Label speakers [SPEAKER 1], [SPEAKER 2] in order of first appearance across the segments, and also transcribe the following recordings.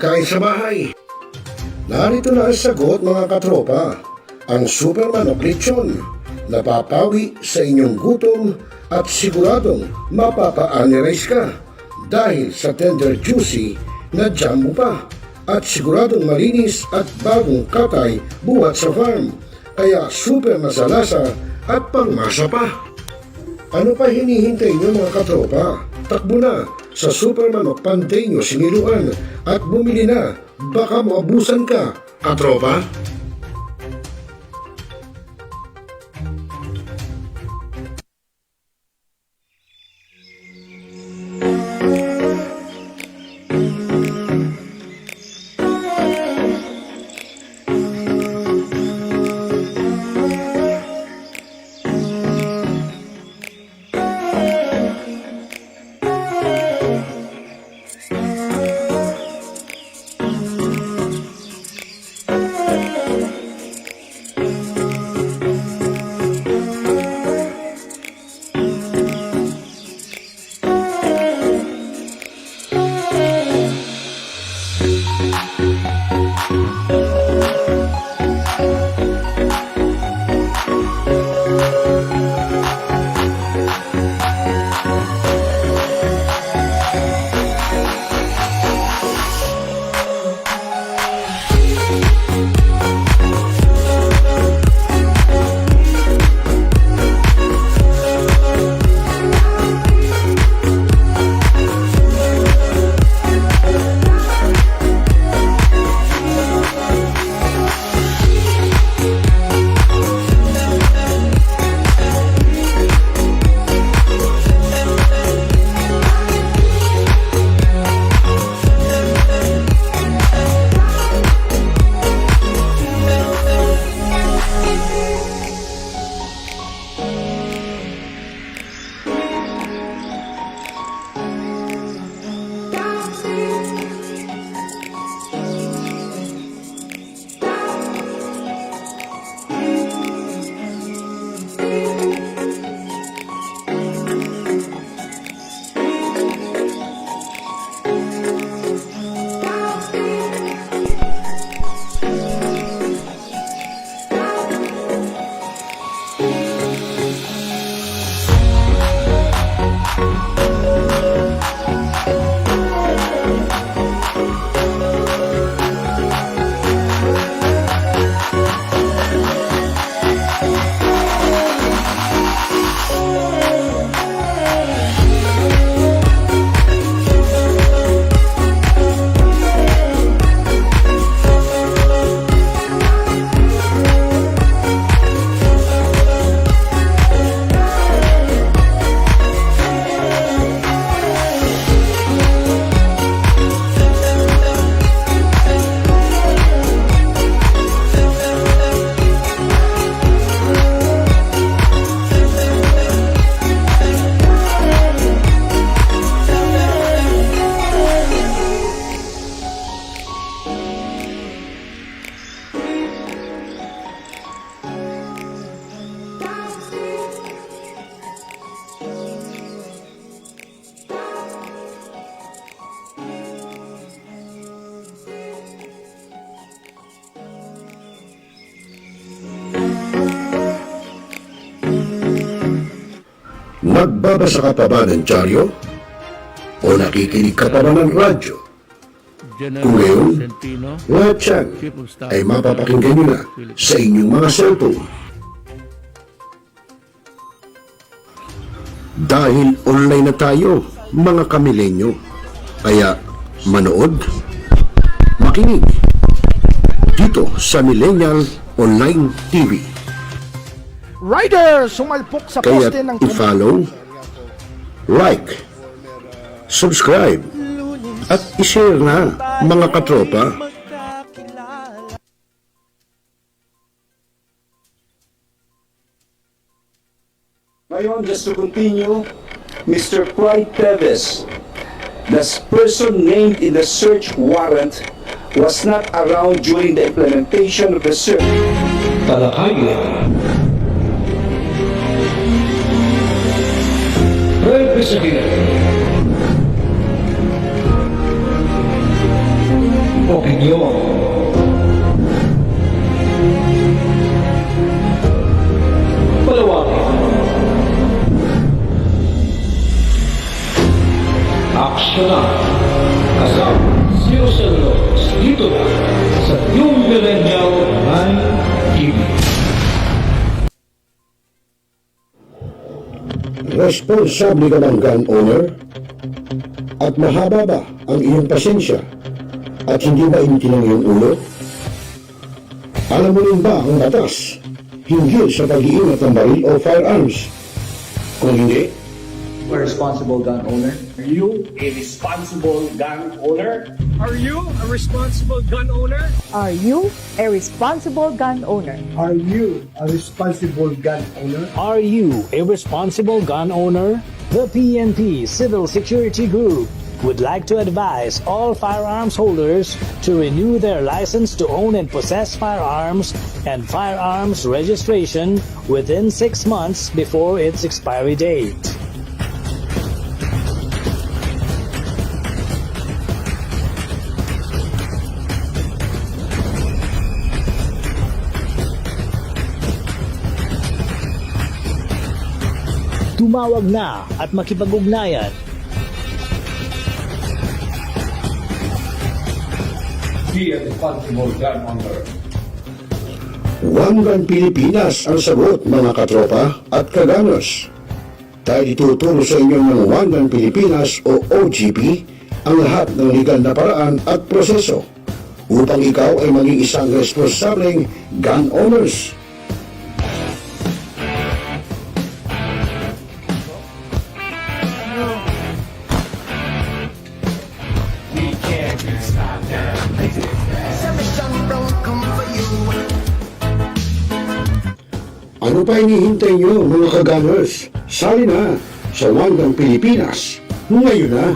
[SPEAKER 1] Kain sa bahay. Narito na ang sagot mga katropa. Ang Superman of Lechon. Napapawi sa inyong gutom at siguradong mapapa-analyze ka dahil sa tender juicy na jam mo pa at siguradong malinis at bagong katay buhat sa farm. Kaya super masalasa at pangmasa pa. Ano pa hinihintay niyo mga katropa? Takbo na sa Superman of Panteño Siniluan at bumili na, baka maabusan ka, katropa. Nagbabasa ka pa ba ng dyaryo? O nakikinig ka pa ba ng radyo? Kung ngayon, lahat yan ay mapapakinggan nyo na sa inyong mga cellphone. Dahil online na tayo, mga kamilenyo. Kaya manood, makinig dito sa Millennial Online TV.
[SPEAKER 2] Rider, sumalpok sa
[SPEAKER 1] Kaya
[SPEAKER 2] poste ng
[SPEAKER 1] i-follow, like, subscribe, at i-share na mga katropa.
[SPEAKER 3] Ngayon, just to continue, Mr. Clyde Teves, the person named in the search warrant, was not around during the implementation of the search.
[SPEAKER 4] Talakaya. Representative opinyon. Palawakin. Aksyonan. Kasama si Rosello dito na sa Yung Millennial Online TV.
[SPEAKER 1] Responsable ka bang gun owner? At mahaba ba ang iyong pasensya? At hindi ba intin ang iyong ulo? Alam mo rin ba ang batas hinggil sa pag-iingat ng baril o firearms? Kung hindi,
[SPEAKER 2] A responsible gun owner?
[SPEAKER 5] Are you a responsible gun owner?
[SPEAKER 6] Are you a responsible gun owner?
[SPEAKER 7] Are you a responsible gun owner?
[SPEAKER 8] Are you a responsible gun owner?
[SPEAKER 6] Are you a responsible gun owner? The PNP Civil Security Group would like to advise all firearms holders to renew their license to own and possess firearms and firearms registration within 6 months before its expiry date. Tumawag na at makipag-ugnayan.
[SPEAKER 5] Be a responsible gun owner.
[SPEAKER 1] One Gun Pilipinas ang sagot, mga katropa at kaganos. Tayo ituturo sa inyo ng One Gun Pilipinas o OGP ang lahat ng legal na paraan at proseso upang ikaw ay maging isang responsableng gun owners. Ano pa hinihintay nyo, mga kaganers? Sali na sa One Gun Pilipinas ngayon na!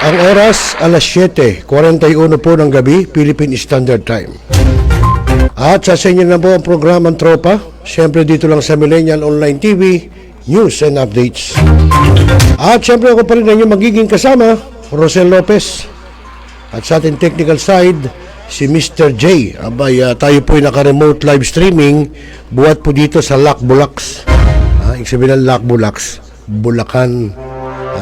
[SPEAKER 1] Ang oras, alas 7:41 po ng gabi, Philippine Standard Time. At sa inyo na po ang programang Tropa, siyempre dito lang sa Millennial Online TV, News and Updates. At siyempre ako pa rin ang inyong magiging kasama, Rosel Lopez. At sa ating technical side, si Mr. J. Abay, tayo po ay naka-remote live streaming buhat po dito sa Lac Bulacs. Ibig sabihin ng Lac Bulacs, Bulacan.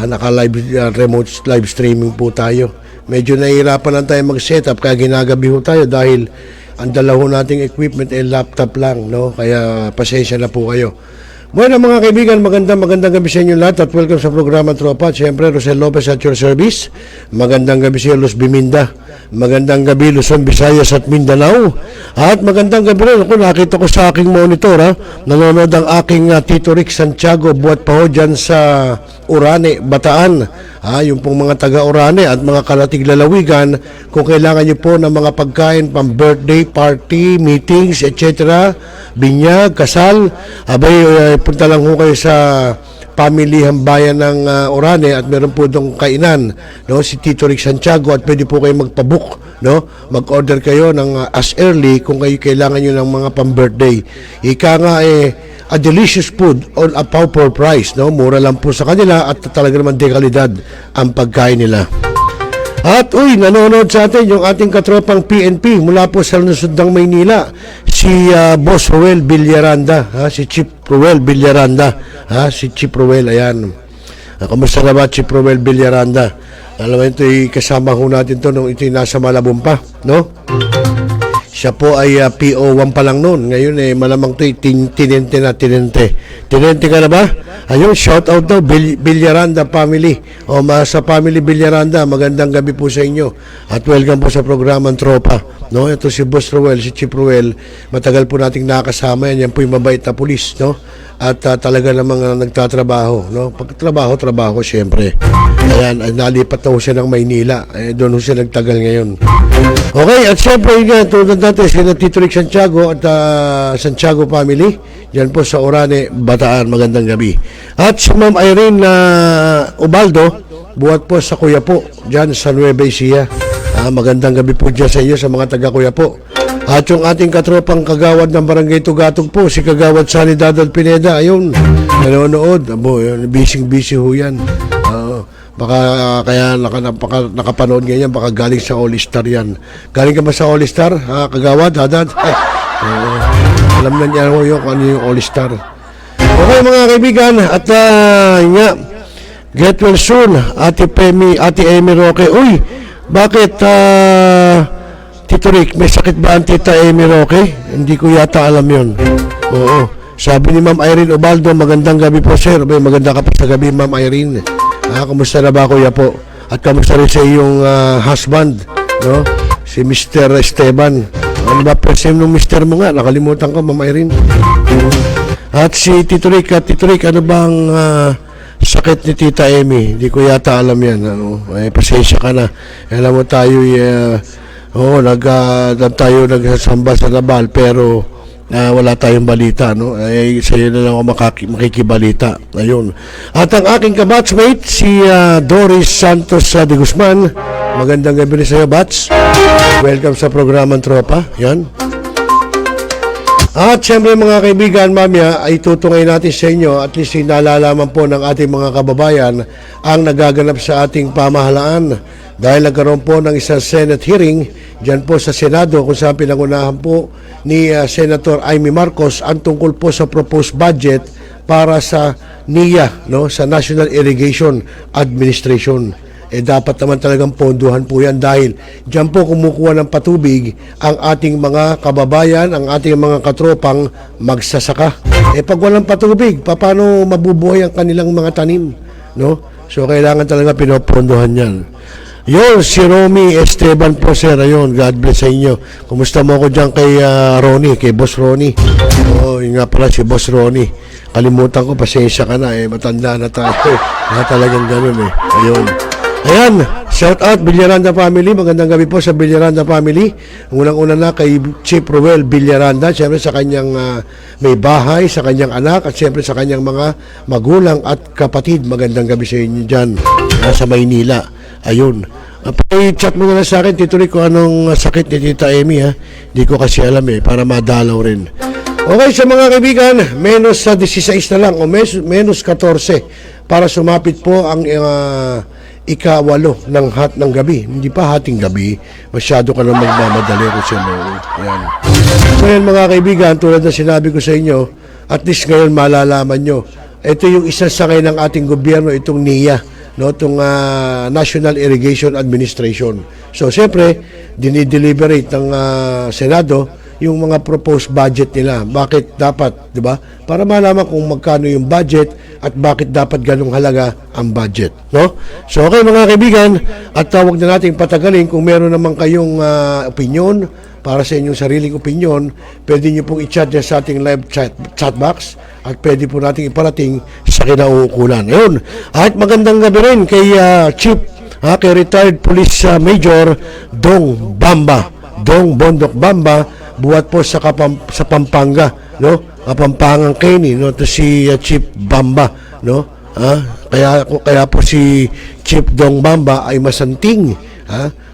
[SPEAKER 1] Naka-live remote live streaming po tayo. Medyo nahihirapan lang tayo mag-setup kaya ginagabi ho tayo dahil ang dala ho nating equipment ay laptop lang, no? Kaya pasensya na po kayo. Bueno mga kaibigan, magandang gabi sa inyo lahat at welcome sa programa Tropa. At syempre, Rosel Lopez at your service. Magandang gabi sa iyo, Luz Biminda. Magandang gabi, Luzon, Visayas at Mindanao. At magandang gabi rin. Ako, nakita ko sa aking monitor, nanonood ang aking Tito Rick Santiago, buhat pa ho dyan sa Orane, Bataan. Yung pong mga taga-Orane at mga kalatig lalawigan, kung kailangan nyo po ng mga pagkain, pang birthday, party, meetings, etc., binyag, kasal, abay, punta lang ho kayo sa pamilihang bayan ng Orane at meron po doong kainan, no, si Tito Rick Santiago at pwede po kayo magpabook, no, mag-order kayo ng as early kung kayo kailangan nyo ng mga pang-birthday. Ika nga a delicious food on a pauper price, no, mura lang po sa kanila at talaga naman dekalidad ang pagkain nila. At nanonood sa atin yung ating katropang PNP mula po sa Lungsod Maynila, si Boss Ruel Villaranda, si Chief Ruel Villaranda, si Chief Ruel, ayan. Kamusta na ba, Chief Ruel Villaranda? Alam mo, ito'y kasama ho natin to nung ito'y nasa Malabon pa, no? Siya po ay PO1 pa lang noon. Ngayon malamang ito'y tinente na, tinente. Tinente ka na ba? Ayun, shout out daw, Villaranda family. Sa family Villaranda, magandang gabi po sa inyo. At welcome po sa programang Tropa. No, ito si Boss Ruel, si Chief Ruel. Matagal po nating nakasama yan. Yan po yung mabait na pulis, no? At talaga namang nagtatrabaho, no? Pagtrabaho, syempre. Ayan, nalipat na ho siya ng Maynila. Doon ho siya nagtagal ngayon. Okay, at syempre nga, tulad natin, sila Tito Rick Santiago at Santiago family. Yan po sa Orane, Bataan. Magandang gabi. At si Ma'am Irene Ubaldo, buhat po sa Kuyapo, dyan sa Nueva Ecija. Magandang gabi po dyan sa inyo sa mga taga Kuyapo. At yung ating katropang kagawad ng Barangay Tugatog po, si Kagawad Sanidad Pineda, ayun, nanonood. Abo, busy ho yan. Oo. Baka kaya nakapanood ngayon, baka galing sa All-Star yan. Galing ka ba sa All-Star? Ha, kagawad, hadad? Oo. Alam na niya ho yun kung ano yung All-Star. Okay mga kaibigan, at nga, get well soon, Ate Amy Roque. Uy, bakit Tito Rick, may sakit ba ang Tita Amy Roque? Hindi ko yata alam yun. Oo. Sabi ni Ma'am Irene Ubaldo, magandang gabi po sir. Magandang ka pa sa gabi Ma'am Irene. Kumusta na ba kuya po? At kamusta rin sa iyong husband, no? Si Mr. Esteban. Ano ba first name ng Mr. mo nga? Nakalimutan ko Ma'am Irene. At si Tito Rick, ano bang sakit ni Tita Amy? Hindi ko yata alam yan. Ano? Pasensya ka na. Alam mo tayo, tayo nagsasamba sa Nabal, pero wala tayong balita. No? Sa'yo na lang ako makikibalita. Ayun. At ang aking kabatchmate, si Doris Santos de Guzman. Magandang gabi rin sa'yo, Bats. Welcome sa programang Tropa. Yan. At siyempre mga kaibigan, mamaya ay tutungay natin sa inyo, at least nalalaman po ng ating mga kababayan ang nagaganap sa ating pamahalaan. Dahil nagkaroon po ng isang Senate hearing dyan po sa Senado kung saan pinangunahan po ni Senator Amy Marcos ang tungkol po sa proposed budget para sa NIA, no, sa National Irrigation Administration. Dapat naman talagang ponduhan po yan dahil dyan po kumukuha ng patubig ang ating mga kababayan, ang ating mga katropang magsasaka. Pag walang patubig, paano mabubuhay ang kanilang mga tanim? No? So, kailangan talaga pinopondohan yan. Yun, si Romy Esteban po, sir. Ayun, God bless sa inyo. Kumusta mo ako dyan kay Ronnie, kay Boss Ronnie? Oo, yun nga pala si Boss Ronnie. Kalimutan ko, pasensya ka na matanda na tayo. Talagang ganun Ayun. Ayan, shout out Villaranda family. Magandang gabi po sa Villaranda family. Unang-una na kay Chief Ruel Villaranda, siyempre sa kanyang may bahay, sa kanyang anak, at siyempre sa kanyang mga magulang at kapatid. Magandang gabi sa inyo dyan sa Maynila. Ayun. I-chat mo na lang sa akin, Tito Rick, kung anong sakit ni Tita Amy, ha? Hindi ko kasi alam para madalaw rin. Okay, sa mga kaibigan, menos sa 16 na lang o menos 14 para sumapit po ang ika-8 ng gabi. Hindi pa hating gabi. Masyado ka na magmamadali rin siya. Ayan. So yan mga kaibigan, tulad na sinabi ko sa inyo, at least ngayon malalaman nyo. Ito yung isa sa ngayon ng ating gobyerno, itong NIA, no, itong National Irrigation Administration. So siyempre, dinideliberate ng Senado yung mga proposed budget nila. Bakit dapat, di ba? Para malaman kung magkano yung budget at bakit dapat ganung halaga ang budget, no? So okay mga kaibigan, at huwag na nating patagalin. Kung meron naman kayong opinion para sa inyong sariling opinion, pwede nyo pong i-chat dyan sa ating live chat box at pwede po nating iparating sa kinauukulan. Ayun. At magandang gabi rin kay Chief, kay retired Police Major Dong Bondok Bamba, buhat po sa Pampanga, no? Kapampangan Kenny, no? To si Chief Bamba, no? Kaya po si Chief Dong Bamba ay masanting,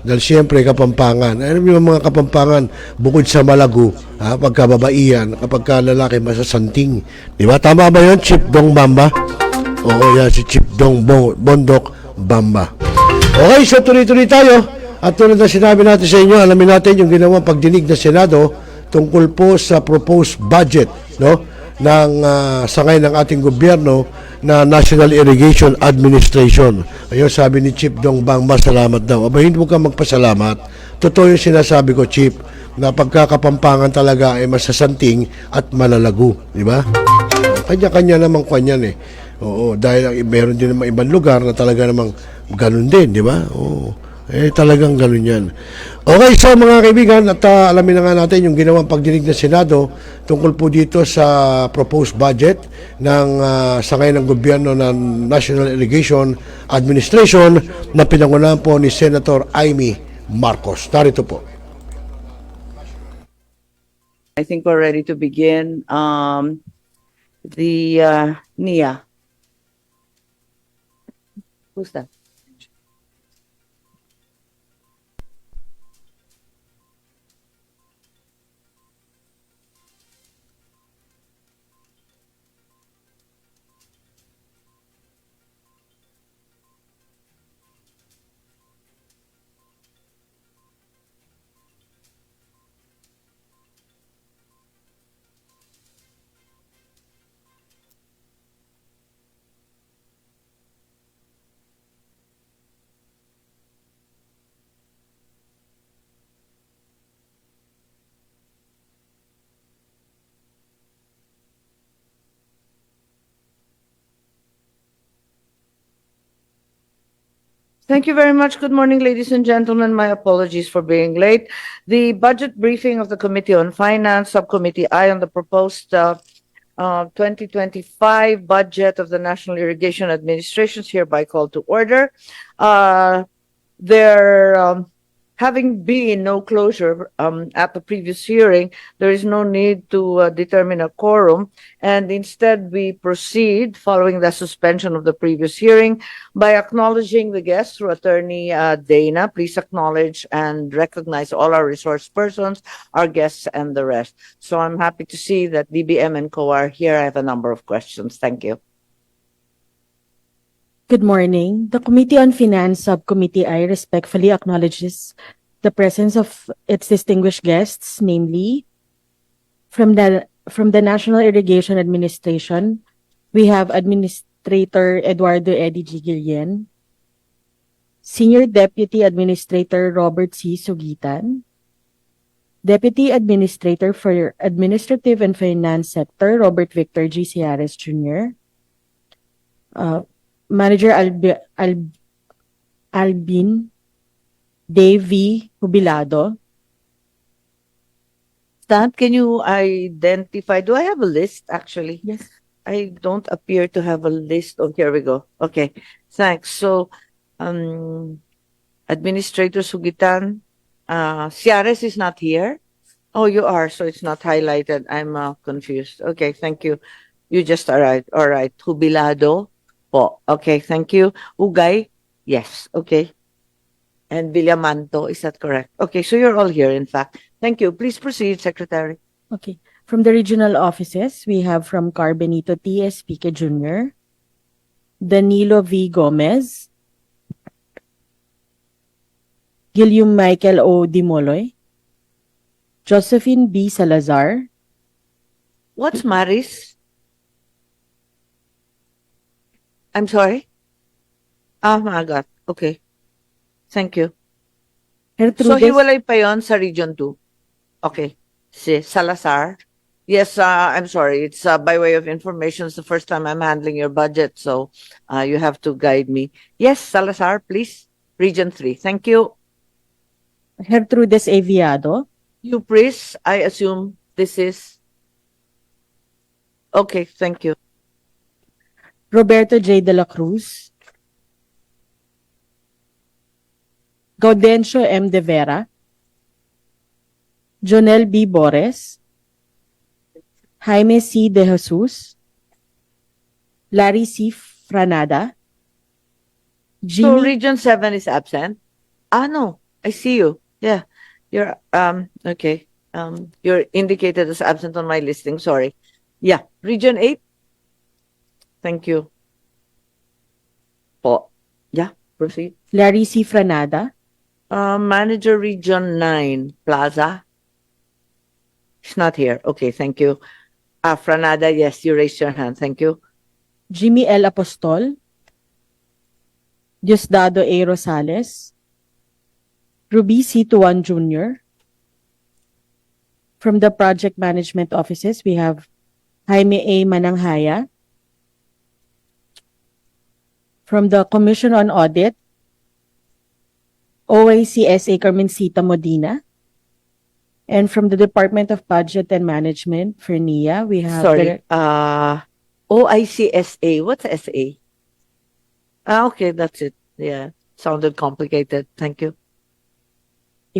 [SPEAKER 1] dahil siyempre Kapampangan. Ano yung mga Kapampangan bukod sa malago, pagkababaihan, kapag lalaki masasanting. Di ba? Tama ba 'yon, Chief Dong Bamba? Oo, yan si Chief Dong Bondok Bamba. Okay, so tuloy-tuloy tayo. At tulad na sinabi natin sa inyo, alamin natin yung ginawang pagdinig ng Senado tungkol po sa proposed budget, no, ng sangay ng ating gobyerno na National Irrigation Administration. Ayun, sabi ni Chief Dong Bamba, salamat daw. Aba, hindi mo ka magpasalamat. Totoo yung sinasabi ko, Chief, na pagkakapampangan talaga ay masasanting at malalago, di ba? Kanya-kanya namang kanyan Oo, dahil meron din naman ibang lugar na talaga namang ganun din, di ba? Oo. Talagang ganun yan. Okay, so mga kaibigan, at alamin na nga natin yung ginawang pagdinig ng Senado tungkol po dito sa proposed budget ng sangay ng gobyerno ng National Irrigation Administration na pinangunahan po ni Senator Amy Marcos. Narito po.
[SPEAKER 9] I think we're ready to begin the NIA. Who's that? Thank you very much. Good morning, ladies and gentlemen. My apologies for being late. The budget briefing of the Committee on Finance, Subcommittee I on the proposed 2025 budget of the National Irrigation Administration is hereby called to order. There having been no closure at the previous hearing, there is no need to determine a quorum, and instead we proceed following the suspension of the previous hearing by acknowledging the guests through Attorney Dana. Please acknowledge and recognize all our resource persons, our guests, and the rest. So I'm happy to see that DBM and Co are here. I have a number of questions. Thank you.
[SPEAKER 10] Good morning. The Committee on Finance Subcommittee I respectfully acknowledges the presence of its distinguished guests, namely from the National Irrigation Administration, we have Administrator Eduardo Eddie G. Guillen, Senior Deputy Administrator Robert C. Sugitan, Deputy Administrator for Administrative and Finance Sector Robert Victor G. Ciares Jr., Manager Albin Dave V. Jubilado.
[SPEAKER 9] Stan, can you identify? Do I have a list actually?
[SPEAKER 10] Yes.
[SPEAKER 9] I don't appear to have a list. Oh, here we go. Okay, thanks. So, Administrator Sugitan, Ciares is not here. Oh, you are, so it's not highlighted. I'm confused. Okay, thank you. You just arrived. All right. Jubilado po. Okay, thank you. Ugay, yes. Okay. And Villamanto, is that correct? Okay, so you're all here, in fact. Thank you. Please proceed, Secretary.
[SPEAKER 10] Okay. From the regional offices, we have from Carbenito T.S. Pique Jr., Danilo V. Gomez, Guillaume Michael O. Dimoloy, Josephine B. Salazar.
[SPEAKER 9] What's Maris? I'm sorry? Oh my God. Okay. Thank you. So,
[SPEAKER 10] Gertrudes,
[SPEAKER 9] hiwalay pa yon sa Region 2. Okay. Si Salazar. Yes, I'm sorry. It's by way of information. It's the first time I'm handling your budget, so you have to guide me. Yes, Salazar, please. Region 3. Thank you.
[SPEAKER 10] Gertrudes Aviado,
[SPEAKER 9] You, Pris, I assume this is... Okay, thank you.
[SPEAKER 10] Roberto J. De La Cruz, Gaudencio M. De Vera, Jonel B. Bores, Jaime C. De Jesus, Larry C. Franada,
[SPEAKER 9] So,
[SPEAKER 10] Jimmy,
[SPEAKER 9] Region 7 is absent? Ah, no. I see you. Yeah. You're, okay. You're indicated as absent on my listing. Sorry. Yeah. Region 8? Thank you. Po. Yeah. Proceed.
[SPEAKER 10] Larry C. Franada,
[SPEAKER 9] Manager Region 9, Plaza. He's not here. Okay, thank you. Franada, yes, you raised your hand. Thank you.
[SPEAKER 10] Jimmy L. Apostol, Diosdado A. Rosales, Ruby C. Tuan Jr. From the project management offices, we have Jaime A. Mananghaya. From the Commission on Audit, OACSA Carmencita Modina. And from the Department of Budget and Management for NIA, we have
[SPEAKER 9] Sorry. OICSA. What's SA? Okay, that's it. Yeah, sounded complicated. Thank you.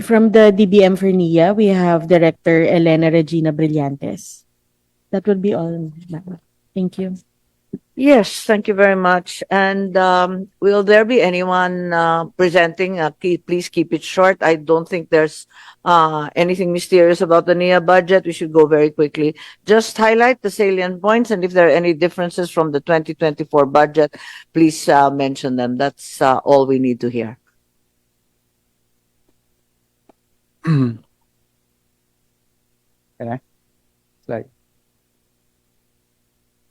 [SPEAKER 10] from the DBM for NIA, we have Director Elena Regina Brillantes. That would be all. Ma'am. Thank you.
[SPEAKER 9] Yes, thank you very much. And will there be anyone presenting? Please keep it short. I don't think there's anything mysterious about the NIA budget. We should go very quickly. Just highlight the salient points, and if there are any differences from the 2024 budget, please mention them. That's all we need to hear.
[SPEAKER 11] Slide.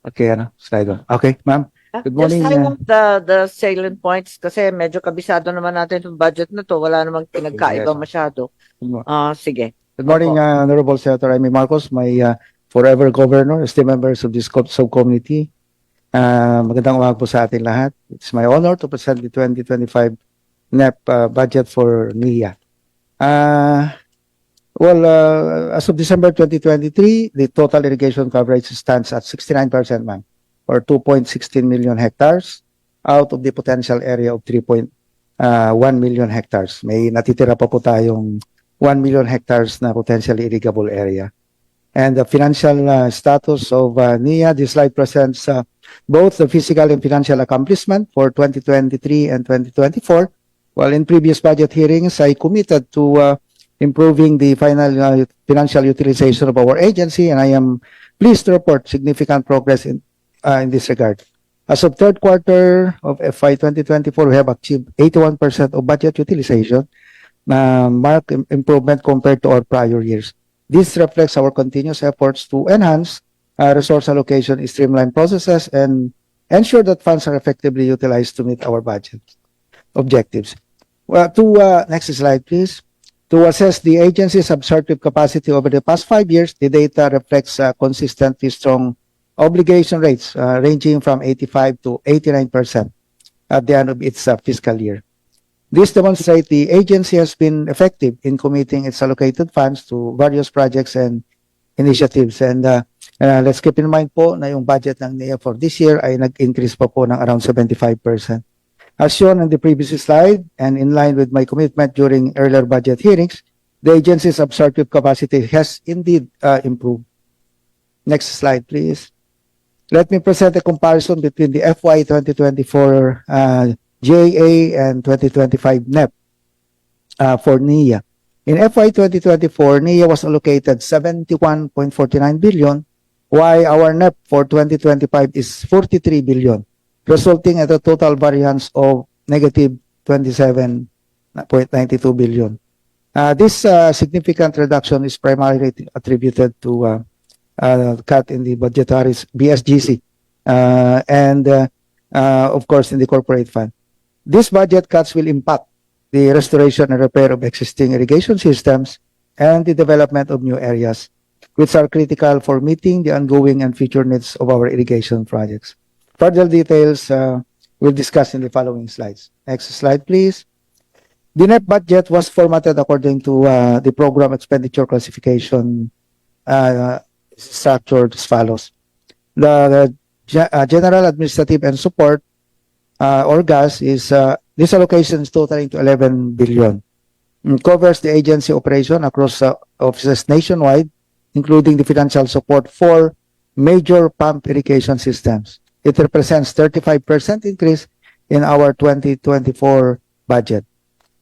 [SPEAKER 11] Okay, slide on. Okay, ma'am. Good morning.
[SPEAKER 9] Just highlight the salient points kasi medyo kabisado naman natin yung budget na to. Wala namang pinagkaiba masyado. Sige.
[SPEAKER 11] Good morning, Honorable Senator Amy Marcos, my forever governor, esteemed members of this subcommittee. Magandang umaga po sa atin lahat. It's my honor to present the 2025 NEP budget for NIA. As of December 2023, the total irrigation coverage stands at 69%, ma'am, or 2.16 million hectares out of the potential area of 3.1 million hectares. May natitira pa po tayong 1 million hectares na potentially irrigable area. And the financial status of NIA, this slide presents both the physical and financial accomplishment for 2023 and 2024. While in previous budget hearings, I committed to improving the final financial utilization of our agency, and I am pleased to report significant progress in this regard. As of third quarter of FY 2024, we have achieved 81% of budget utilization, marked improvement compared to our prior years. This reflects our continuous efforts to enhance resource allocation, streamline processes, and ensure that funds are effectively utilized to meet our budget objectives. Well, next slide, please. To assess the agency's absorptive capacity over the past 5 years, the data reflects consistently strong obligation rates ranging from 85 to 89% at the end of its fiscal year. This demonstrates the agency has been effective in committing its allocated funds to various projects and initiatives. And let's keep in mind po na yung budget ng NIA for this year ay nag-increase pa po ng around 75%. As shown on the previous slide, and in line with my commitment during earlier budget hearings, the agency's absorptive capacity has indeed improved. Next slide, please. Let me present a comparison between the FY 2024 GAA and 2025 NEP for NIA. In FY 2024, NIA was allocated 71.49 billion, while our NEP for 2025 is 43 billion, resulting in a total variance of negative 27.92 billion. This significant reduction is primarily attributed to cut in the budgetary BSGC and of course in the corporate fund. These budget cuts will impact the restoration and repair of existing irrigation systems and the development of new areas, which are critical for meeting the ongoing and future needs of our irrigation projects. Further details we'll discuss in the following slides. Next slide, please. The NEP budget was formatted according to the program expenditure classification structured as follows. The General Administrative and Support or GAS is this allocation is totaling to 11 billion. It covers the agency operation across offices nationwide, including the financial support for major pump irrigation systems. It represents 35% increase in our 2024 budget.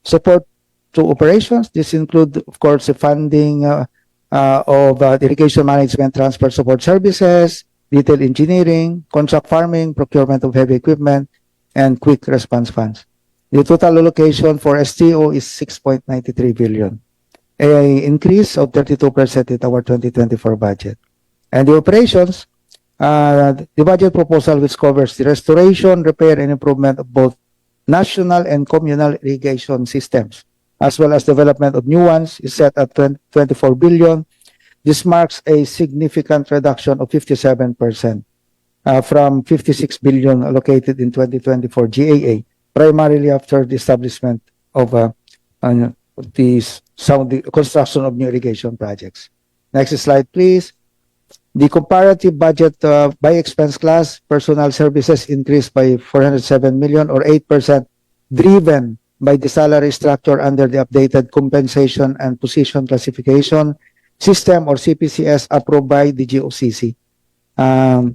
[SPEAKER 11] Support to operations, this include, of course, the funding of the irrigation management transfer support services, detailed engineering, contract farming, procurement of heavy equipment, and quick response funds. The total allocation for STO is 6.93 billion, an increase of 32% in our 2024 budget. And the operations, the budget proposal which covers the restoration, repair, and improvement of both national and communal irrigation systems, as well as development of new ones, is set at 24 billion. This marks a significant reduction of 57% from 56 billion allocated in 2024 GAA, primarily after the establishment of the construction of new irrigation projects. Next slide, please. The comparative budget by expense class, personnel services increased by 407 million or 8%, driven by the salary structure under the updated compensation and position classification system or CPCS approved by the GOCC, by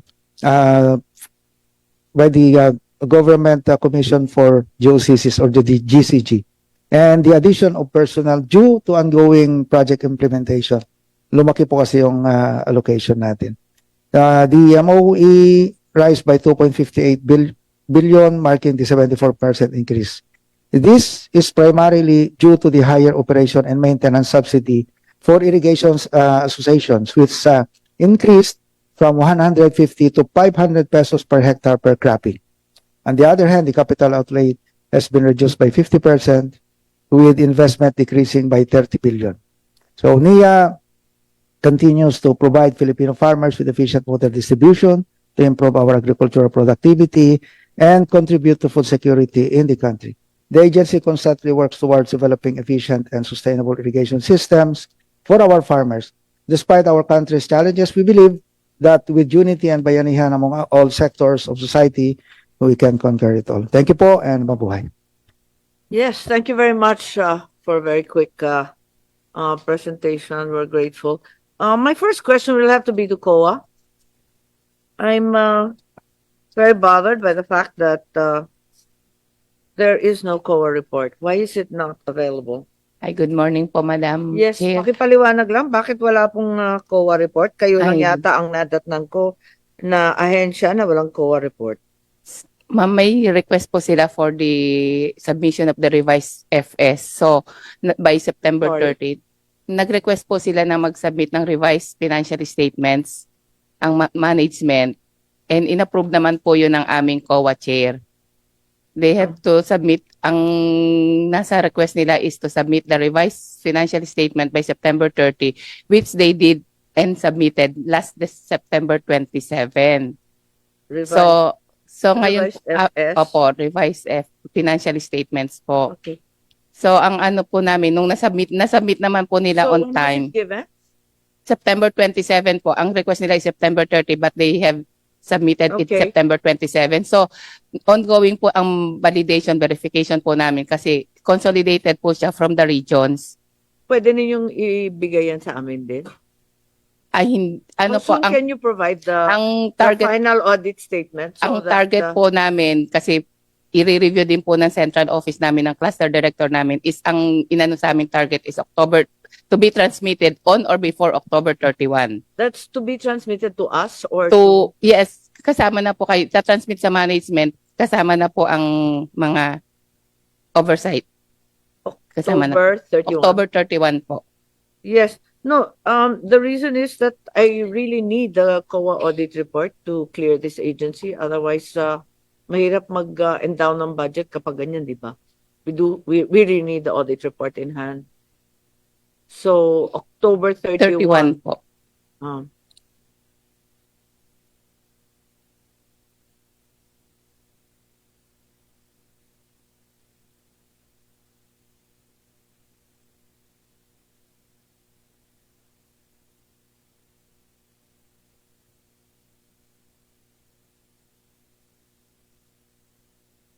[SPEAKER 11] the Government Commission for GOCCs or the GCG, and the addition of personnel due to ongoing project implementation. Lumaki po kasi yung allocation natin. The MOE rise by 2.58 billion, marking the 74% increase. This is primarily due to the higher operation and maintenance subsidy for irrigation associations, which increased from 150 to 500 pesos per hectare per cropping. On the other hand, the capital outlay has been reduced by 50%, with investment decreasing by 30 billion. So NIA continues to provide Filipino farmers with efficient water distribution to improve our agricultural productivity and contribute to food security in the country. The agency constantly works towards developing efficient and sustainable irrigation systems for our farmers. Despite our country's challenges, we believe that with unity and bayanihan among all sectors of society, we can conquer it all. Thank you po and mabuhay.
[SPEAKER 9] Yes, thank you very much for a very quick presentation. We're grateful. My first question will have to be to COA. I'm very bothered by the fact that there is no COA report. Why is it not available?
[SPEAKER 12] Ay, good morning po, Madam
[SPEAKER 9] Yes,
[SPEAKER 12] Chair.
[SPEAKER 9] pakipaliwanag lang, bakit wala pong COA report? Kayo lang
[SPEAKER 12] Ay.
[SPEAKER 9] yata ang nadatnan ko na ahensya na walang COA report.
[SPEAKER 12] Ma'am, may request po sila for the submission of the revised FS. So, by September
[SPEAKER 9] Sorry.
[SPEAKER 12] 30, nag-request po sila na mag-submit ng revised financial statements ang management, and inapprove naman po yun ng aming COA chair. They have to submit, ang nasa request nila is to submit the revised financial statement by September 30, which they did and submitted last September 27.
[SPEAKER 9] Revised.
[SPEAKER 12] So ngayon,
[SPEAKER 9] Revised FS?
[SPEAKER 12] opo, revised financial statements po.
[SPEAKER 9] Okay.
[SPEAKER 12] So ang ano po namin, nung nasubmit naman po nila
[SPEAKER 9] So,
[SPEAKER 12] on
[SPEAKER 9] when was
[SPEAKER 12] time.
[SPEAKER 9] it given?
[SPEAKER 12] September 27 po. Ang request nila is September 30, but they have submitted it
[SPEAKER 9] Okay.
[SPEAKER 12] September 27. So, ongoing po ang validation, verification po namin kasi consolidated po siya from the regions.
[SPEAKER 9] Pwede ninyong ibigay yan sa amin din?
[SPEAKER 12] Ay, ano
[SPEAKER 9] So,
[SPEAKER 12] po, ang,
[SPEAKER 9] can you provide
[SPEAKER 12] ang
[SPEAKER 9] the
[SPEAKER 12] target,
[SPEAKER 9] final audit statement?
[SPEAKER 12] ang
[SPEAKER 9] that,
[SPEAKER 12] target po namin kasi i-review din po ng central office namin, ng cluster director namin, is ang inano sa aming target is October, to be transmitted on or before October 31.
[SPEAKER 9] That's to be transmitted to us or
[SPEAKER 12] Yes, kasama na po kayo, transmit sa management, kasama na po ang mga oversight. Kasama na.
[SPEAKER 9] October 31?
[SPEAKER 12] October 31 po.
[SPEAKER 9] Yes. No, the reason is that I really need the COA audit report to clear this agency. Otherwise, mahirap mag-endown ng budget kapag ganyan, di ba? We really need the audit report in hand. So, October 31.
[SPEAKER 12] 31 po.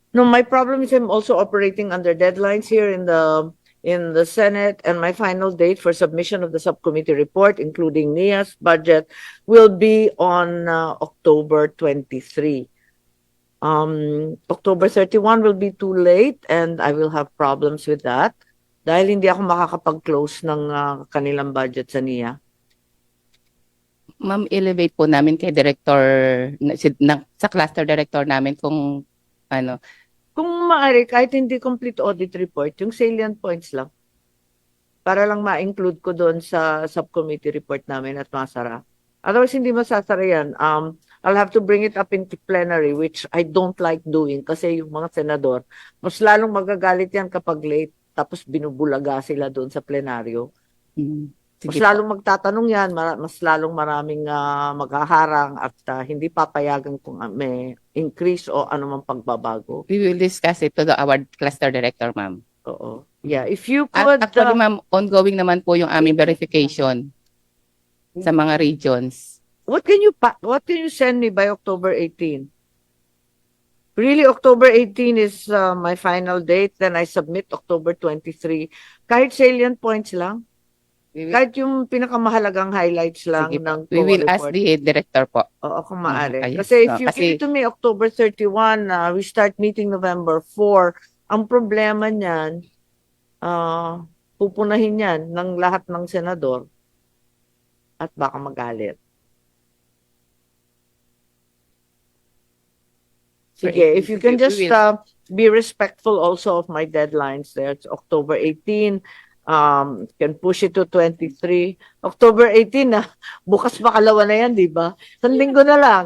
[SPEAKER 9] No, my problem is I'm also operating under deadlines here in the Senate, and my final date for submission of the subcommittee report, including NIA's budget, will be on October 23. October 31 will be too late, and I will have problems with that dahil hindi ako makakapag-close ng kanilang budget sa NIA.
[SPEAKER 12] Ma'am, elevate po namin kay director, sa cluster director namin kung ano.
[SPEAKER 9] Kung maaari, kahit hindi complete audit report, yung salient points lang. Para lang ma-include ko doon sa subcommittee report namin at masara. Otherwise, hindi masasara yan. I'll have to bring it up into plenary, which I don't like doing kasi yung mga senador, mas lalong magagalit yan kapag late, tapos binubulaga sila doon sa plenaryo. Mas lalong magtatanong yan, mas lalong maraming maghaharang at hindi papayagan kung may increase o anumang pagbabago.
[SPEAKER 12] We will discuss it to our cluster director, ma'am.
[SPEAKER 9] Oo. Yeah, if you could...
[SPEAKER 12] Actually, ma'am, ongoing naman po yung aming verification sa mga regions.
[SPEAKER 9] What can you send me by October 18? Really, October 18 is my final date. Then I submit October 23. Kahit salient points lang. Kahit yung pinakamahalagang highlights lang
[SPEAKER 12] Sige po.
[SPEAKER 9] ng
[SPEAKER 12] We will
[SPEAKER 9] COA
[SPEAKER 12] ask
[SPEAKER 9] report.
[SPEAKER 12] the director po.
[SPEAKER 9] Oo, kung maaari.
[SPEAKER 12] Ayos.
[SPEAKER 9] Kasi if you
[SPEAKER 12] Kasi-
[SPEAKER 9] give it to me October 31, we start meeting November 4. Ang problema niyan, pupunahin yan ng lahat ng senador at baka magalit. Sige, if you can
[SPEAKER 12] We
[SPEAKER 9] just
[SPEAKER 12] will.
[SPEAKER 9] be respectful also of my deadlines there. It's October 18. Can push it to 23. October 18 na. Bukas makalawa na yan, di ba? Isang linggo na lang.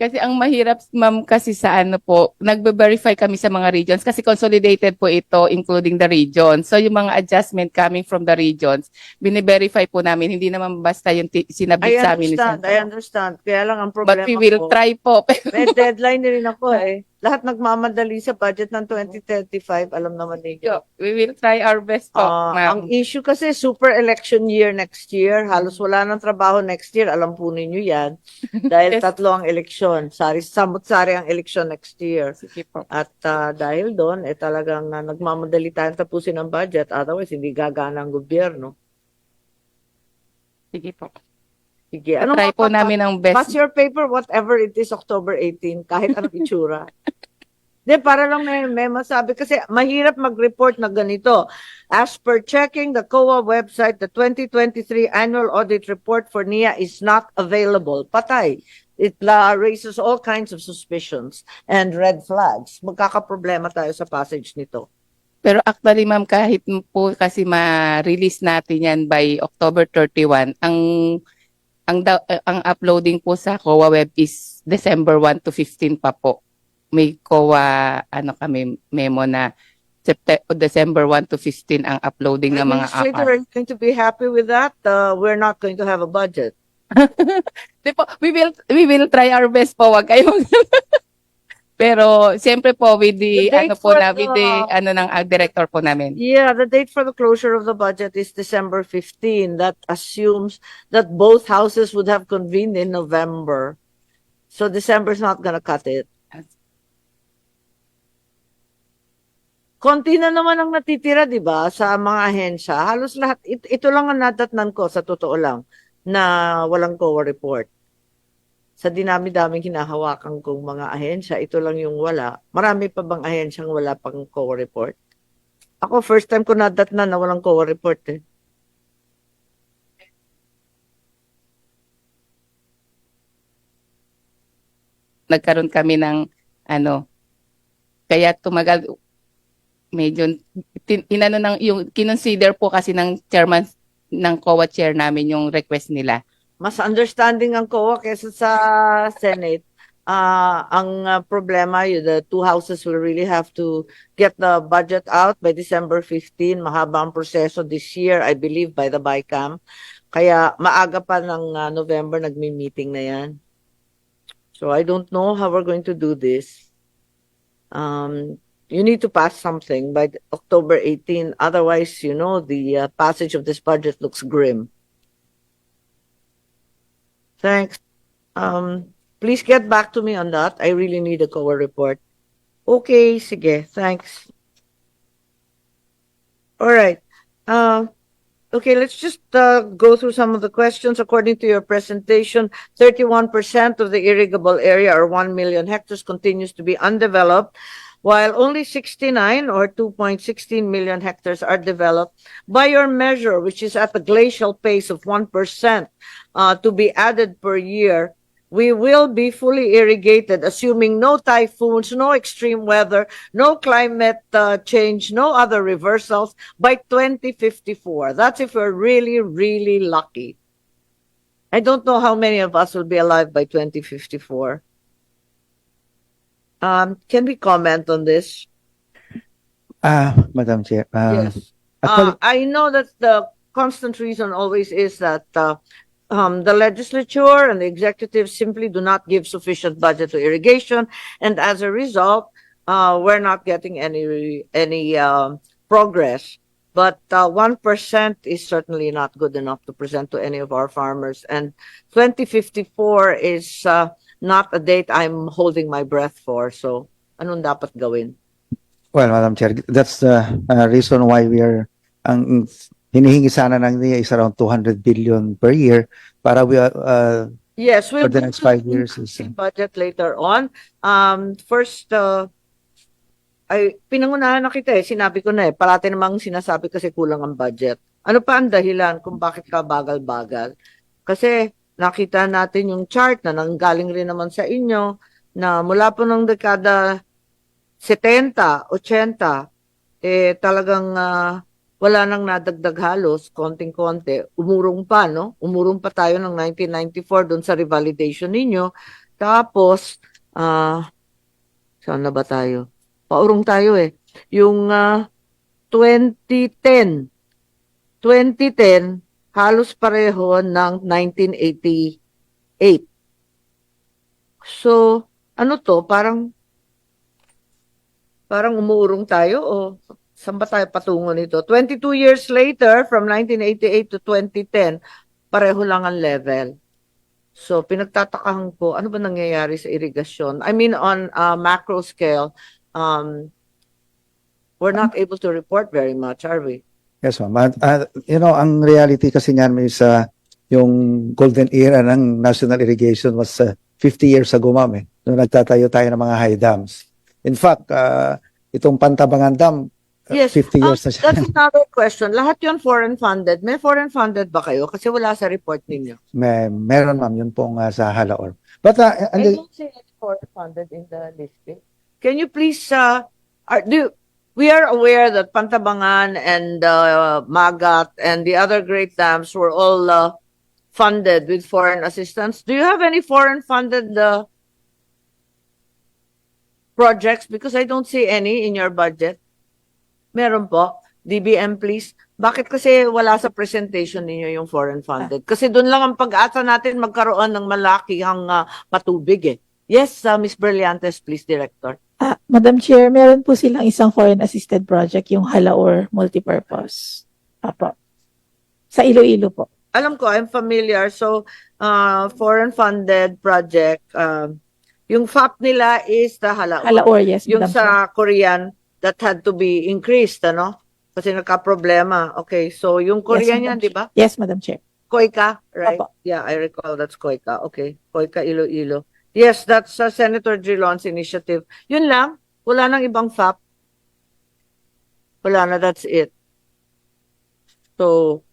[SPEAKER 12] Kasi ang mahirap, ma'am, kasi sa ano po, nagbe-verify kami sa mga regions kasi consolidated po ito including the regions. So yung mga adjustment coming from the regions, bine-verify po namin. Hindi naman basta yung sinabit sa amin.
[SPEAKER 9] I understand. Kaya lang ang problema
[SPEAKER 12] But we will
[SPEAKER 9] ko,
[SPEAKER 12] try po.
[SPEAKER 9] may deadline na rin ako eh. lahat nagmamadali sa budget ng 2035, alam naman ninyo.
[SPEAKER 12] We will try our best po,
[SPEAKER 9] Ang
[SPEAKER 12] ma'am.
[SPEAKER 9] issue kasi super election year next year. Halos wala nang trabaho next year. Alam po ninyo yan. Dahil
[SPEAKER 12] Yes.
[SPEAKER 9] tatlo ang eleksyon. Samot-sari ang election next year.
[SPEAKER 12] Sige po.
[SPEAKER 9] At dahil doon, talagang nagmamadali tayong tapusin ang budget. Otherwise, hindi gagana ang gobyerno.
[SPEAKER 12] Sige po.
[SPEAKER 9] Sige.
[SPEAKER 12] Try po namin ang best.
[SPEAKER 9] Pass your paper, whatever it is, October 18, kahit anong itsura. Di, para lang may masabi. Kasi mahirap mag-report na ganito. As per checking the COA website, the 2023 annual audit report for NIA is not available. Patay. It raises all kinds of suspicions and red flags. Magkakaproblema tayo sa passage nito.
[SPEAKER 12] Pero actually, ma'am, kahit po kasi ma-release natin yan by October 31, ang uploading po sa COA web is December 1 to 15 pa po. May COA memo na December 1 to 15 ang uploading ng mga
[SPEAKER 9] Administrator, are you going to be happy with that? We're not going to have a budget.
[SPEAKER 12] Di po, we will try our best po, wag kayo. Pero siyempre po with the
[SPEAKER 9] The date
[SPEAKER 12] ng director po namin.
[SPEAKER 9] Yeah, the date for the closure of the budget is December 15. That assumes that both houses would have convened in November. So December's not gonna cut it. Konti na naman ang natitira, di ba, sa mga ahensya. Halos lahat, ito lang ang nadatnan ko, sa totoo lang, na walang COA report. Sa dinami-daming hinahawakan kong mga ahensya, ito lang yung wala. Marami pa bang ahensyang wala pang COA report? Ako, first time ko nadatnan na walang COA report eh.
[SPEAKER 12] Nagkaroon kami ng kaya tumagal medyo kinonsider po kasi ng chairman ng COA chair namin yung request nila.
[SPEAKER 9] Mas understanding ang COA kesa sa Senate. Ang problema, the two houses will really have to get the budget out by December 15. Mahaba ang proseso this year, I believe, by the BICAM. Kaya maaga pa ng November nagmi-meeting na yan. So I don't know how we're going to do this. You need to pass something by October 18. Otherwise, the passage of this budget looks grim. Thanks. Please get back to me on that. I really need a COA report. Okay, sige. Thanks. All right. Okay, let's just go through some of the questions. According to your presentation, 31% of the irrigable area, or 1 million hectares, continues to be undeveloped, while only 69 or 2.16 million hectares are developed. By your measure, which is at the glacial pace of 1% to be added per year, we will be fully irrigated, assuming no typhoons, no extreme weather, no climate change, no other reversals by 2054. That's if we're really, really lucky. I don't know how many of us will be alive by 2054. Can we comment on this?
[SPEAKER 11] Madam Chair.
[SPEAKER 9] Yes.
[SPEAKER 11] Actually,
[SPEAKER 9] I know that the constant reason always is that the legislature and the executive simply do not give sufficient budget to irrigation, and as a result, we're not getting any progress. But 1% is certainly not good enough to present to any of our farmers, and 2054 is not a date I'm holding my breath for. So, anong dapat gawin?
[SPEAKER 11] well, Madam Chair, that's the reason why we are ang hinihingi sana ng NIA is around 200 billion per year para we
[SPEAKER 9] Yes, we'll
[SPEAKER 11] for the
[SPEAKER 9] go
[SPEAKER 11] next
[SPEAKER 9] to
[SPEAKER 11] 5 years.
[SPEAKER 9] the budget later on. First, ay pinangunahan na kita eh. Sinabi ko na eh. Parati namang sinasabi kasi kulang ang budget. Ano pa ang dahilan kung bakit ka bagal-bagal? Kasi nakita natin yung chart na nanggaling rin naman sa inyo na mula po ng dekada 70, 80, talagang wala nang nadagdag halos, konting-konti. Umurong pa, no? Umurong pa tayo ng 1994 doon sa revalidation ninyo. Tapos, saan na ba tayo? Paurong tayo eh. Yung 2010, halos pareho ng 1988. So, ano to? Parang Parang umuurong tayo o saan ba tayo patungo nito? 22 years later, from 1988 to 2010, pareho lang ang level. So, pinagtatakahan ko, ano ba nangyayari sa irigasyon? I mean, on a macro scale, we're not able to report very much, are we?
[SPEAKER 11] Yes, ma'am. Ang reality kasi niyan is yung golden era ng national irrigation was 50 years ago, ma'am. Nung nagtatayo tayo ng mga high dams. In fact, itong Pantabangan Dam,
[SPEAKER 9] Yes,
[SPEAKER 11] 50 years na siya.
[SPEAKER 9] that's another question. Lahat yun foreign funded. May foreign funded ba kayo? Kasi wala sa report ninyo.
[SPEAKER 11] Meron, ma'am. Yun pong sa Halaor. But,
[SPEAKER 9] I don't see any foreign funded in the list. Can you please, we are aware that Pantabangan and Magat and the other great dams were all funded with foreign assistance. Do you have any foreign funded projects? Because I don't see any in your budget. Meron po. DBM, please. Bakit kasi wala sa presentation ninyo yung foreign funded? Kasi doon lang ang pag-asa natin magkaroon ng malakihang patubig eh. Yes, Ms. Brillantes, please, Director.
[SPEAKER 13] Madam Chair, meron po silang isang foreign assisted project, yung Halaor Multipurpose. Apo. Sa Iloilo po.
[SPEAKER 9] Alam ko, I'm familiar. So, foreign funded project, yung FAP nila is the Halaor.
[SPEAKER 13] Halaor, yes,
[SPEAKER 9] Yung
[SPEAKER 13] Madam
[SPEAKER 9] sa Korean, that had to be increased, ano? Kasi nagka-problema. Okay, so yung Korean yan, di ba?
[SPEAKER 13] Yes, Madam Chair.
[SPEAKER 9] Koika, right?
[SPEAKER 13] Opo.
[SPEAKER 9] Yeah, I recall that's Koika. Okay, Koika Iloilo. Yes, that's Senator Drilon's initiative. Yun lang. Wala nang ibang FAP. Wala na, that's it. So,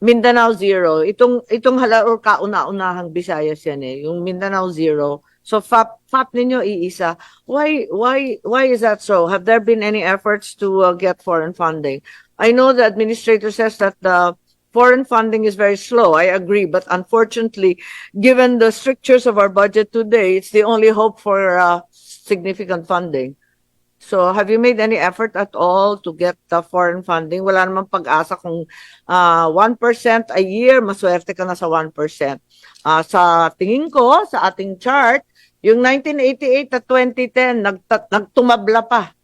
[SPEAKER 9] Mindanao zero. Itong Halaor kauna-unahang Visayas yan eh. Yung Mindanao zero. So FAP ninyo iisa. Why is that so? Have there been any efforts to get foreign funding? I know the administrator says that the foreign funding is very slow. I agree, but unfortunately, given the strictures of our budget today, it's the only hope for significant funding. So have you made any effort at all to get the foreign funding? Wala namang pag-asa kung 1% a year, maswerte ka na sa 1%. Sa tingin ko, sa ating chart, yung 1988 at 2010, nagtumabla pa.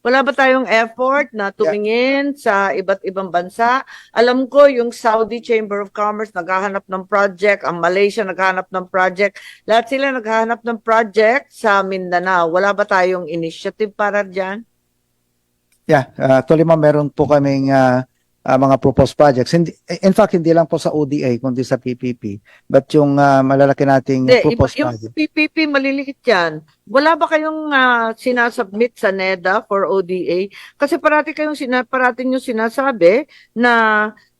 [SPEAKER 9] Wala ba tayong effort na tumingin sa iba't ibang bansa? Alam ko, yung Saudi Chamber of Commerce naghahanap ng project, ang Malaysia naghahanap ng project. Lahat sila naghahanap ng project sa Mindanao. Wala ba tayong initiative para dyan?
[SPEAKER 11] Yeah, actually, ma'am, meron po kaming mga proposed projects. In fact, hindi lang po sa ODA, kundi sa PPP. But yung malalaki nating proposed
[SPEAKER 9] Yung
[SPEAKER 11] project.
[SPEAKER 9] PPP, maliliit yan. Wala ba kayong sinasubmit sa NEDA for ODA? Kasi parati nyo sinasabi na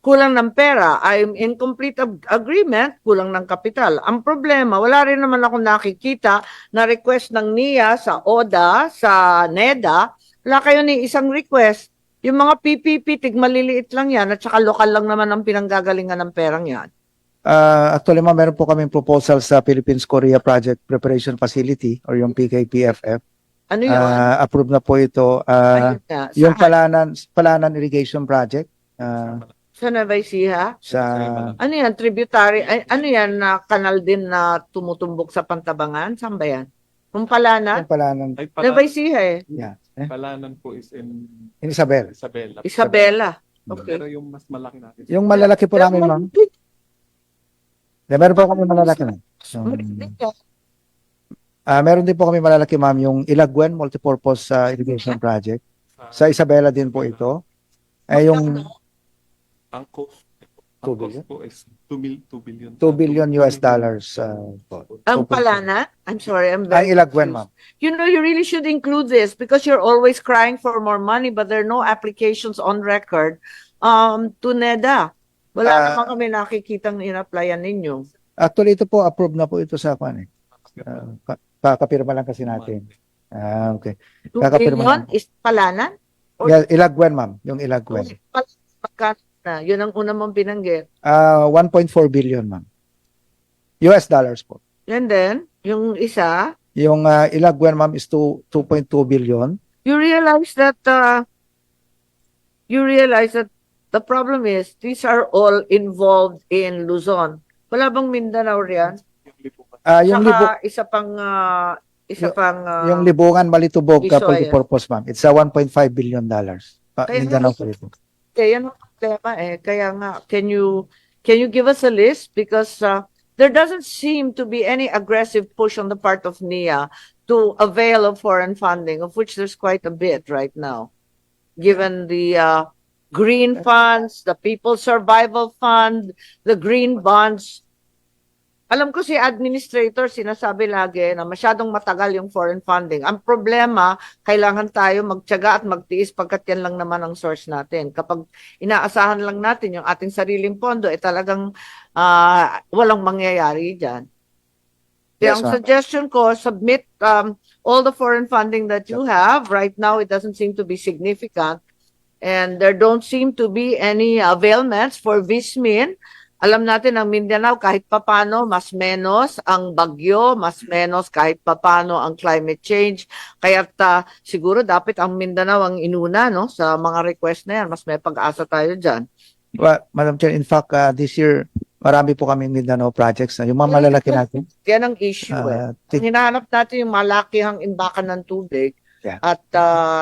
[SPEAKER 9] kulang ng pera. I'm in complete agreement, kulang ng kapital. Ang problema, wala rin naman ako nakikita na request ng NIA sa ODA, sa NEDA. Wala kayo ni isang request. Yung mga PPP, tigmaliliit lang yan at saka lokal lang naman ang pinanggagalingan ng perang yan.
[SPEAKER 11] Actually, ma'am, meron po kaming proposal sa Philippines-Korea Project Preparation Facility or yung PKPFF.
[SPEAKER 9] Ano yun?
[SPEAKER 11] Approved na po ito.
[SPEAKER 9] Ayun na.
[SPEAKER 11] Yung
[SPEAKER 9] Saan?
[SPEAKER 11] Palanan Irrigation Project.
[SPEAKER 9] Sa Nueva Ecija? Ano yan? Tributary? Ano yan na kanal din na tumutumbok sa Pantabangan? Saan ba yan? Yung Palanan?
[SPEAKER 11] Yung Palanan.
[SPEAKER 9] Nueva Ecija eh.
[SPEAKER 11] Yeah.
[SPEAKER 5] Palanan po is in
[SPEAKER 11] Isabel.
[SPEAKER 5] Isabela.
[SPEAKER 9] Isabela. Okay.
[SPEAKER 5] Pero yung mas malaki natin.
[SPEAKER 11] Yung malalaki po namin, ma'am. Meron po kami malalaki, ma'am. Meron din po kami malalaki, ma'am, yung Ilaguen Multipurpose Irrigation Project. Sa Isabela din po ito. Yung
[SPEAKER 5] Ang cost
[SPEAKER 11] $2 billion?
[SPEAKER 5] po is 2 billion.
[SPEAKER 11] $2 billion US dollars.
[SPEAKER 9] Ang Palanan? I'm sorry, I'm very
[SPEAKER 11] Ay, Ilaguen, ma'am.
[SPEAKER 9] You know, you really should include this because you're always crying for more money, but there are no applications on record to NEDA. Wala naman kami nakikitang in-applyan ninyo.
[SPEAKER 11] Actually, ito po, approved na po ito sa kwan eh. Kakapirma lang kasi natin. Okay.
[SPEAKER 9] 2
[SPEAKER 11] Kakapirma
[SPEAKER 9] billion
[SPEAKER 11] lang.
[SPEAKER 9] is Palanan?
[SPEAKER 11] Yeah, Ilaguen, ma'am. Yung Ilaguen.
[SPEAKER 9] Magkano na? Yun ang una mong binanggit.
[SPEAKER 11] 1.4 billion, ma'am. US dollars po.
[SPEAKER 9] And then, yung isa,
[SPEAKER 11] Yung Ilaguen, ma'am, is 2.2 billion.
[SPEAKER 9] you realize that the problem is these are all involved in Luzon. Wala bang Mindanao riyan?
[SPEAKER 11] Yung Libo,
[SPEAKER 9] Saka isa pang isa pang
[SPEAKER 11] Yung Libungan, Malitubog,
[SPEAKER 9] Visoya.
[SPEAKER 11] multipurpose, ma'am. It's a $1.5 billion.
[SPEAKER 9] Kaya
[SPEAKER 11] Mindanao
[SPEAKER 9] nga,
[SPEAKER 11] po ito.
[SPEAKER 9] kaya ang problema kaya nga, can you give us a list? Because there doesn't seem to be any aggressive push on the part of NIA to avail of foreign funding, of which there's quite a bit right now, given the green funds, the People's Survival Fund, the green bonds. Alam ko si administrator sinasabi lagi na masyadong matagal yung foreign funding. Ang problema, kailangan tayo magtiyaga at magtiis pagkat yan lang naman ang source natin. Kapag inaasahan lang natin yung ating sariling pondo, talagang walang mangyayari dyan. Kaya
[SPEAKER 11] Yes,
[SPEAKER 9] ang
[SPEAKER 11] ma'am.
[SPEAKER 9] suggestion ko, submit all the foreign funding that you have. Right now, it doesn't seem to be significant. And there don't seem to be any availments for Vismin. Alam natin ang Mindanao kahit papano mas menos ang bagyo, mas menos kahit papano ang climate change. Kaya siguro dapat ang Mindanao ang inuna no sa mga request na yan. Mas may pag-asa tayo diyan.
[SPEAKER 11] Well, Madam Chair, in fact, this year, marami po kami Mindanao projects na yung mga malalaki natin.
[SPEAKER 9] Yan ang issue Ang hinahanap natin yung malakihang imbakan ng tubig.
[SPEAKER 11] Yeah.
[SPEAKER 9] At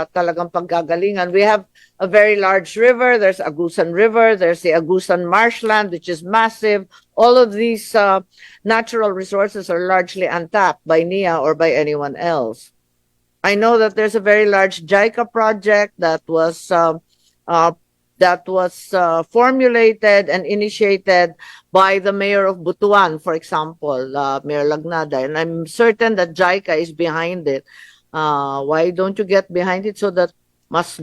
[SPEAKER 9] talagang paggagalingan. We have a very large river. There's Agusan River. There's the Agusan Marshland, which is massive. All of these natural resources are largely untapped by NIA or by anyone else. I know that there's a very large JICA project that was formulated and initiated by the mayor of Butuan, for example, Mayor Lagnada. And I'm certain that JICA is behind it. Why don't you get behind it so that mas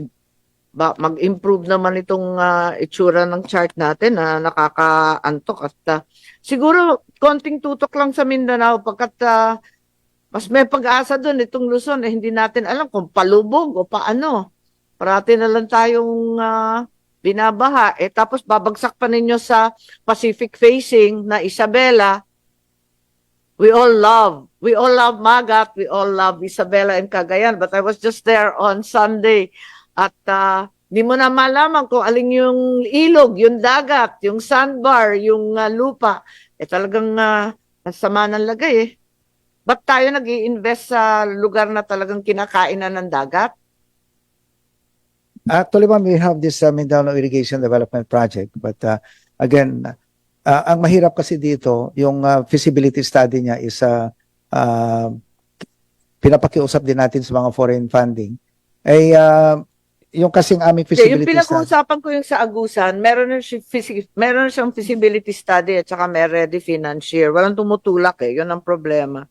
[SPEAKER 9] mag-improve naman itong itsura ng chart natin na nakakaantok at siguro konting tutok lang sa Mindanao pagkat mas may pag-asa doon itong Luzon hindi natin alam kung palubog o paano. Parati na lang tayong binabaha tapos babagsak pa ninyo sa Pacific facing na Isabela. We all love Magat, we all love Isabela and Cagayan, but I was just there on Sunday at di mo na malaman kung aling yung ilog, yung dagat, yung sandbar, yung lupa. Talagang sama ng lagay Ba't tayo nag-i-invest sa lugar na talagang kinakainan ng dagat?
[SPEAKER 11] Actually, ma'am, we have this Mindanao Irrigation Development Project, but again, ang mahirap kasi dito, yung feasibility study niya is pinapakiusap din natin sa mga foreign funding. Yung kasing aming feasibility
[SPEAKER 9] Yung pinag-uusapan ko yung sa Agusan, meron na siyang feasibility study at saka may ready financier. Walang tumutulak yun ang problema.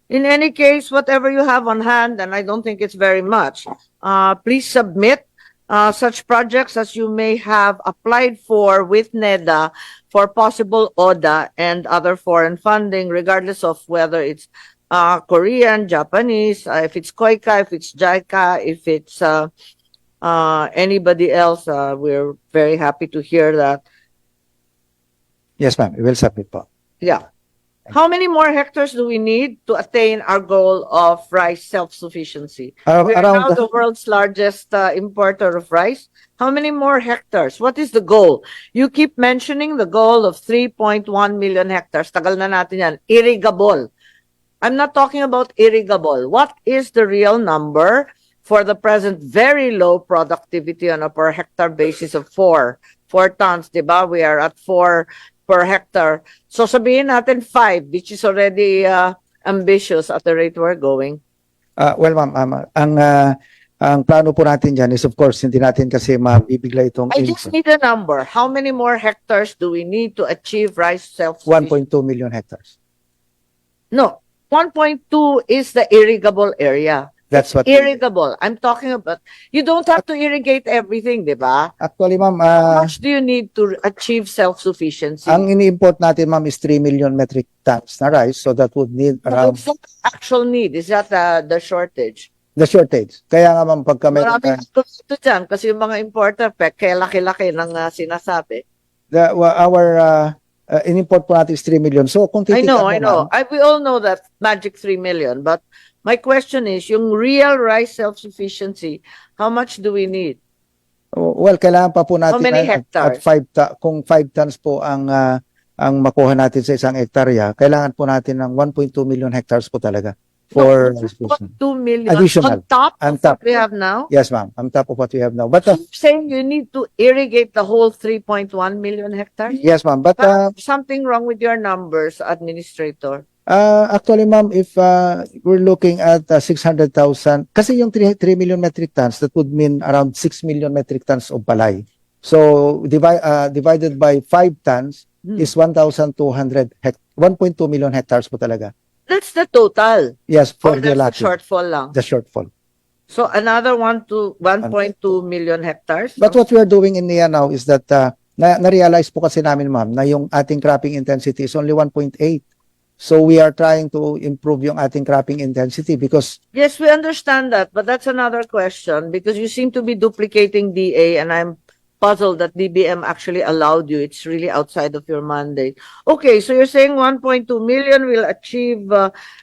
[SPEAKER 9] In any case, whatever you have on hand, and I don't think it's very much, please submit such projects as you may have applied for with NEDA for possible ODA and other foreign funding, regardless of whether it's Korean, Japanese, if it's KOICA, if it's JICA, if it's anybody else. We're very happy to hear that.
[SPEAKER 11] Yes, ma'am. We will submit po.
[SPEAKER 9] Yeah. How many more hectares do we need to attain our goal of rice self-sufficiency? We're now the world's largest importer of rice. How many more hectares? What is the goal? You keep mentioning the goal of 3.1 million hectares. Tagal na natin yan. Irrigable. I'm not talking about irrigable. What is the real number for the present very low productivity on a per hectare basis of 4 tons, diba? We are at 4 per hectare. So sabihin natin 5, which is already ambitious at the rate we're going.
[SPEAKER 11] Well, ma'am, ang plano po natin dyan is, of course, hindi natin kasi mabibigla itong
[SPEAKER 9] I just need a number. How many more hectares do we need to achieve rice self-sufficiency?
[SPEAKER 11] 1.2 million hectares.
[SPEAKER 9] No, 1.2 is the irrigable area.
[SPEAKER 11] That's what
[SPEAKER 9] Irrigable. I'm talking about, you don't have to irrigate everything, di ba?
[SPEAKER 11] Actually, ma'am,
[SPEAKER 9] How much do you need to achieve self-sufficiency?
[SPEAKER 11] ang ini-import natin, ma'am, is 3 million metric tons na rice, so that would need around
[SPEAKER 9] What's the actual need? Is that the shortage?
[SPEAKER 11] the shortage. Kaya nga, ma'am, pagka meron
[SPEAKER 9] Maraming gusto dyan kasi yung mga importer, kaya laki-laki ng sinasabi.
[SPEAKER 11] our in-import po natin is 3 million. So, kung
[SPEAKER 9] I
[SPEAKER 11] titignan
[SPEAKER 9] know.
[SPEAKER 11] mo,
[SPEAKER 9] We all know that magic 3 million, but my question is, yung real rice self-sufficiency, how much do we need?
[SPEAKER 11] well, kailangan pa po natin
[SPEAKER 9] How many hectares?
[SPEAKER 11] kung 5 tons po ang makuha natin sa isang hektarya, kailangan po natin ng 1.2 million hectares po talaga. for
[SPEAKER 9] 2 million
[SPEAKER 11] Additional.
[SPEAKER 9] on top
[SPEAKER 11] On
[SPEAKER 9] of
[SPEAKER 11] top.
[SPEAKER 9] what we have now.
[SPEAKER 11] Yes, ma'am. On top of what we have now. But
[SPEAKER 9] You're saying you need to irrigate the whole 3.1 million hectares?
[SPEAKER 11] yes, ma'am. But
[SPEAKER 9] Something wrong with your numbers, Administrator.
[SPEAKER 11] actually, ma'am, if we're looking at 600,000, kasi yung 3 million metric tons, that would mean around 6 million metric tons of palay. So divided by 5 tons is 1,200 1.2 million hectares po talaga.
[SPEAKER 9] That's the total.
[SPEAKER 11] Yes, for
[SPEAKER 9] Or
[SPEAKER 11] the
[SPEAKER 9] that's the
[SPEAKER 11] latter.
[SPEAKER 9] shortfall lang.
[SPEAKER 11] The shortfall.
[SPEAKER 9] So another 1.2 million hectares.
[SPEAKER 11] But what we are doing in NIA now is that na-realize po kasi namin, ma'am, na yung ating cropping intensity is only 1.8. So we are trying to improve yung ating cropping intensity because
[SPEAKER 9] Yes, we understand that, but that's another question because you seem to be duplicating DA and I'm puzzled that DBM actually allowed you. It's really outside of your mandate. Okay, so you're saying 1.2 million will achieve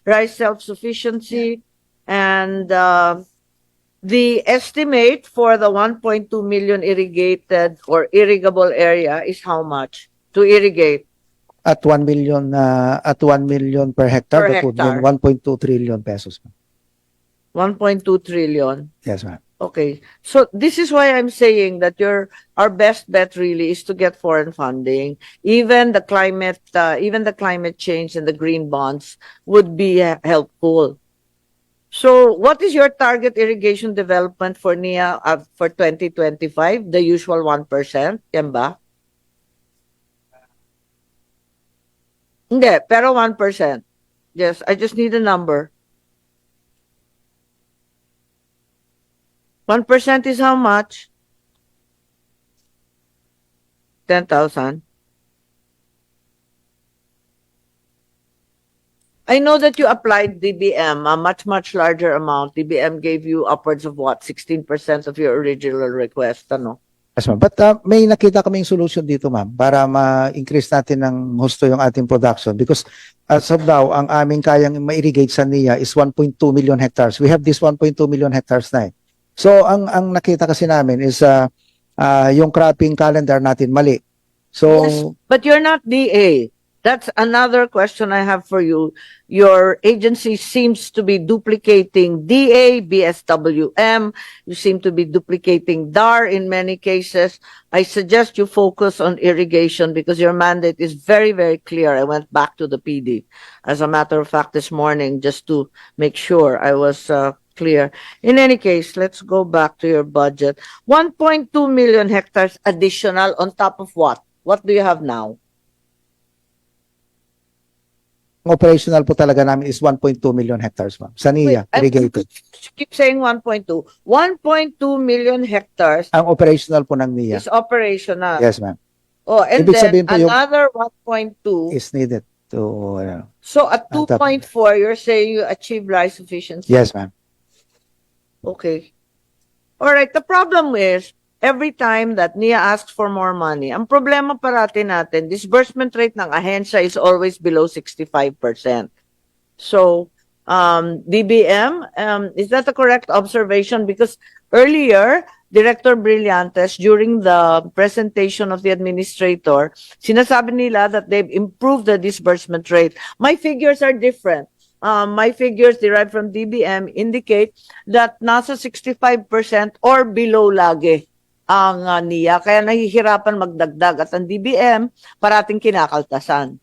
[SPEAKER 9] rice self-sufficiency and the estimate for the 1.2 million irrigated or irrigable area is how much to irrigate?
[SPEAKER 11] at 1 million per hectare,
[SPEAKER 9] Per
[SPEAKER 11] that would
[SPEAKER 9] hectare.
[SPEAKER 11] mean 1.2 trillion pesos.
[SPEAKER 9] 1.2 trillion.
[SPEAKER 11] Yes, ma'am.
[SPEAKER 9] Okay. So this is why I'm saying that our best bet really is to get foreign funding. Even the climate change and the green bonds would be helpful. So what is your target irrigation development for NIA for 2025? The usual 1%? Yan ba? Hindi, pero 1%. Yes, I just need a number. 1% is how much? 10,000. I know that you applied DBM, a much, much larger amount. DBM gave you upwards of what? 16% of your original request, ano?
[SPEAKER 11] Yes, ma'am. But may nakita kaming solution dito, ma'am, para ma-increase natin ng husto yung ating production because as of now, ang aming kayang ma-irrigate sa NIA is 1.2 million hectares. We have this 1.2 million hectares na eh. So, ang nakita kasi namin is yung cropping calendar natin mali. So,
[SPEAKER 9] Yes, but you're not DA. That's another question I have for you. Your agency seems to be duplicating DA, BSWM. You seem to be duplicating DAR in many cases. I suggest you focus on irrigation because your mandate is very, very clear. I went back to the PD, as a matter of fact, this morning just to make sure I was clear. In any case, let's go back to your budget. 1.2 million hectares additional on top of what? What do you have now?
[SPEAKER 11] operational po talaga namin is 1.2 million hectares, ma'am. Sa NIA, irrigated.
[SPEAKER 9] You keep saying 1.2. 1.2 million hectares
[SPEAKER 11] Ang operational po ng NIA
[SPEAKER 9] is operational.
[SPEAKER 11] Yes, ma'am.
[SPEAKER 9] Oh, and
[SPEAKER 11] Ibig
[SPEAKER 9] then
[SPEAKER 11] sabihin po yung-
[SPEAKER 9] another 1.2.
[SPEAKER 11] is needed to
[SPEAKER 9] So at
[SPEAKER 11] on top.
[SPEAKER 9] 2.4, you're saying you achieve rice sufficiency?
[SPEAKER 11] Yes, ma'am.
[SPEAKER 9] Okay. All right. The problem is, every time that NIA asks for more money, ang problema parati natin, disbursement rate ng ahensya is always below 65%. So, DBM, is that a correct observation? Because earlier, Director Brillantes, during the presentation of the administrator, sinasabi nila that they've improved the disbursement rate. My figures are different. My figures derived from DBM indicate that nasa 65% or below lagi ang NIA. Kaya nahihirapan magdagdag at ang DBM parating kinakaltasan.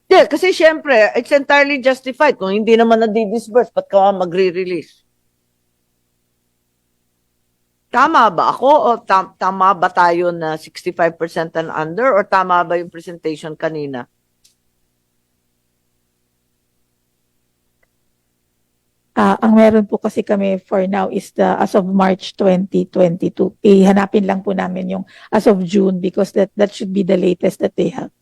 [SPEAKER 9] Yeah, kasi syempre, it's entirely justified. Kung hindi naman na-disburse, ba't ka magre-release? Tama ba ako o tama ba tayo na 65% and under or tama ba yung presentation kanina?
[SPEAKER 13] Ang meron po kasi kami for now is the as of March 2022. Hanapin lang po namin yung as of June because that should be the latest that they have.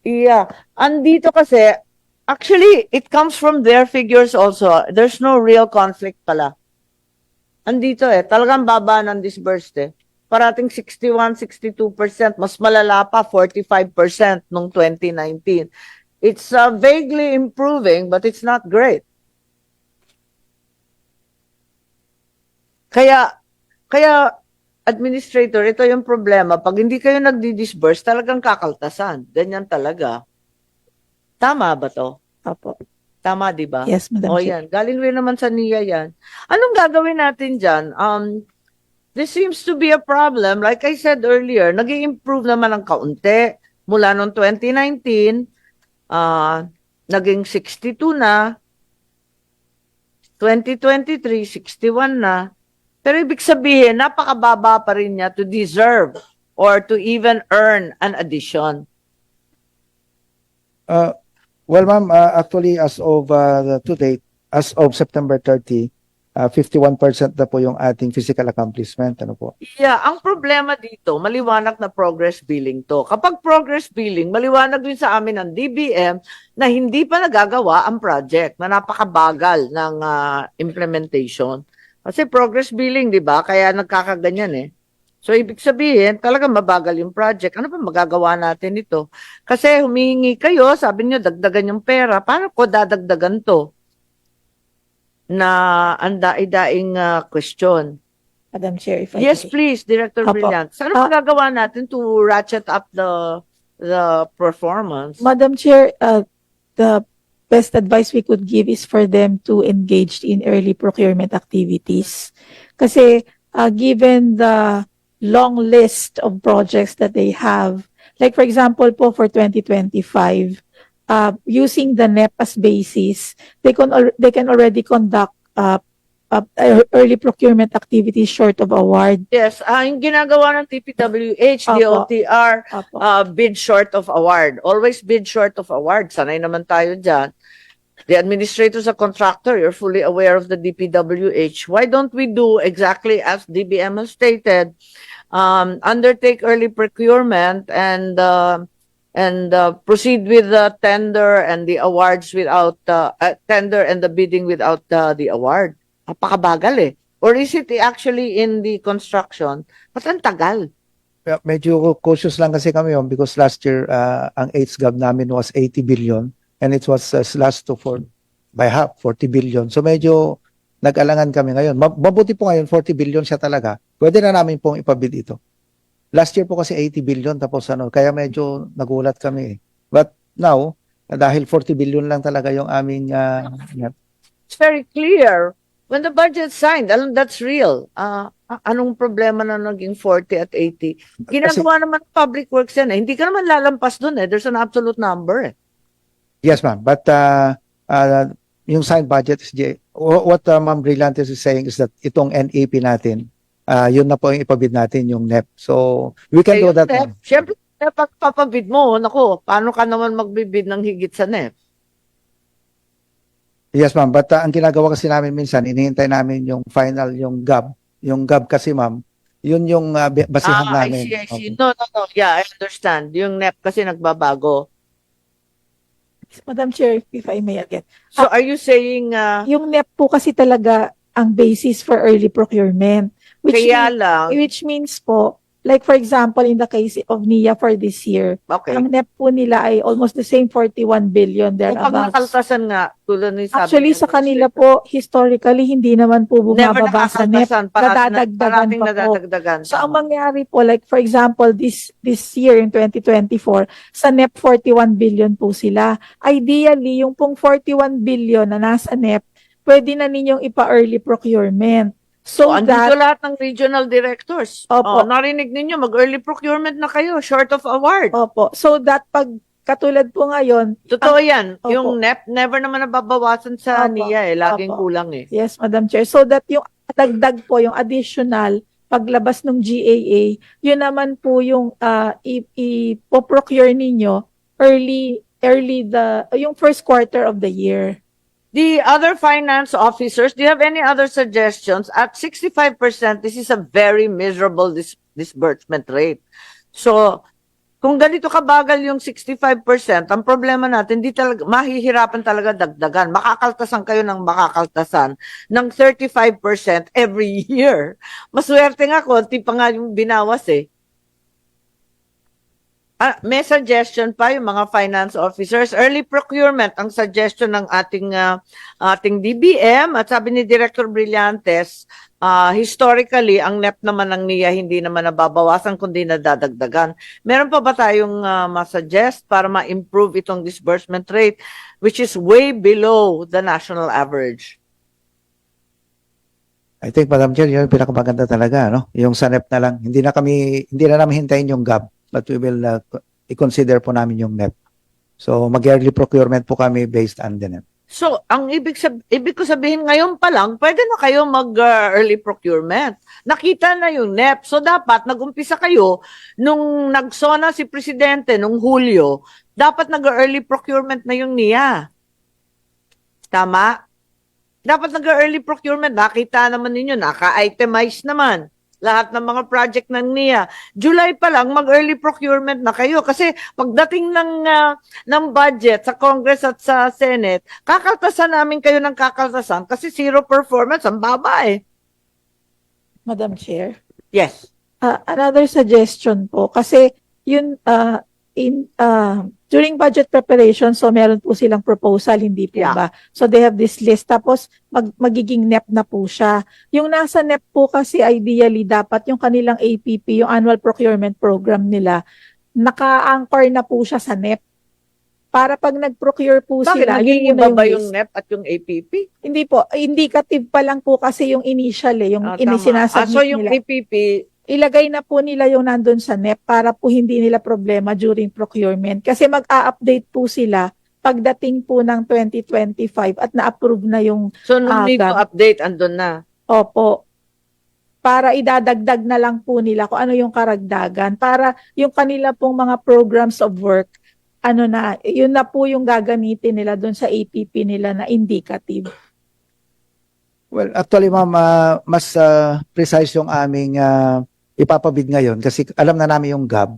[SPEAKER 9] Yeah. Andito kasi, actually, it comes from their figures also. There's no real conflict pala. Andito talagang baba ng disbursed Parating 61, 62%. Mas malala pa, 45% nung 2019. It's vaguely improving, but it's not great. Kaya Administrator, ito yung problema. Pag hindi kayo nagdi-disburse, talagang kakaltasan. Ganyan talaga. Tama ba to?
[SPEAKER 13] Opo.
[SPEAKER 9] Tama, di ba?
[SPEAKER 13] Yes, Madam
[SPEAKER 9] O
[SPEAKER 13] Chair.
[SPEAKER 9] yan, galing rin naman sa NIA yan. Anong gagawin natin dyan? This seems to be a problem. Like I said earlier, nag-i-improve naman ng kaunti. Mula noong 2019, naging 62 na. 2023, 61 na. Pero ibig sabihin, napakababa pa rin niya to deserve or to even earn an addition.
[SPEAKER 11] Well, ma'am, actually, as of to date, as of September 30, 51% na po yung ating physical accomplishment. Ano po?
[SPEAKER 9] Yeah, ang problema dito, maliwanag na progress billing to. Kapag progress billing, maliwanag din sa amin ng DBM na hindi pa nagagawa ang project, na napakabagal ng implementation. Kasi progress billing, di ba? Kaya nagkakaganyan eh. So, ibig sabihin, talaga mabagal yung project. Ano pa magagawa natin ito? Kasi humingi kayo, sabi niyo, dagdagan yung pera. Paano ko dadagdagan to? Na ang daing question.
[SPEAKER 13] Madam Chair, if I
[SPEAKER 9] Yes,
[SPEAKER 13] may.
[SPEAKER 9] please, Director
[SPEAKER 13] Apo.
[SPEAKER 9] Brillant. Ano magagawa natin to ratchet up the performance?
[SPEAKER 13] Madam Chair, the best advice we could give is for them to engage in early procurement activities. Kasi given the long list of projects that they have, like for example po for 2025, using the NEP as basis, they can already conduct early procurement activities short of award.
[SPEAKER 9] Yes, yung ginagawa ng TPWH,
[SPEAKER 13] Apo.
[SPEAKER 9] DOTR,
[SPEAKER 13] Apo.
[SPEAKER 9] bid short of award. Always bid short of award. Sanay naman tayo dyan. The administrators, a contractor, you're fully aware of the DPWH. Why don't we do exactly as DBM has stated, undertake early procurement and proceed with the tender and the awards without tender and the bidding without the award? Napakabagal eh. Or is it actually in the construction? Ba't ang tagal?
[SPEAKER 11] Medyo cautious lang kasi kami yun because last year, ang HGAB namin was 80 billion and it was slashed to by half, 40 billion. So medyo nag-alangan kami ngayon. Mabuti po ngayon, 40 billion siya talaga. Pwede na namin pong ipabid ito. Last year po kasi 80 billion tapos kaya medyo nagulat kami eh. But now, dahil 40 billion lang talaga yung aming
[SPEAKER 9] It's very clear. When the budget signed, alam, that's real. Anong problema na naging 40 at 80? Ginagawa naman ng public works yan eh. Hindi ka naman lalampas dun eh. There's an absolute number eh.
[SPEAKER 11] Yes, ma'am. But yung signed budget is what Ma'am Brillantes is saying is that itong NAP natin, yun na po yung ipabid natin yung NEP. So, we can do that.
[SPEAKER 9] NEP, syempre, pag papabid mo, naku, paano ka naman magbibid ng higit sa NEP?
[SPEAKER 11] Yes, ma'am. But ang ginagawa kasi namin minsan, inihintay namin yung final, yung GAB. Yung GAB kasi, ma'am, yun yung basihan namin.
[SPEAKER 9] I see. No. Yeah, I understand. Yung NEP kasi nagbabago.
[SPEAKER 13] Madam Chair, if I may again.
[SPEAKER 9] So, are you saying...
[SPEAKER 13] yung NEP po kasi talaga ang basis for early procurement. Which means po, like for example, in the case of NIA for this year,
[SPEAKER 9] okay,
[SPEAKER 13] ang NEP po nila ay almost the same 41 billion
[SPEAKER 9] kung pag
[SPEAKER 13] thereabouts.
[SPEAKER 9] nakaltasan nga, tulad ni sabi
[SPEAKER 13] Actually, sa kanila po, historically, hindi naman po bumababa sa NEP. Nadadagdagan po. So, ang mangyari po, like for example, this year in 2024, sa NEP 41 billion po sila. Ideally, yung pong 41 billion na nasa NEP, pwede na ninyong ipa-early procurement. So
[SPEAKER 9] andito lahat ng regional directors.
[SPEAKER 13] Opo.
[SPEAKER 9] Narinig ninyo, mag-early procurement na kayo, short of award.
[SPEAKER 13] Opo. So that pag katulad po ngayon.
[SPEAKER 9] Totoo yan. Yung NEP, never naman nababawasan sa NIA eh. Laging kulang eh.
[SPEAKER 13] Yes, Madam Chair. So that yung dagdag po, yung additional, paglabas ng GAA, yun naman po yung ipo-procure ninyo yung first quarter of the year.
[SPEAKER 9] The other finance officers, do you have any other suggestions? At 65%, this is a very miserable disbursement rate. So, kung ganito kabagal yung 65%, ang problema natin, mahihirapan talaga dagdagan. Makakaltasan kayo ng makakaltasan ng 35% every year. Maswerte nga, konti pa nga yung binawas eh. May suggestion pa yung mga finance officers. Early procurement ang suggestion ng ating DBM at sabi ni Director Brillantes, historically, ang NEP naman ng NIA hindi naman nababawasan kundi nadadagdagan. Meron pa ba tayong masuggest para ma-improve itong disbursement rate which is way below the national average?
[SPEAKER 11] I think, Madam Chair, yun yung pinakamaganda talaga, no? Yung sa NEP na lang. Hindi na namin hintayin yung GAB, but we will i-consider po namin yung NEP. So, mag-early procurement po kami based on the NEP.
[SPEAKER 9] So, ang ibig ko sabihin ngayon pa lang, pwede na kayo mag-early procurement. Nakita na yung NEP. So, dapat nag-umpisa kayo nung nagsona si Presidente nung Hulyo, dapat nag-early procurement na yung NIA. Tama? Dapat nag-early procurement. Nakita naman ninyo, naka-itemize naman lahat ng mga project ng NIA. July pa lang, mag-early procurement na kayo. Kasi pagdating ng budget sa Congress at sa Senate, kakaltasan namin kayo ng kakaltasan kasi zero performance. Ang baba eh.
[SPEAKER 13] Madam Chair.
[SPEAKER 9] Yes.
[SPEAKER 13] Another suggestion po, kasi yun, during budget preparation, so meron po silang proposal, hindi po ba? So they have this list, tapos magiging NEP na po siya. Yung nasa NEP po kasi ideally dapat yung kanilang APP, yung Annual Procurement Program nila, naka-anchor na po siya sa NEP. Para pag nag-procure po sila,
[SPEAKER 9] yun muna ba yung NEP at yung APP?
[SPEAKER 13] Hindi po, indicative pa lang po kasi yung initial yung sinasabi
[SPEAKER 9] so yung
[SPEAKER 13] nila.
[SPEAKER 9] APP,
[SPEAKER 13] ilagay na po nila yung nandun sa NEP para po hindi nila problema during procurement. Kasi mag-a-update po sila pagdating po ng 2025 at na-approve na yung
[SPEAKER 9] so no need to update, andun na.
[SPEAKER 13] Opo. Para idadagdag na lang po nila kung ano yung karagdagan. Para yung kanila pong mga programs of work, yun na po yung gagamitin nila doon sa APP nila na indicative.
[SPEAKER 11] Well, actually, ma'am, mas precise yung aming ipapabid ngayon kasi alam na namin yung GAB.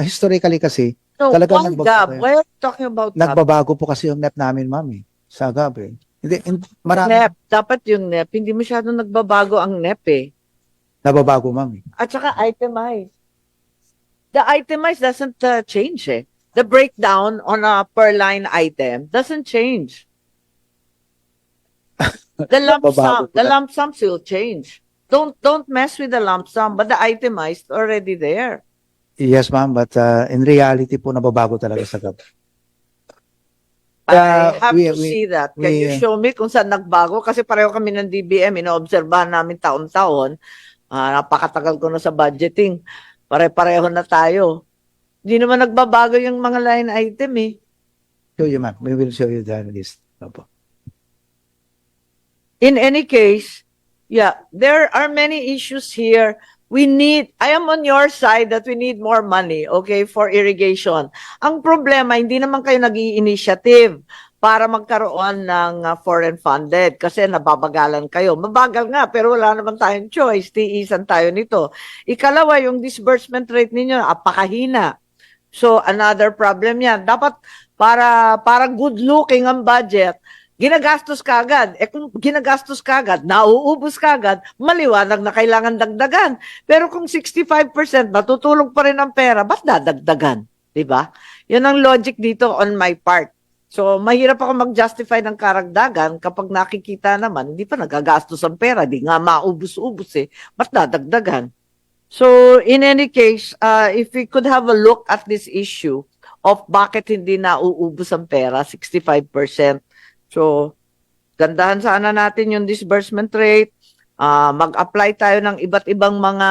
[SPEAKER 11] Historically kasi,
[SPEAKER 9] No,
[SPEAKER 11] talagang
[SPEAKER 9] GAB. Why are you talking about GAB?
[SPEAKER 11] nagbabago po kasi yung NEP namin, ma'am, sa GAB eh. Marami.
[SPEAKER 9] NEP. Dapat yung NEP. Hindi masyadong nagbabago ang NEP eh.
[SPEAKER 11] Nababago, ma'am.
[SPEAKER 9] At saka itemized. The itemized doesn't change eh. The breakdown on a per line item doesn't change. The lump sums will change. Don't mess with the lump sum, but the itemized already there.
[SPEAKER 11] Yes, ma'am, but in reality po nababago talaga sa GAB.
[SPEAKER 9] I have to see that. Can you show me kung saan nagbago? Kasi pareho kami ng DBM, inoobserbahan namin taon-taon. Napakatagal ko na sa budgeting. Pare-pareho na tayo. Hindi naman nagbabago yung mga line item eh.
[SPEAKER 11] Show you, ma'am. We will show you the list. Opo.
[SPEAKER 9] In any case, there are many issues here. I am on your side that we need more money, okay, for irrigation. Ang problema, hindi naman kayo nag-i-initiative para magkaroon ng foreign funded kasi nababagalan kayo. Mabagal nga, pero wala naman tayong choice. Tiisan tayo nito. Ikalawa, yung disbursement rate ninyo, apakahina. So, another problem yan. Dapat, para good looking ang budget, ginagastos ka agad. Kung ginagastos ka agad, nauubos ka agad, maliwanag na kailangan dagdagan. Pero kung 65%, matutulog pa rin ang pera, ba't dadagdagan? Diba? Yun ang logic dito on my part. So, mahirap ako mag-justify ng karagdagan kapag nakikita naman, hindi pa nagagastos ang pera, di nga maubos-ubos eh. Ba't dadagdagan? So, in any case, if we could have a look at this issue of bakit hindi nauubos ang pera, 65%, so, gandahan sana natin yung disbursement rate, mag-apply tayo ng iba't ibang mga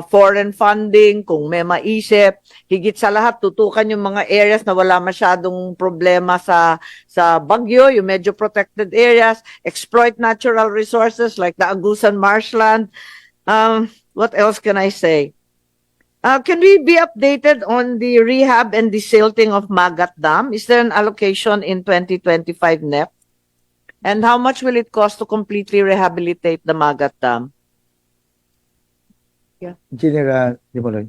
[SPEAKER 9] foreign funding kung may maisip. Higit sa lahat, tutukan yung mga areas na wala masyadong problema sa bagyo, yung medyo protected areas, exploit natural resources like the Agusan marshland. What else can I say? Can we be updated on the rehab and desilting of Magat Dam? Is there an allocation in 2025 NEP? And how much will it cost to completely rehabilitate the Magat Dam? Yeah.
[SPEAKER 11] Engineer Dimoloy.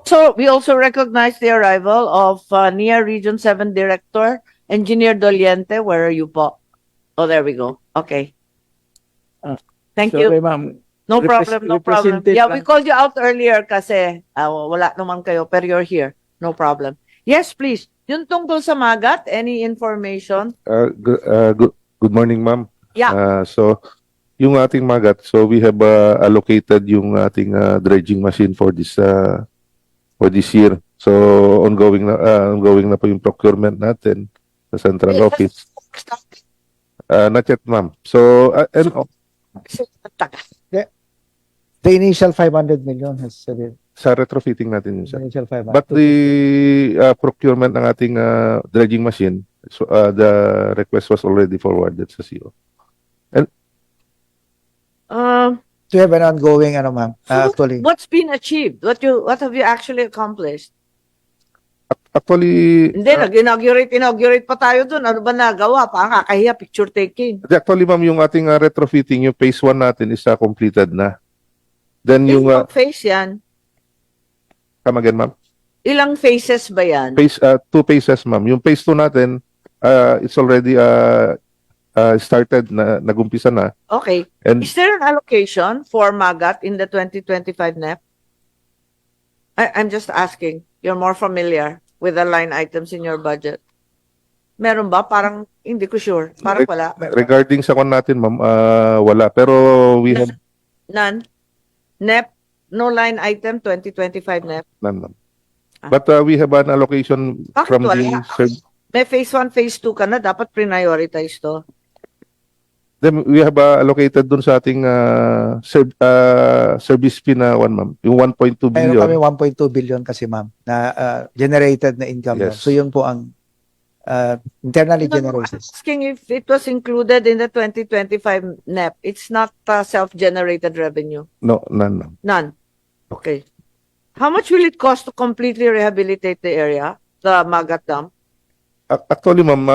[SPEAKER 9] So we also recognize the arrival of NIA Region 7 Director, Engineer Doliente. Where are you po? Oh, there we go. Okay. Thank you.
[SPEAKER 14] Sorry, ma'am.
[SPEAKER 9] No problem, no problem.
[SPEAKER 8] representative
[SPEAKER 9] Yeah, we
[SPEAKER 8] lang.
[SPEAKER 9] called you out earlier kasi wala naman kayo, pero you're here. No problem. Yes, please. Yung tungkol sa Magat, any information?
[SPEAKER 14] Good morning, ma'am.
[SPEAKER 9] Yeah.
[SPEAKER 14] So, yung ating Magat, so we have allocated yung ating dredging machine for this year. So, ongoing na po yung procurement natin sa central office. Not yet, ma'am. So,
[SPEAKER 11] The initial 500 million has been,
[SPEAKER 14] sa retrofitting natin yun, sir.
[SPEAKER 11] initial 500.
[SPEAKER 14] But the procurement ng ating dredging machine, so the request was already forwarded sa CO.
[SPEAKER 11] To have an ongoing, ano ma'am, actually,
[SPEAKER 9] What's been achieved? What have you actually accomplished?
[SPEAKER 14] Actually,
[SPEAKER 9] Hindi, inaugurate pa tayo dun. Ano ba nagawa? Parang kakahiya, picture taking.
[SPEAKER 14] actually, ma'am, yung ating retrofitting, yung phase 1 natin is completed na. Then yung,
[SPEAKER 9] Ilang phase yan?
[SPEAKER 14] come again, ma'am?
[SPEAKER 9] Ilang phases ba yan?
[SPEAKER 14] Phase, 2 phases, ma'am. Yung phase 2 natin, it's already started, nagumpisa na.
[SPEAKER 9] Okay.
[SPEAKER 14] And
[SPEAKER 9] Is there an allocation for Magat in the 2025 NEP? I'm just asking. You're more familiar with the line items in your budget. Meron ba? Parang hindi ko sure. Parang wala.
[SPEAKER 14] regarding sa kwan natin, ma'am, wala. Pero we have
[SPEAKER 9] None. NEP, no line item 2025 NEP.
[SPEAKER 14] none, ma'am. But we have an allocation
[SPEAKER 9] Bakit
[SPEAKER 14] from the
[SPEAKER 9] wala? May phase 1, phase 2 ka na, dapat prioritize to.
[SPEAKER 14] then we have allocated dun sa ating service fee na one, ma'am. Yung 1.2
[SPEAKER 11] meron kami
[SPEAKER 14] billion.
[SPEAKER 11] 1.2 billion kasi ma'am, na generated na income.
[SPEAKER 14] Yes.
[SPEAKER 11] So yun po ang internally generated.
[SPEAKER 9] Asking if it was included in the 2025 NEP. It's not self-generated revenue.
[SPEAKER 14] No, none, ma'am.
[SPEAKER 9] None. Okay. How much will it cost to completely rehabilitate the area, the Magat Dam?
[SPEAKER 14] Actually, ma'am,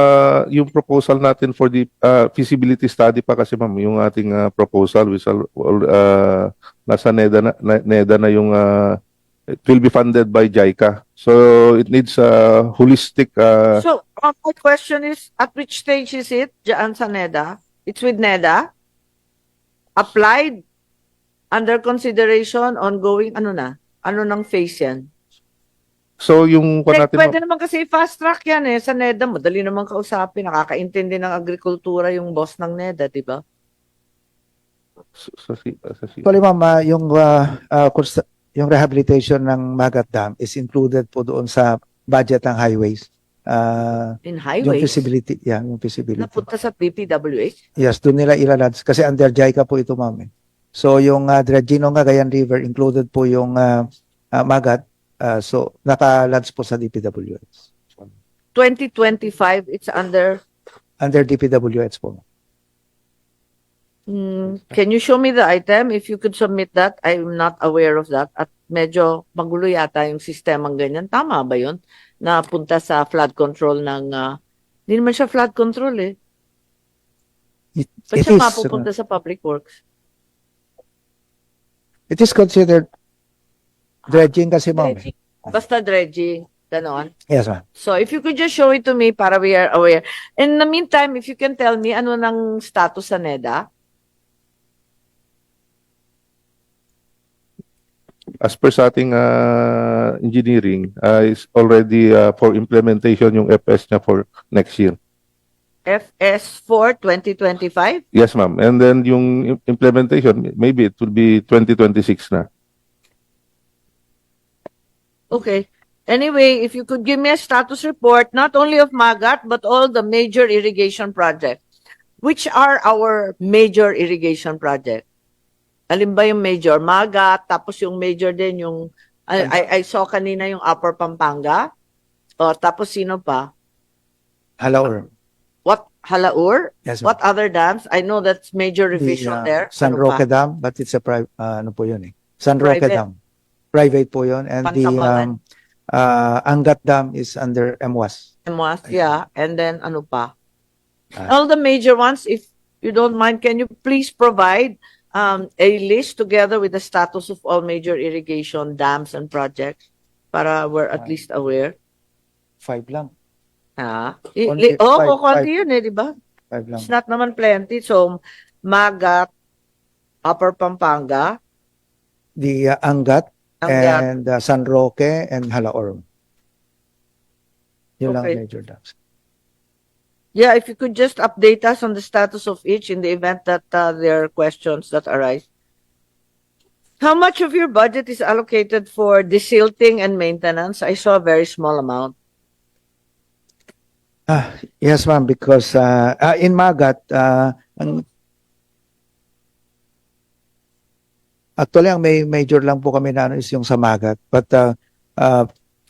[SPEAKER 14] yung proposal natin for the feasibility study pa kasi, ma'am, yung ating proposal which nasa NEDA na yung it will be funded by JICA. So it needs a holistic
[SPEAKER 9] So, my question is, at which stage is it dyan sa NEDA? It's with NEDA? Applied? Under consideration? Ongoing? Ano na? Ano nang phase yan?
[SPEAKER 14] so yung kung natin,
[SPEAKER 9] Pwede naman kasi fast track yan eh. Sa NEDA, madali naman kausapin. Nakakaintindi ng agrikultura yung boss ng NEDA, di ba?
[SPEAKER 11] Actually ma'am, yung rehabilitation ng Magat Dam is included po doon sa budget ng highways.
[SPEAKER 9] In
[SPEAKER 11] Yung
[SPEAKER 9] highways?
[SPEAKER 11] feasibility, yung feasibility.
[SPEAKER 9] Napunta sa PPWH?
[SPEAKER 11] Yes, doon nila ilalads. Kasi under JICA po ito, ma'am. So, yung dredging ng Cagayan River, included po yung Magat. So, naka-lads po sa DPWH.
[SPEAKER 9] 2025, it's under...
[SPEAKER 11] Under DPWH po.
[SPEAKER 9] Can you show me the item? If you could submit that, I'm not aware of that. At medyo magulo yata yung sistemang ganyan. Tama ba yun? Na punta sa flood control ng... Hindi naman siya flood control eh. Ba't
[SPEAKER 11] It
[SPEAKER 9] siya
[SPEAKER 11] is,
[SPEAKER 9] mapupunta sa public works?
[SPEAKER 11] It is considered dredging kasi, ma'am.
[SPEAKER 9] Dredging. Basta dredging. Ganon.
[SPEAKER 11] Yes, ma'am.
[SPEAKER 9] So, if you could just show it to me para we are aware. In the meantime, if you can tell me ano ng status sa NEDA?
[SPEAKER 14] as per sa ating engineering, is already for implementation yung FS niya for next year.
[SPEAKER 9] FS for 2025?
[SPEAKER 14] Yes, ma'am. And then yung implementation, maybe it will be 2026 na.
[SPEAKER 9] Okay. Anyway, if you could give me a status report, not only of Magat, but all the major irrigation projects. Which are our major irrigation projects? Alin ba yung major? Magat, tapos yung major din yung, I saw kanina yung Upper Pampanga. O, tapos sino pa?
[SPEAKER 11] Halaur.
[SPEAKER 9] What? Halaur?
[SPEAKER 11] Yes, ma'am.
[SPEAKER 9] What other dams? I know that's major revision there.
[SPEAKER 11] San
[SPEAKER 9] Ano pa?
[SPEAKER 11] Roque Dam, but it's a private, ano po yun eh. San Roque
[SPEAKER 9] Private.
[SPEAKER 11] Dam. Private po yun. And the
[SPEAKER 9] Pangkapalan.
[SPEAKER 11] Angat Dam is under MWAS.
[SPEAKER 9] MWAS, yeah. And then ano pa? All the major ones, if you don't mind, can you please provide a list together with the status of all major irrigation dams and projects para we're at least aware?
[SPEAKER 11] 5 lang.
[SPEAKER 9] Konti yun eh, di ba?
[SPEAKER 11] 5 lang.
[SPEAKER 9] It's not naman plenty. So, Magat, Upper Pampanga,
[SPEAKER 11] The Angat,
[SPEAKER 9] Angat.
[SPEAKER 11] and San Roque and Halaorm. Yun lang
[SPEAKER 9] Okay.
[SPEAKER 11] major dams.
[SPEAKER 9] Yeah, if you could just update us on the status of each in the event that there are questions that arise. How much of your budget is allocated for desilting and maintenance? I saw a very small amount.
[SPEAKER 11] Yes, ma'am, because in Magat, actually, ang may major lang po kami na ano is yung sa Magat. But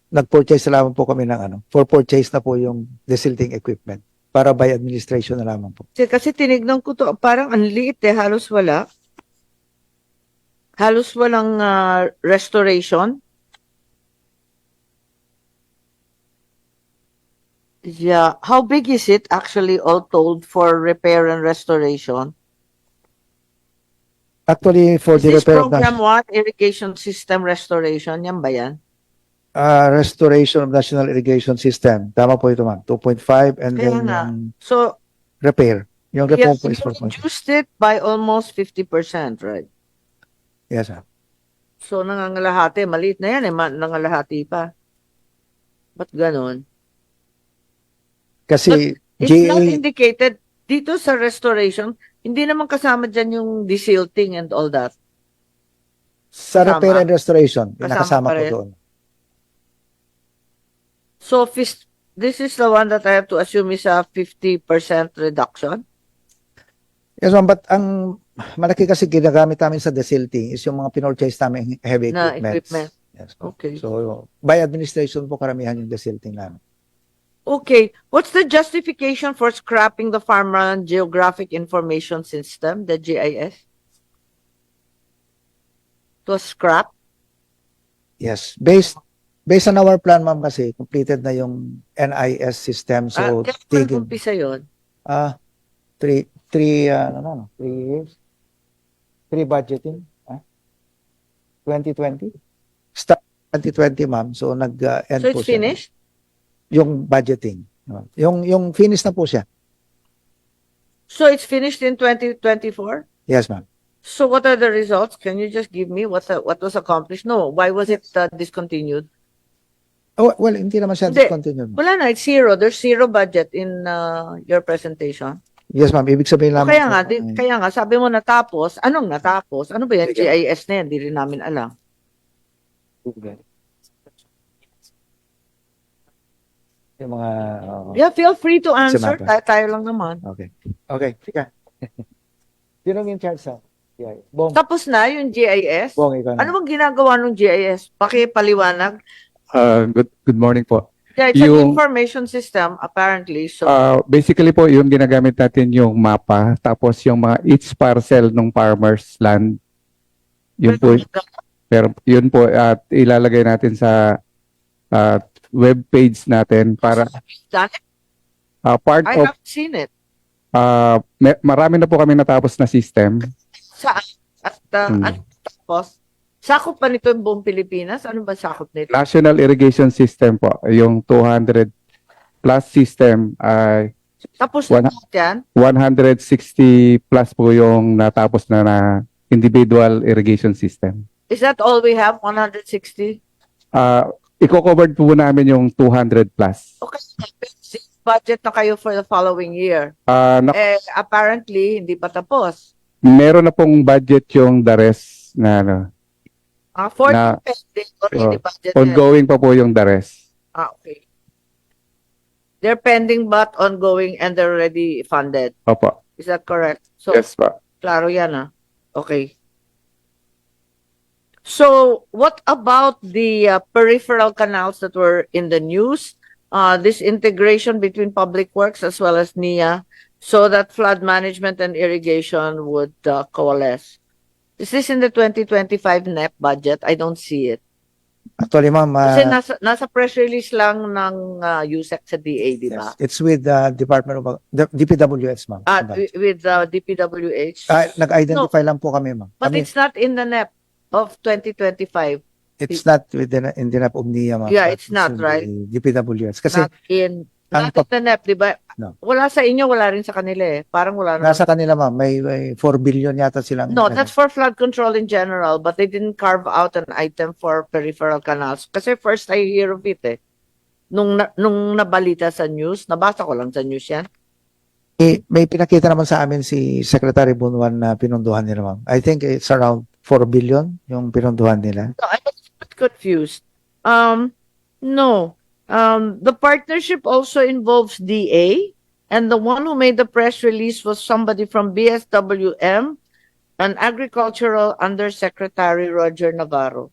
[SPEAKER 11] nag-purchase na lamang po kami ng ano, for purchase na po yung desilting equipment para by administration na lamang po.
[SPEAKER 9] Kasi tinignan ko to, parang ang liit halos wala. Halos walang restoration. Yeah, how big is it actually all told for repair and restoration?
[SPEAKER 11] Actually, for
[SPEAKER 9] Is
[SPEAKER 11] the
[SPEAKER 9] this
[SPEAKER 11] repair of
[SPEAKER 9] program what? Irrigation system restoration? Yan ba yan?
[SPEAKER 11] restoration of national irrigation system. Tama po ito, ma'am. 2.5 and
[SPEAKER 9] Kaya
[SPEAKER 11] then
[SPEAKER 9] nga. So,
[SPEAKER 11] repair. Yung repair
[SPEAKER 9] yes,
[SPEAKER 11] po is
[SPEAKER 9] you
[SPEAKER 11] 4.5.
[SPEAKER 9] reduced it by almost 50%, right?
[SPEAKER 11] Yes, ma'am.
[SPEAKER 9] So, nangangalahati. Maliit na yan nangangalahati pa. Ba't ganon?
[SPEAKER 11] Kasi
[SPEAKER 9] It's not
[SPEAKER 11] GA,
[SPEAKER 9] indicated dito sa restoration, hindi naman kasama dyan yung desilting and all that.
[SPEAKER 11] sa
[SPEAKER 9] Kasama.
[SPEAKER 11] repair and restoration,
[SPEAKER 9] Kasama
[SPEAKER 11] nakasama
[SPEAKER 9] pa
[SPEAKER 11] po
[SPEAKER 9] rin.
[SPEAKER 11] doon.
[SPEAKER 9] So, this is the one that I have to assume is a 50% reduction?
[SPEAKER 11] Yes, ma'am, but ang malaki kasi ginagamit namin sa desilting is yung mga pinurchase namin heavy
[SPEAKER 9] Na
[SPEAKER 11] equipment.
[SPEAKER 9] equipment.
[SPEAKER 11] Yes,
[SPEAKER 9] Okay.
[SPEAKER 11] so, by administration po karamihan yung desilting namin.
[SPEAKER 9] Okay. What's the justification for scrapping the Farmland Geographic Information System, the GIS? To scrap?
[SPEAKER 11] Yes, based on our plan, ma'am, kasi completed na yung NIS system. So,
[SPEAKER 9] Kailan umpisa yun?
[SPEAKER 11] 3 years? 3 budgeting? 2020? Start 2020, ma'am. So, nag-end
[SPEAKER 9] So,
[SPEAKER 11] po
[SPEAKER 9] it's
[SPEAKER 11] siya.
[SPEAKER 9] finished?
[SPEAKER 11] Yung budgeting. Yung finish na po siya.
[SPEAKER 9] So, it's finished in 2024?
[SPEAKER 11] Yes, ma'am.
[SPEAKER 9] So, what are the results? Can you just give me what was accomplished? No, why was it discontinued?
[SPEAKER 11] Oh, well, hindi naman siya
[SPEAKER 9] Hindi.
[SPEAKER 11] discontinued.
[SPEAKER 9] Wala na, it's zero. There's zero budget in your presentation.
[SPEAKER 11] Yes, ma'am. Ibig sabihin
[SPEAKER 9] O
[SPEAKER 11] lamang.
[SPEAKER 9] kaya nga, sabi mo natapos. Anong natapos? Ano ba yan? GIS na yan, di rin namin alam.
[SPEAKER 11] Yung mga,
[SPEAKER 9] Yeah, feel free to answer.
[SPEAKER 11] Sinabi.
[SPEAKER 9] Tayo lang naman.
[SPEAKER 11] okay. Okay, sige. Sino yung charge sa? Yeah. Bong,
[SPEAKER 9] Tapos na yung GIS.
[SPEAKER 11] Bong, ikaw na.
[SPEAKER 9] Ano bang ginagawa ng GIS? Pakipaliwanag.
[SPEAKER 15] Good morning po.
[SPEAKER 9] Yeah, it's an
[SPEAKER 15] Yung-
[SPEAKER 9] information system, apparently. So,
[SPEAKER 15] Basically po, yung ginagamit natin yung mapa, tapos yung mga each parcel ng farmer's land, yun po, pero yun po, at ilalagay natin sa web page natin para
[SPEAKER 9] done it?
[SPEAKER 15] part
[SPEAKER 9] I
[SPEAKER 15] of,
[SPEAKER 9] haven't seen it.
[SPEAKER 15] marami na po kami natapos na system.
[SPEAKER 9] Saan? At ano tapos? Sakop pa nito yung buong Pilipinas? Ano ba sakop nito?
[SPEAKER 15] National Irrigation System po, yung 200 plus system, ay
[SPEAKER 9] Tapos
[SPEAKER 15] Wala.
[SPEAKER 9] na yan?
[SPEAKER 15] 160 plus po yung natapos na individual irrigation system.
[SPEAKER 9] Is that all we have? 160?
[SPEAKER 15] Iko-covered po namin yung 200 plus.
[SPEAKER 9] Okay. Budget na kayo for the following year. Apparently, hindi pa tapos.
[SPEAKER 15] Meron na pong budget yung the rest na
[SPEAKER 9] 40
[SPEAKER 15] Na-
[SPEAKER 9] pending already budgeted.
[SPEAKER 15] ongoing pa po yung the rest.
[SPEAKER 9] Okay. They're pending but ongoing and they're already funded.
[SPEAKER 15] Opo.
[SPEAKER 9] Is that correct? So,
[SPEAKER 15] Yes pa.
[SPEAKER 9] klaro yan Okay. So, what about the peripheral canals that were in the news? This integration between Public Works as well as NIA so that flood management and irrigation would coalesce. Is this in the 2025 NEP budget? I don't see it.
[SPEAKER 11] Actually, ma'am,
[SPEAKER 9] Kasi nasa press release lang ng USEC sa DA, di ba?
[SPEAKER 11] it's with the Department of DPWH, ma'am.
[SPEAKER 9] With DPWH.
[SPEAKER 11] Nag-identify lang po kami, ma'am.
[SPEAKER 9] But it's not in the NEP of 2025.
[SPEAKER 11] It's not within in the NAP of NIA, ma'am.
[SPEAKER 9] Yeah,
[SPEAKER 11] but
[SPEAKER 9] it's not,
[SPEAKER 11] in
[SPEAKER 9] right?
[SPEAKER 11] the DPWH. Kasi
[SPEAKER 9] Not in
[SPEAKER 11] Ang
[SPEAKER 9] Dati na NEP, di ba?
[SPEAKER 11] No.
[SPEAKER 9] Wala sa inyo, wala rin sa kanila eh. Parang wala na.
[SPEAKER 11] Nasa kanila, ma'am, may 4 billion yata silang.
[SPEAKER 9] No, that's for flood control in general, but they didn't carve out an item for peripheral canals. Kasi first I hear of it eh. Nung nabalita sa news, nabasa ko lang sa news yan.
[SPEAKER 11] May pinakita naman sa amin si Secretary Bunwan na pinunduhan nila, ma'am. I think it's around 4 billion yung pinunduhan nila.
[SPEAKER 9] So I was a bit confused. No. The partnership also involves DA, and the one who made the press release was somebody from BSWM, an agricultural undersecretary, Roger Navarro.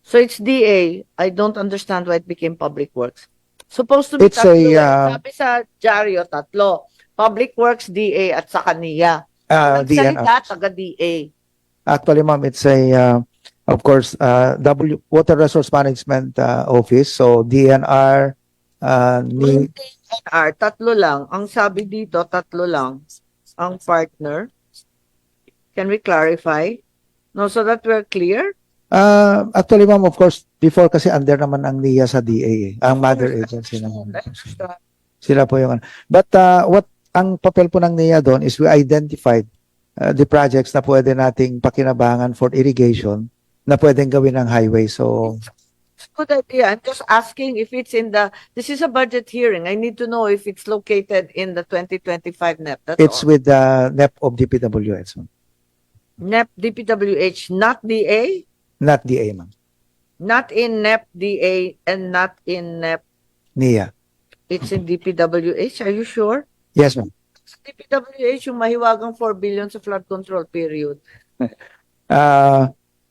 [SPEAKER 9] So it's DA. I don't understand why it became Public Works. Supposed to be
[SPEAKER 11] It's
[SPEAKER 9] tatlo.
[SPEAKER 11] a,
[SPEAKER 9] Sabi sa Diaryo, tatlo. Public Works, DA, at sa kaniya.
[SPEAKER 11] DNR.
[SPEAKER 9] Nagsalita, taga-DA.
[SPEAKER 11] Actually, ma'am, it's of course, Water Resource Management Office. So, DNR,
[SPEAKER 9] DNR, tatlo lang. Ang sabi dito, tatlo lang. Ang partner. Can we clarify? No, so that we're clear?
[SPEAKER 11] actually, ma'am, of course, before kasi under naman ang NIA sa DA, ang mother agency naman. Sila po yung But what ang papel po ng NIA doon is we identified the projects na pwede nating pakinabangan for irrigation na pwedeng gawin ng highway. So,
[SPEAKER 9] Good idea. I'm just asking if it's in this is a budget hearing. I need to know if it's located in the 2025 NEP. That's
[SPEAKER 11] it's
[SPEAKER 9] all.
[SPEAKER 11] with the NEP of DPWH, ma'am.
[SPEAKER 9] NEP DPWH, not DA?
[SPEAKER 11] Not DA, ma'am.
[SPEAKER 9] Not in NEP DA and not in NEP.
[SPEAKER 11] NIA.
[SPEAKER 9] It's in DPWH. Are you sure?
[SPEAKER 11] Yes, ma'am.
[SPEAKER 9] Sa DPWH, yung mahiwagang 4 billion sa flood control period.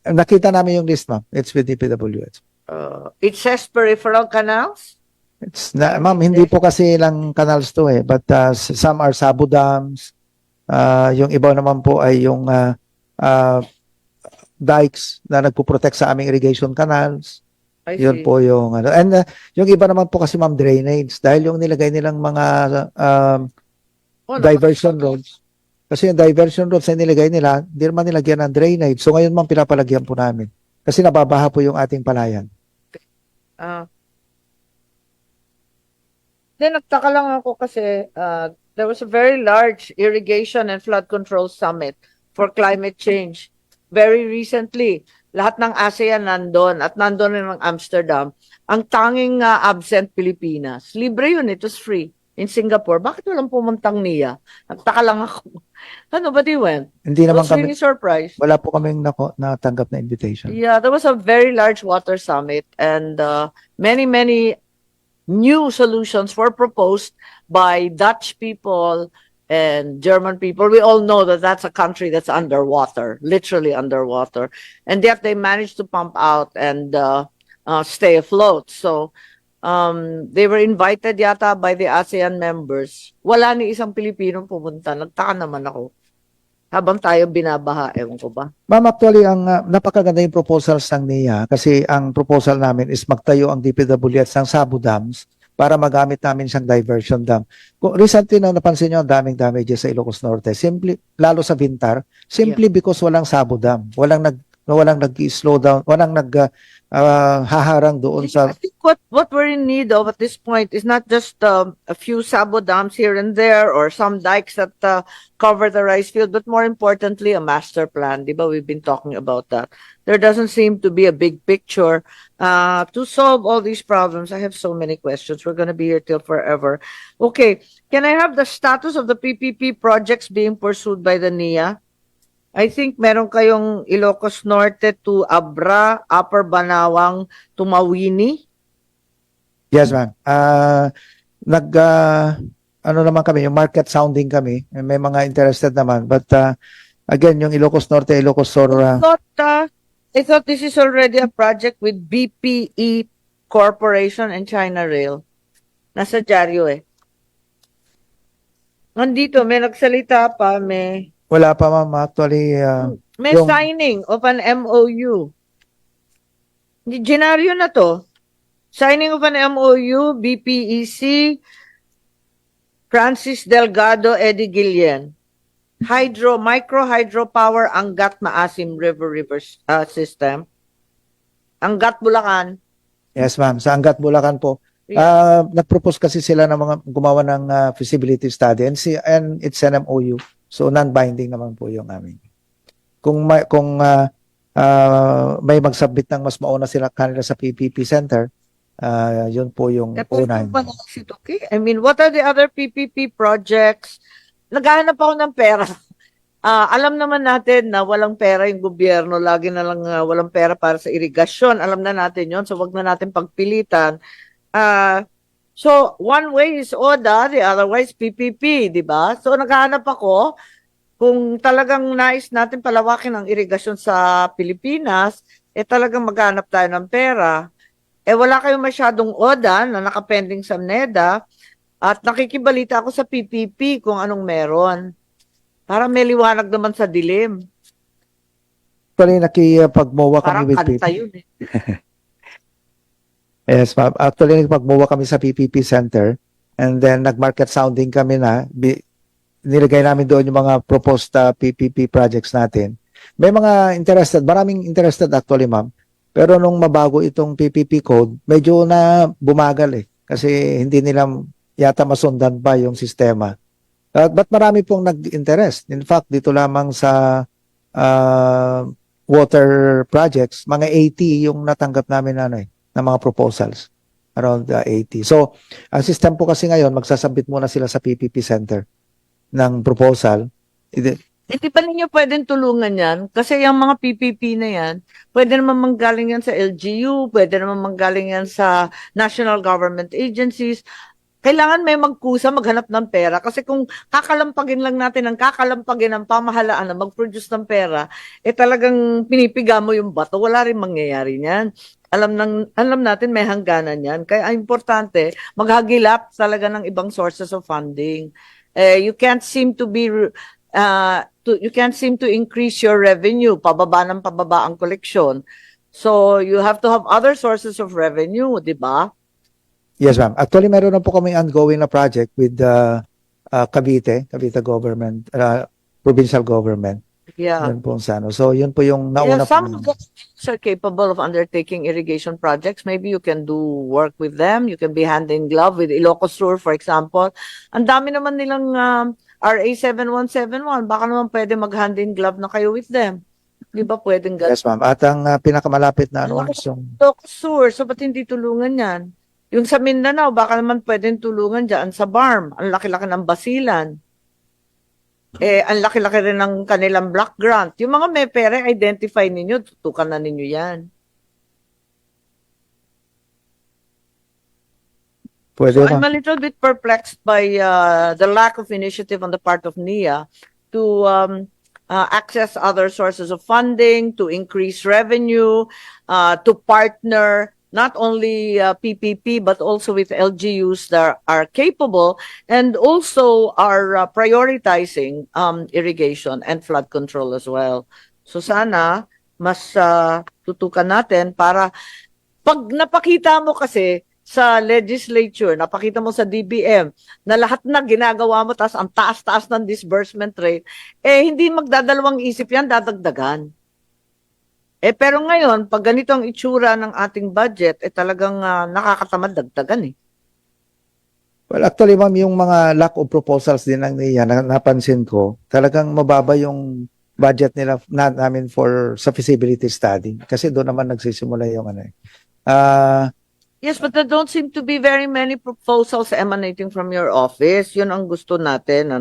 [SPEAKER 11] Nakita namin yung list, ma'am. It's with DPWH.
[SPEAKER 9] It says peripheral canals?
[SPEAKER 11] It's na, ma'am, hindi po kasi lang canals to eh, but some are sabo dams. Yung iba naman po ay yung dikes na nagpo-protect sa aming irrigation canals.
[SPEAKER 9] I
[SPEAKER 11] Yun
[SPEAKER 9] see.
[SPEAKER 11] po yung ano. And yung iba naman po kasi, ma'am, drainage dahil yung nilagay nilang mga diversion roads. Kasi yung diversion roads na nilagay nila, hindi naman nilagyan ng drainage. So ngayon, ma'am, pinapalagyan po namin. Kasi nababaha po yung ating palayan.
[SPEAKER 9] Then nagtaka lang ako kasi there was a very large irrigation and flood control summit for climate change very recently. Lahat ng ASEAN nandun at nandun rin ng Amsterdam. Ang tanging absent Pilipinas. Libre yun, it was free. In Singapore, bakit walang pumuntang NIA? Nagtaka lang ako. Ano ba di went?
[SPEAKER 11] Hindi
[SPEAKER 9] I
[SPEAKER 11] naman
[SPEAKER 9] was really surprised.
[SPEAKER 11] wala po kaming natanggap na invitation.
[SPEAKER 9] Yeah, there was a very large water summit and many new solutions were proposed by Dutch people and German people. We all know that that's a country that's underwater, literally underwater. And yet they managed to pump out and stay afloat. So they were invited yata by the ASEAN members. Wala ni isang Pilipinong pumunta. Nagtaka naman ako. Habang tayo binabaha, ewan ko ba?
[SPEAKER 11] Ma'am, actually, ang napakaganda yung proposals ng NIA kasi ang proposal namin is magtayo ang DPWH ng sabo dams para magamit namin siyang diversion dam. Kung recently na napansin nyo, ang daming damages sa Ilocos Norte. Lalo sa Bintar, simply because walang sabo dam. Walang nag-slow down, walang haharang doon sa...
[SPEAKER 9] I think what we're in need of at this point is not just a few sabo dams here and there or some dikes that cover the rice field, but more importantly, a master plan. Di ba? We've been talking about that. There doesn't seem to be a big picture to solve all these problems. I have so many questions. We're going to be here till forever. Okay. Can I have the status of the PPP projects being pursued by the NIA? I think meron kayong Ilocos Norte to Abra, Upper Banawang to Mawini.
[SPEAKER 11] Yes, ma'am. Ano naman kami, yung market sounding kami. May mga interested naman. But again, yung Ilocos Norte, Ilocos Sur...
[SPEAKER 9] I thought this is already a project with BPE Corporation and China Rail. Nasa dyaryo eh. Nandito, may nagsalita pa, may...
[SPEAKER 11] Wala pa, ma'am. Actually,
[SPEAKER 9] May signing of an MOU. Genaryo na to. Signing of an MOU, BPEC, Francis Delgado, Eddie Guillen. Micro hydropower Angat Maasim River System. Angat Bulacan.
[SPEAKER 11] yes, ma'am. Sa Angat, Bulacan po. Nag-propose kasi sila ng mga gumawa ng feasibility study and it's an MOU. So non-binding naman po yung amin. Kung may mag-submit ng mas mauna sila kanila sa PPP Center, yun po yung unahin.
[SPEAKER 9] Okay. I mean, what are the other PPP projects? Naghahanap ako ng pera. Alam naman natin na walang pera yung gobyerno. Lagi na lang walang pera para sa irigasyon. Alam na natin yon, so wag na natin pagpilitan. So, one way is ODA, the other way is PPP, di ba? So, naghahanap ako kung talagang nais natin palawakin ang irigasyon sa Pilipinas, talagang maghanap tayo ng pera. Wala kayong masyadong ODA na nakapending sa NEDA at nakikibalita ako sa PPP kung anong meron. Para may liwanag naman sa dilim.
[SPEAKER 11] Actually, nakipag-MOA kami with PPP.
[SPEAKER 9] Parang kanta yun eh.
[SPEAKER 11] Yes, ma'am. Actually, nakipag-MOA kami sa PPP Center and then nag-market sounding kami na. Nilagay namin doon yung mga proposed PPP projects natin. May mga interested, maraming interested actually, ma'am. Pero nung mabago itong PPP code, medyo na bumagal eh. Kasi hindi nila yata masundan pa yung sistema. But marami pong nag-interest. In fact, dito lamang sa water projects, mga 80 yung natanggap namin na mga proposals. Around 80. So, ang system po kasi ngayon, magsasabit muna sila sa PPP Center ng proposal.
[SPEAKER 9] Hindi pa ninyo pwedeng tulungan yan kasi yung mga PPP na yan, pwede naman manggaling yan sa LGU, pwede naman manggaling yan sa national government agencies. Kailangan may magkusa, maghanap ng pera kasi kung kakalampagin lang natin ang kakalampagin ng pamahalaan na mag-produce ng pera, talagang pinipiga mo yung bato, wala rin mangyayari niyan. Alam natin may hangganan yan. Kaya importante, maghagilap talaga ng ibang sources of funding. You can't seem to be you can't seem to increase your revenue, pababa ng pababa ang koleksyon. So you have to have other sources of revenue, di ba?
[SPEAKER 11] Yes, ma'am. Actually, meron na po kami ongoing na project with Cavite government, provincial government.
[SPEAKER 9] Yeah.
[SPEAKER 11] Yun po sa ano. So, yun po yung nauna po.
[SPEAKER 9] Some of those are capable of undertaking irrigation projects. Maybe you can do work with them. You can be hand in glove with Ilocos Sur, for example. Ang dami naman nilang RA 7171. Baka naman pwede mag-hand in glove na kayo with them. Di ba pwedeng
[SPEAKER 11] Yes, ma'am. At ang pinakamalapit na ano yung
[SPEAKER 9] Ilocos Sur, so ba't hindi tulungan yan? Yung sa Mindanao, baka naman pwedeng tulungan dyan sa BARM. Ang laki-laki ng basilan. Ang laki-laki rin ng kanilang block grant. Yung mga may pera, identify ninyo, tutukan na ninyo yan.
[SPEAKER 11] Pwede
[SPEAKER 9] So I'm a little bit perplexed by the lack of initiative on the part of NIA to access other sources of funding, to increase revenue, to partner not only PPP but also with LGUs that are capable and also are prioritizing irrigation and flood control as well. So sana mas tutukan natin para pag napakita mo kasi sa legislature, napakita mo sa DBM na lahat na ginagawa mo tas ang taas-taas ng disbursement rate, hindi magdadalawang isip yan, dadagdagan. Pero ngayon, pag ganito ang itsura ng ating budget, talagang nakakatamad dagdagan eh.
[SPEAKER 11] Well, actually, ma'am, yung mga lack of proposals din ng NIA na napansin ko, talagang mababa yung budget nila namin sa feasibility study. Kasi doon naman nagsisimula yung ano eh.
[SPEAKER 9] Yes, but there don't seem to be very many proposals emanating from your office. Yun ang gusto natin,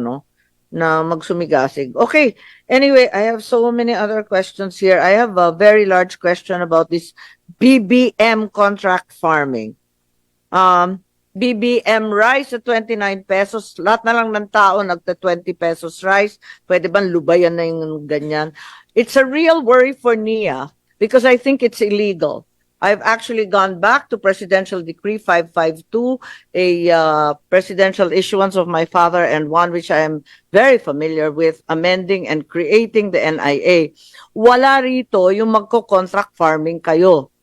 [SPEAKER 9] na magsumigasig. Okay, anyway, I have so many other questions here. I have a very large question about this BBM contract farming. BBM rice at 29 pesos. Lahat na lang ng tao nagta 20 pesos rice. Pwede bang lubayan na yung ganyan? It's a real worry for NIA because I think it's illegal. I've actually gone back to Presidential Decree 552, a presidential issuance of my father and one which I am very familiar with, amending and creating the NIA. Wala rito yung magko-contract farming kayo.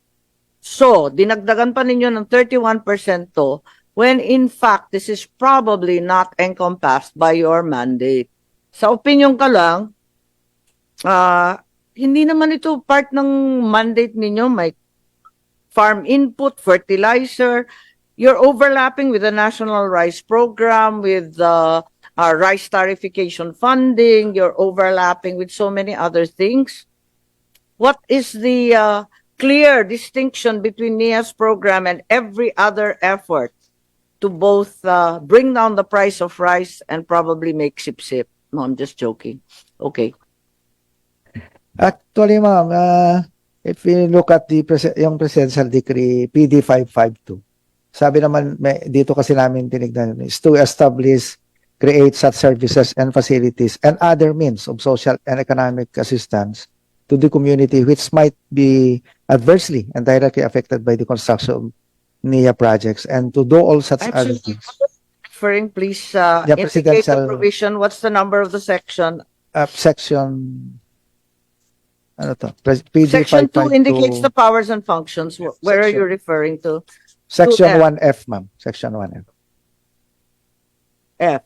[SPEAKER 9] So, dinagdagan pa ninyo ng 31% to, when in fact, this is probably not encompassed by your mandate. Sa opinion ka lang, hindi naman ito part ng mandate ninyo, may farm input, fertilizer, you're overlapping with the National Rice Program, with the rice tarification funding, you're overlapping with so many other things. What is the clear distinction between NIA's program and every other effort to both bring down the price of rice and probably make sip-sip? No, I'm just joking. Okay.
[SPEAKER 11] Actually, ma'am, if we look at yung Presidential Decree PD 552, sabi naman, dito kasi namin tinignan is to establish, create such services and facilities and other means of social and economic assistance to the community which might be adversely and directly affected by the construction of NIA projects, and to do all such other things.
[SPEAKER 9] Referring, please
[SPEAKER 11] Yeah,
[SPEAKER 9] indicate the
[SPEAKER 11] presidential-
[SPEAKER 9] provision. What's the number of the section?
[SPEAKER 11] Section, ano to? PD
[SPEAKER 9] Section 2
[SPEAKER 11] 552,
[SPEAKER 9] indicates the powers and functions. Where are you referring to?
[SPEAKER 11] Section
[SPEAKER 9] 2F.
[SPEAKER 11] 1F, ma'am. Section 1F.
[SPEAKER 9] F.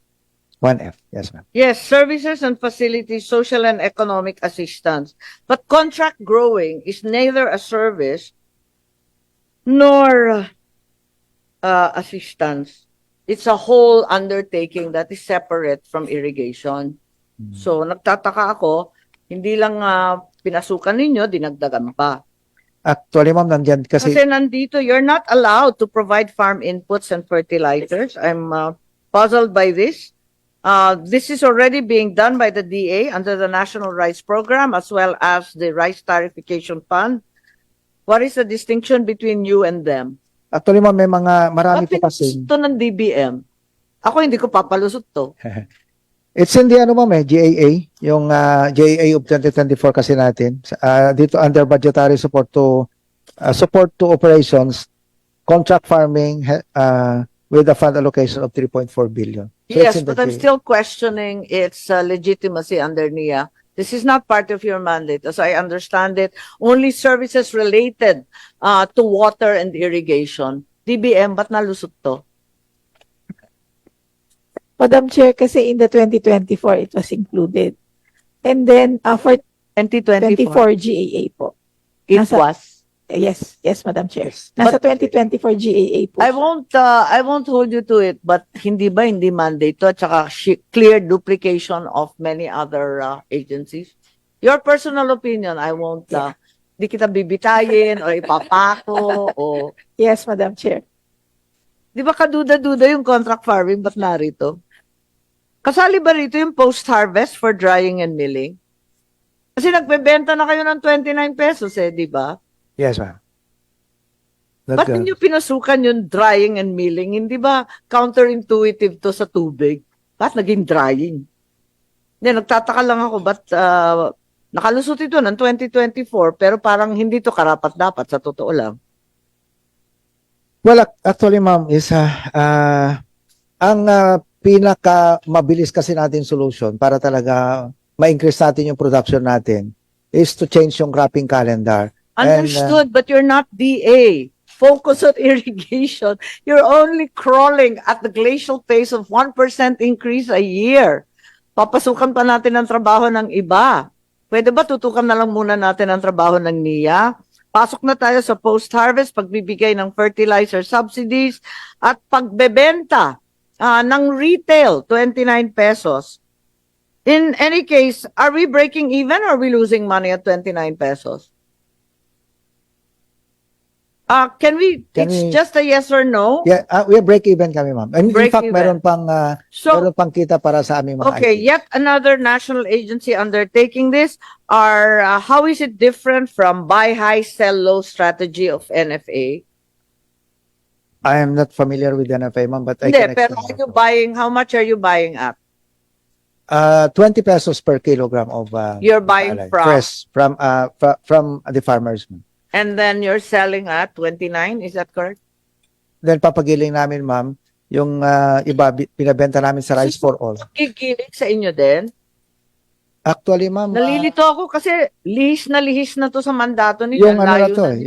[SPEAKER 11] 1F, yes, ma'am.
[SPEAKER 9] Yes, services and facilities, social and economic assistance. But contract growing is neither a service nor assistance. It's a whole undertaking that is separate from irrigation. So, nagtataka ako, hindi lang pinasukan ninyo, dinagdagan pa.
[SPEAKER 11] Actually, ma'am, nandyan kasi,
[SPEAKER 9] Kasi nandito, you're not allowed to provide farm inputs and fertilizers. I'm puzzled by this. This is already being done by the DA under the National Rice Program as well as the Rice Tarification Fund. What is the distinction between you and them?
[SPEAKER 11] actually, ma'am, may mga, marami po kasi.
[SPEAKER 9] Ito ng DBM. Ako hindi ko papalusot to.
[SPEAKER 11] It's in the, GAA, yung GAA of 2024 kasi natin. Dito under budgetary support to operations, contract farming, with a fund allocation of 3.4 billion. So
[SPEAKER 9] Yes,
[SPEAKER 11] it's in the
[SPEAKER 9] but I'm
[SPEAKER 11] GAA.
[SPEAKER 9] still questioning its legitimacy under NIA. This is not part of your mandate. As I understand it, only services related to water and irrigation. DBM, ba't nalusot to?
[SPEAKER 13] Madam Chair, kasi in the 2024, it was included. And then, for
[SPEAKER 9] 2024,
[SPEAKER 13] 24 GAA po.
[SPEAKER 9] it
[SPEAKER 13] Nasa-
[SPEAKER 9] was.
[SPEAKER 13] Yes, Madam Chair.
[SPEAKER 11] Yes.
[SPEAKER 13] Nasa 2024 GAA po.
[SPEAKER 9] I won't hold you to it, but hindi mandate to at saka clear duplication of many other agencies? Your personal opinion, I won't, di kita bibitayin o ipapako o...
[SPEAKER 13] Yes, Madam Chair.
[SPEAKER 9] Di ba kaduda-duda yung contract farming, ba't narito? Kasali ba rito yung post-harvest for drying and milling? Kasi nagbebenta na kayo ng 29 pesos di ba?
[SPEAKER 11] Yes, ma'am.
[SPEAKER 9] Ba't ninyo pinasukan yung drying and milling? Hindi ba counterintuitive to sa tubig? Ba't naging drying? Hindi, nagtataka lang ako, ba't nakalusot ito ng 2024 pero parang hindi to karapat-dapat sa totoo lang.
[SPEAKER 11] Well, actually, ma'am, is ang pinaka mabilis kasi natin solution para talaga ma-increase natin yung production natin is to change yung cropping calendar.
[SPEAKER 9] Understood, but you're not DA. Focus on irrigation. You're only crawling at the glacial pace of 1% increase a year. Papasukan pa natin ang trabaho ng iba. Pwede ba tutukan na lang muna natin ang trabaho ng NIA? Pasok na tayo sa post-harvest, pagbibigay ng fertilizer subsidies at pagbebenta ng retail, 29 pesos. In any case, are we breaking even or are we losing money at 29 pesos? It's just a yes or no?
[SPEAKER 11] Yeah, we break even kami, ma'am. And in
[SPEAKER 9] Break
[SPEAKER 11] fact,
[SPEAKER 9] even.
[SPEAKER 11] meron pang kita para sa aming mga
[SPEAKER 9] Okay,
[SPEAKER 11] IT.
[SPEAKER 9] yet another national agency undertaking this. How is it different from buy high, sell low strategy of NFA?
[SPEAKER 11] I am not familiar with NFA, ma'am, but I
[SPEAKER 9] Hindi,
[SPEAKER 11] can
[SPEAKER 9] pero
[SPEAKER 11] explain.
[SPEAKER 9] how much are you buying at?
[SPEAKER 11] 20 pesos per kilogram of
[SPEAKER 9] You're buying
[SPEAKER 11] palay.
[SPEAKER 9] from?
[SPEAKER 11] Fresh from the farmers, ma'am.
[SPEAKER 9] And then you're selling at 29, is that correct?
[SPEAKER 11] Then papagiling namin, ma'am, yung iba pinabenta namin sa Rice for All.
[SPEAKER 9] Kikilig sa inyo din?
[SPEAKER 11] Actually, ma'am,
[SPEAKER 9] Nalilito ako kasi lihis na to sa mandato ninyo.
[SPEAKER 11] yung ano na
[SPEAKER 9] Layo
[SPEAKER 11] to,
[SPEAKER 9] nito.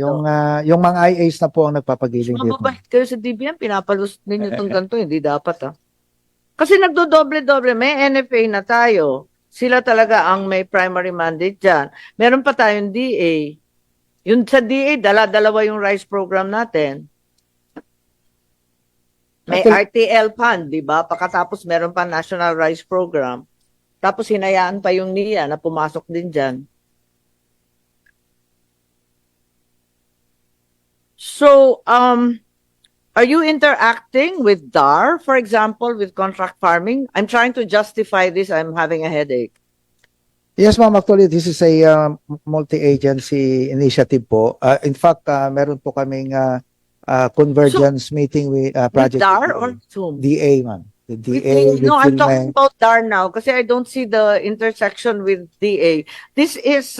[SPEAKER 11] yung mga IAs na po ang nagpapagiling dito.
[SPEAKER 9] Mababait kayo sa DBM, pinapalus ninyo itong ganito, hindi dapat Kasi nagdodoble-doble, may NFA na tayo. Sila talaga ang may primary mandate dyan. Meron pa tayong DA. Yung sa DA, dala-dalawa yung rice program natin. May RTL Fund, di ba? Pagkatapos meron pa National Rice Program. Tapos hinayaan pa yung NIA na pumasok din dyan. So, are you interacting with DAR, for example, with contract farming? I'm trying to justify this. I'm having a headache.
[SPEAKER 11] Yes, ma'am. Actually, this is a multi-agency initiative po. In fact, meron po kaming convergence meeting with
[SPEAKER 9] With
[SPEAKER 11] project
[SPEAKER 9] DAR or Zoom?
[SPEAKER 11] DA, ma'am. The DA.
[SPEAKER 9] No, I'm
[SPEAKER 11] with
[SPEAKER 9] talking about DAR now kasi I don't see the intersection with DA. This is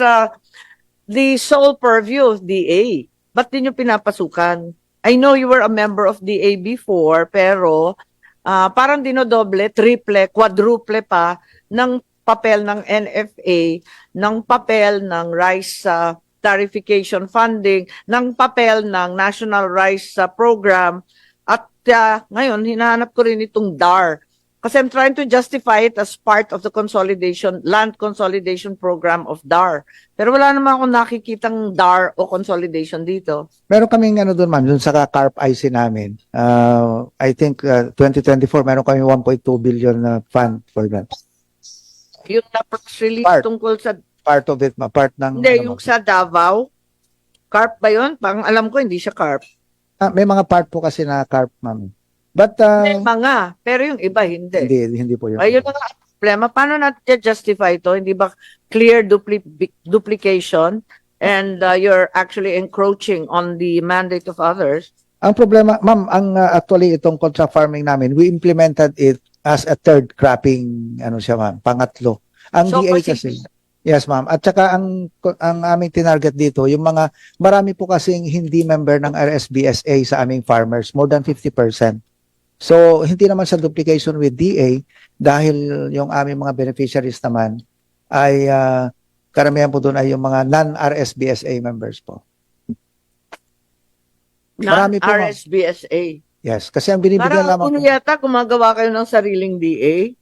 [SPEAKER 9] the sole purview of DA. Ba't din yung pinapasukan? I know you were a member of DA before, pero parang dinodoble, triple, quadruple pa ng papel ng NFA, ng papel ng rice tarification funding, ng papel ng National Rice Program, at ngayon, hinahanap ko rin itong DAR. Kasi I'm trying to justify it as part of the land consolidation program of DAR. Pero wala naman akong nakikitang DAR o consolidation dito.
[SPEAKER 11] Meron kaming doon, ma'am, dun sa CARP IC namin. I think 2024, meron kami 1.2 billion na fund for that.
[SPEAKER 9] Yung na-press release tungkol sa...
[SPEAKER 11] Part of it, ma'am. Part ng...
[SPEAKER 9] Hindi, yung sa Davao. CARP ba yun? Pang alam ko, hindi siya CARP.
[SPEAKER 11] May mga part po kasi na CARP, ma'am. But,
[SPEAKER 9] May mga, pero yung iba hindi.
[SPEAKER 11] Hindi po yun.
[SPEAKER 9] Ayun ang problema. Paano natin justify ito? Hindi ba clear duplication and you're actually encroaching on the mandate of others?
[SPEAKER 11] Ang problema, ma'am, actually itong contract farming namin, we implemented it as a third cropping, siya, ma'am, pangatlo. Ang
[SPEAKER 9] So,
[SPEAKER 11] DA kasi, yes, ma'am. At saka ang aming tinarget dito, yung marami po kasing hindi member ng RSBSA sa aming farmers, more than 50%. So, hindi naman sa duplication with DA dahil yung aming mga beneficiaries naman ay karamihan po doon ay yung mga non-RSBSA members po. Marami po, ma'am.
[SPEAKER 9] RSBSA.
[SPEAKER 11] Yes, kasi ang binibigyan
[SPEAKER 9] Parang
[SPEAKER 11] lamang...
[SPEAKER 9] yata gumagawa kayo ng sariling DA.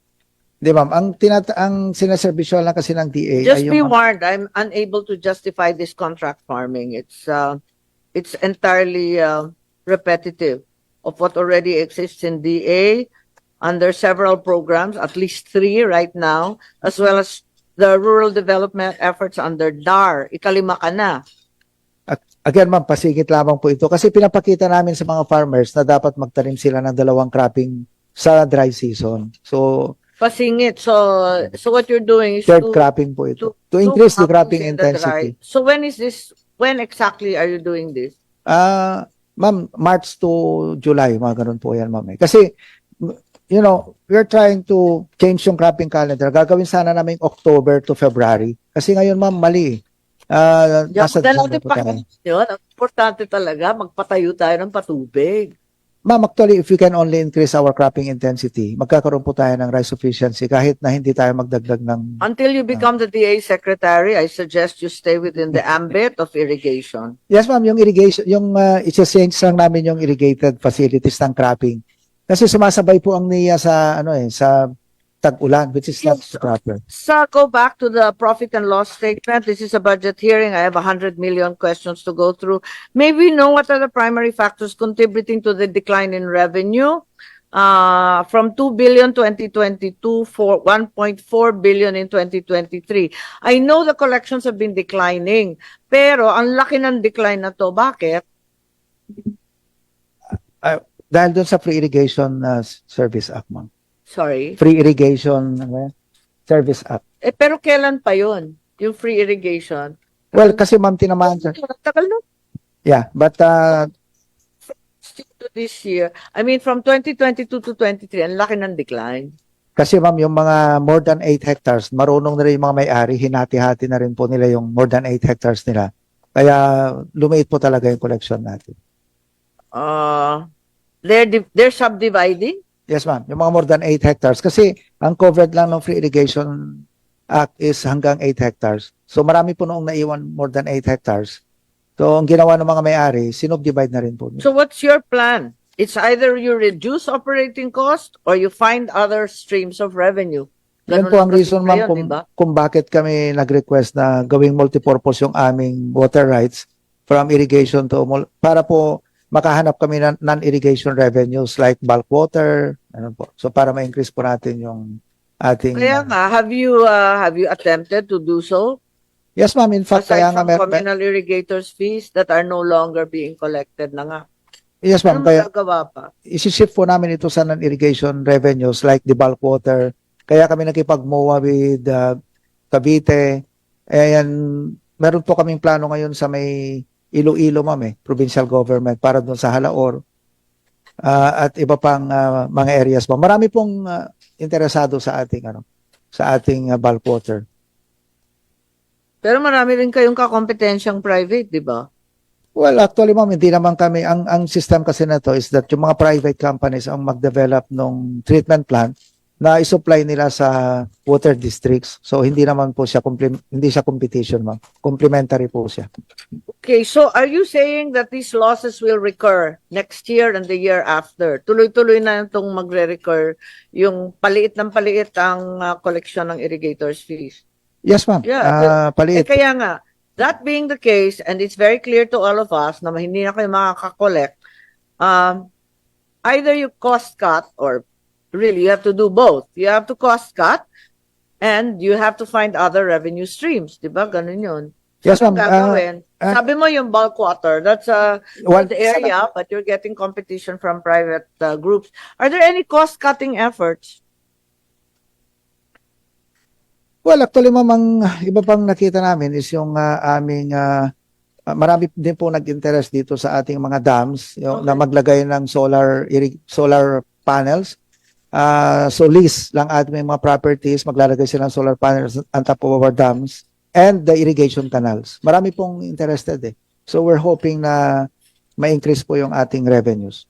[SPEAKER 11] Di, ma'am. Ang sinaservisyo lang kasi ng DA
[SPEAKER 9] Just
[SPEAKER 11] ay
[SPEAKER 9] be
[SPEAKER 11] yung...
[SPEAKER 9] warned, I'm unable to justify this contract farming. It's entirely repetitive of what already exists in DA under several programs, at least 3 right now, as well as the rural development efforts under DAR. Ikalima ka na.
[SPEAKER 11] Again, ma'am, pasigit lamang po ito kasi pinapakita namin sa mga farmers na dapat magtanim sila ng 2 cropping sa dry season. So,
[SPEAKER 9] Pasingit. So what you're doing is
[SPEAKER 11] third cropping po ito. To increase the cropping intensity.
[SPEAKER 9] So when exactly are you doing this?
[SPEAKER 11] Ma'am, March to July, mga ganun po yan, ma'am. Kasi, we're trying to change yung cropping calendar. Gagawin sana namin October to February. Kasi ngayon, ma'am, mali. Nasa December po tayo.
[SPEAKER 9] Yun, ang importante talaga, magpatayo tayo ng patubig.
[SPEAKER 11] Ma'am, actually, if we can only increase our cropping intensity, magkakaroon po tayo ng rice sufficiency kahit na hindi tayo magdagdag ng...
[SPEAKER 9] Until you become the DA secretary, I suggest you stay within the ambit of irrigation.
[SPEAKER 11] Yes, ma'am, yung irrigation, i-change lang namin yung irrigated facilities ng cropping. Kasi sumasabay po ang NIA sa, sa tag-ulan, which is not proper.
[SPEAKER 9] So go back to the profit and loss statement. This is a budget hearing. I have 100 million questions to go through. May we know what are the primary factors contributing to the decline in revenue? From 2 billion 2022 for 1.4 billion in 2023. I know the collections have been declining, pero ang laki ng decline na to. Bakit?
[SPEAKER 11] Dahil dun sa free irrigation service act, ma'am.
[SPEAKER 9] Sorry?
[SPEAKER 11] Free irrigation service act.
[SPEAKER 9] Pero kailan pa yun? Yung free irrigation?
[SPEAKER 11] Well, kasi ma'am, tinamaan sa...
[SPEAKER 9] Tagal na.
[SPEAKER 11] Yeah, but...
[SPEAKER 9] to this year, I mean, from 2022 to 23, ang laki ng decline.
[SPEAKER 11] Kasi ma'am, yung mga more than 8 hectares, marunong na rin yung mga may-ari, hinati-hati na rin po nila yung more than 8 hectares nila. Kaya lumiit po talaga yung collection natin.
[SPEAKER 9] They're subdividing?
[SPEAKER 11] Yes, ma'am. Yung mga more than 8 hectares. Kasi ang covered lang ng Free Irrigation Act is hanggang 8 hectares. So marami po noong naiwan more than 8 hectares. So ang ginawa ng mga may-ari, sinubdivide na rin po.
[SPEAKER 9] So what's your plan? It's either you reduce operating cost or you find other streams of revenue.
[SPEAKER 11] Yan po ang reason, ma'am, kung bakit kami nag-request na gawing multipurpose yung aming water rights from irrigation to para po makahanap kami ng non-irrigation revenues like bulk water, ano po. So para ma-increase po natin yung ating
[SPEAKER 9] Kaya nga, have you attempted to do so?
[SPEAKER 11] Yes, ma'am. In fact, kaya
[SPEAKER 9] Aside
[SPEAKER 11] nga
[SPEAKER 9] from communal irrigators fees that are no longer being collected na nga.
[SPEAKER 11] yes, ma'am.
[SPEAKER 9] Ano
[SPEAKER 11] Kaya
[SPEAKER 9] magagawa pa?
[SPEAKER 11] isi-shift po namin ito sa non-irrigation revenues like the bulk water. Kaya kami nakipag-MOA with Cavite. Ayan, meron po kaming plano ngayon sa may Iloilo, ma'am, provincial government para doon sa Halaor at iba pang mga areas po. Marami pong interesado sa ating bulk water.
[SPEAKER 9] Pero marami rin kayong kakompetensyang private, di ba?
[SPEAKER 11] Well, actually, ma'am, hindi naman kami. Ang system kasi na to is that yung mga private companies ang mag-develop ng treatment plant na isupply nila sa water districts. So, hindi naman po siya, hindi siya competition, ma'am. Complementary po siya.
[SPEAKER 9] Okay, so are you saying that these losses will recur next year and the year after? Tuloy-tuloy na itong magre-recur yung paliit ng paliit ang collection ng irrigators fees?
[SPEAKER 11] Yes, ma'am.
[SPEAKER 9] Yeah,
[SPEAKER 11] Paliit.
[SPEAKER 9] kaya nga, that being the case, and it's very clear to all of us na hindi na kayo makaka-collect, either you cost cut or really you have to do both. You have to cost cut and you have to find other revenue streams. Diba? Ganun yun.
[SPEAKER 11] Yes,
[SPEAKER 9] So,
[SPEAKER 11] ma'am.
[SPEAKER 9] anong gagawin? Sabi mo yung bulk water, that's a
[SPEAKER 11] Well,
[SPEAKER 9] good area, but you're getting competition from private groups. Are there any cost-cutting efforts?
[SPEAKER 11] Well, actually, ma'am, ang iba pang nakita namin is yung aming marami din po nag-interest dito sa ating mga dams yung, na maglagay ng solar panels. So lease lang ating mga properties, maglalagay sila ng solar panels on top of our dams and the irrigation canals. Marami pong interested. So we're hoping na ma-increase po yung ating revenues.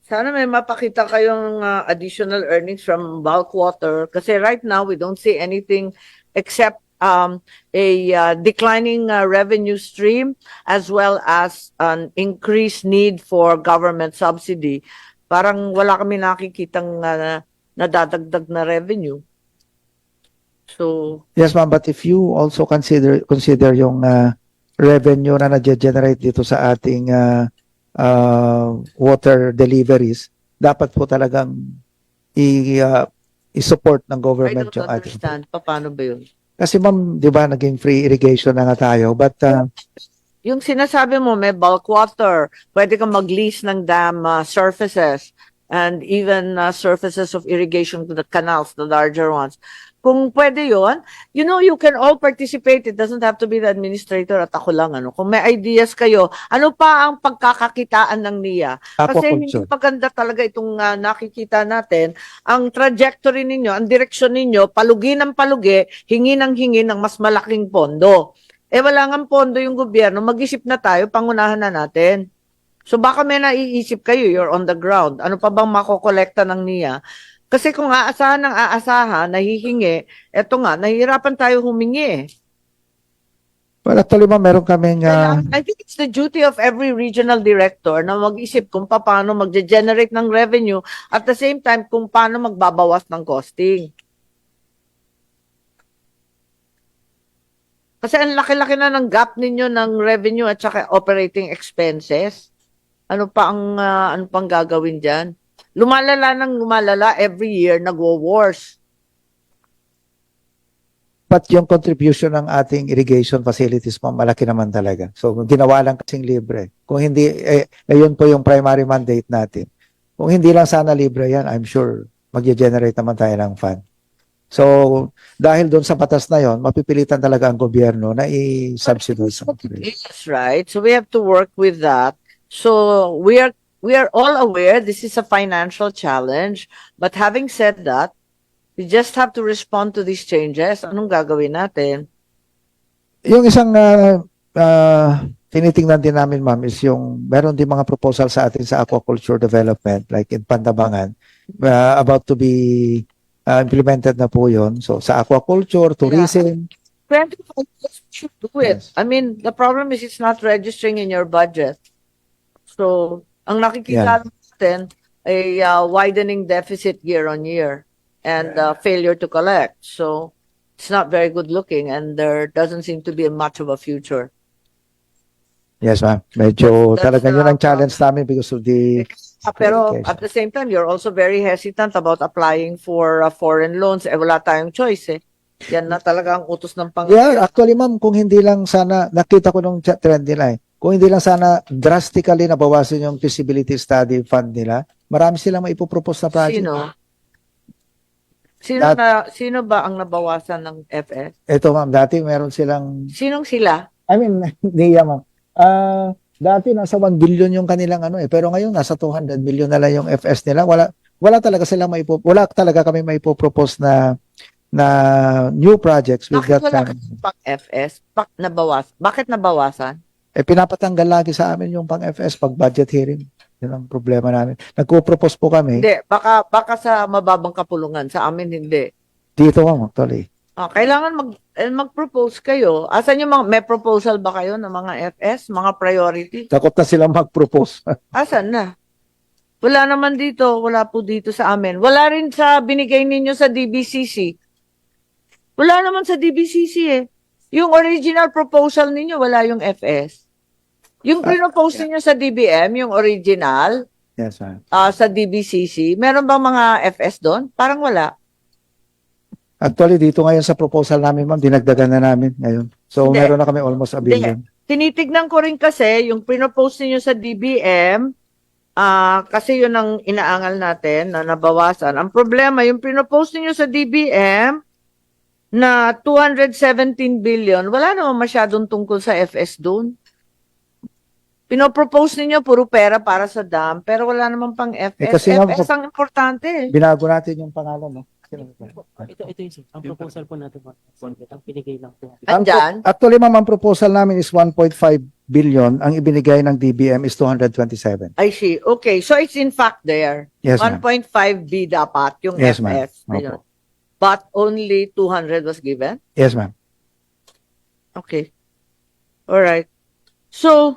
[SPEAKER 9] Sana may mapakita kayong additional earnings from bulk water kasi right now we don't see anything except a declining revenue stream as well as an increased need for government subsidy. Parang wala kami nakikitang nadadagdag na revenue. So
[SPEAKER 11] yes, ma'am, but if you also consider yung revenue na na-generate dito sa ating water deliveries, dapat po talagang i-support ng government yung ating.
[SPEAKER 9] I don't understand. Paano ba yun?
[SPEAKER 11] Kasi ma'am, di ba, naging free irrigation na nga tayo, but
[SPEAKER 9] yung sinasabi mo, may bulk water, pwede kang mag-lease ng dam surfaces and even surfaces of irrigation to the canals, the larger ones. Kung pwede yon, you know, you can all participate. It doesn't have to be the administrator at ako lang. Kung may ideas kayo, ano pa ang pagkakakitaan ng NIA? Kasi hindi maganda talaga itong nakikita natin. Ang trajectory ninyo, ang direksyon ninyo, palugi ng palugi, hingi ng mas malaking pondo. Wala nga pondo yung gobyerno, mag-isip na tayo, pangunahan na natin. So baka may naiisip kayo, you're on the ground. Ano pa bang makokolekta ng NIA? Kasi kung aasahan ng aasahan, nahihingi, eto nga, nahihirapan tayo humingi.
[SPEAKER 11] Well, actually, ma'am, meron kaming
[SPEAKER 9] I think it's the duty of every regional director na mag-isip kung paano mag-generate ng revenue at the same time kung paano magbabawas ng costing. Kasi ang laki-laki na ng gap ninyo ng revenue at saka operating expenses. Ano pang gagawin diyan? Lumalala every year, nagwo-wars.
[SPEAKER 11] But yung contribution ng ating irrigation facilities, ma'am, malaki naman talaga. So, ginawa lang kasing libre. Kung hindi, yun po yung primary mandate natin. Kung hindi lang sana libre yan, I'm sure mag-generate naman tayo ng fund. So, dahil doon sa batas na yon, mapipilitan talaga ang gobyerno na i-subsidize.
[SPEAKER 9] Yes, right. So, we have to work with that. So, we are all aware this is a financial challenge, but having said that, we just have to respond to these changes. Anong gagawin natin?
[SPEAKER 11] Yung isang tinitingnan din namin, ma'am, is yung meron din mga proposal sa atin sa aquaculture development, like in Pandabangan, about to be implemented na po yun. So, sa aquaculture, tourism.
[SPEAKER 9] Yeah. We should do it. Yes. I mean, the problem is it's not registering in your budget. So, ang nakikita natin ay widening deficit year on year and failure to collect. So, it's not very good looking and there doesn't seem to be much of a future.
[SPEAKER 11] Yes, ma'am. Medyo
[SPEAKER 9] That's,
[SPEAKER 11] talaga yun ang
[SPEAKER 9] uh,
[SPEAKER 11] challenge namin because of the
[SPEAKER 9] Pero
[SPEAKER 11] application.
[SPEAKER 9] at the same time, you're also very hesitant about applying for foreign loans. Eh, wala tayong choice eh. Yan na talaga ang utos ng
[SPEAKER 11] Yeah, actually ma'am, kung hindi lang sana, nakita ko nung trend nila eh, kung hindi lang sana drastically nabawasan yung feasibility study fund nila, marami silang maipopropose na project.
[SPEAKER 9] Sino ba ang nabawasan ng FS?
[SPEAKER 11] Ito ma'am, dati meron silang,
[SPEAKER 9] Sinong sila?
[SPEAKER 11] I mean, NIA ma'am, dati nasa 1 billion yung kanilang ano eh, pero ngayon nasa 200 million na lang yung FS nila. Wala talaga sila wala talaga kami maipopropose na new projects with
[SPEAKER 9] Bakit
[SPEAKER 11] that
[SPEAKER 9] wala
[SPEAKER 11] kind.
[SPEAKER 9] pang FS? Bakit nabawasan?
[SPEAKER 11] Eh, pinapatanggal lagi sa amin yung pang FS pag budget hearing. Yun ang problema namin. Nagpo-propose po kami.
[SPEAKER 9] Hindi, baka sa mababang kapulungan. Sa amin, hindi.
[SPEAKER 11] Dito ma'am, actually.
[SPEAKER 9] Kailangan mag-propose kayo. Asan yung may proposal ba kayo ng mga FS, mga priority?
[SPEAKER 11] Takot na silang mag-propose.
[SPEAKER 9] Asan na? Wala naman dito. Wala po dito sa amin. Wala rin sa binigay ninyo sa DBCC. Wala naman sa DBCC eh. Yung original proposal ninyo, wala yung FS. Yung pinopose ninyo sa DBM, yung original,
[SPEAKER 11] Yes, ma'am.
[SPEAKER 9] sa DBCC, meron bang mga FS doon? Parang wala.
[SPEAKER 11] Actually, dito ngayon sa proposal namin, ma'am, dinagdagan na namin ngayon. So,
[SPEAKER 9] Hindi.
[SPEAKER 11] meron na kami almost a billion.
[SPEAKER 9] Tinitignan ko rin kasi yung pinopose niyo sa DBM, kasi yun ang inaangal natin na nabawasan. Ang problema, yung pinopose niyo sa DBM na 217 billion, wala naman masyadong tungkol sa FS doon. Pinopropose ninyo puro pera para sa dam, pero wala naman pang FS.
[SPEAKER 11] kasi nga-
[SPEAKER 9] FS ang importante eh.
[SPEAKER 11] Binago natin yung pangalan, no?
[SPEAKER 16] Ito yung ang proposal po natin, ang pinigay lang po.
[SPEAKER 9] Andyan?
[SPEAKER 11] Actually, ma'am, ang proposal namin is 1.5 billion. Ang ibinigay ng DBM is 227.
[SPEAKER 9] I see. Okay, so it's in fact there.
[SPEAKER 11] Yes, ma'am.
[SPEAKER 9] 1.5B dapat yung
[SPEAKER 11] Yes, ma'am.
[SPEAKER 9] FS. Ayun. But only 200 was given?
[SPEAKER 11] Yes, ma'am.
[SPEAKER 9] Okay. All right. So,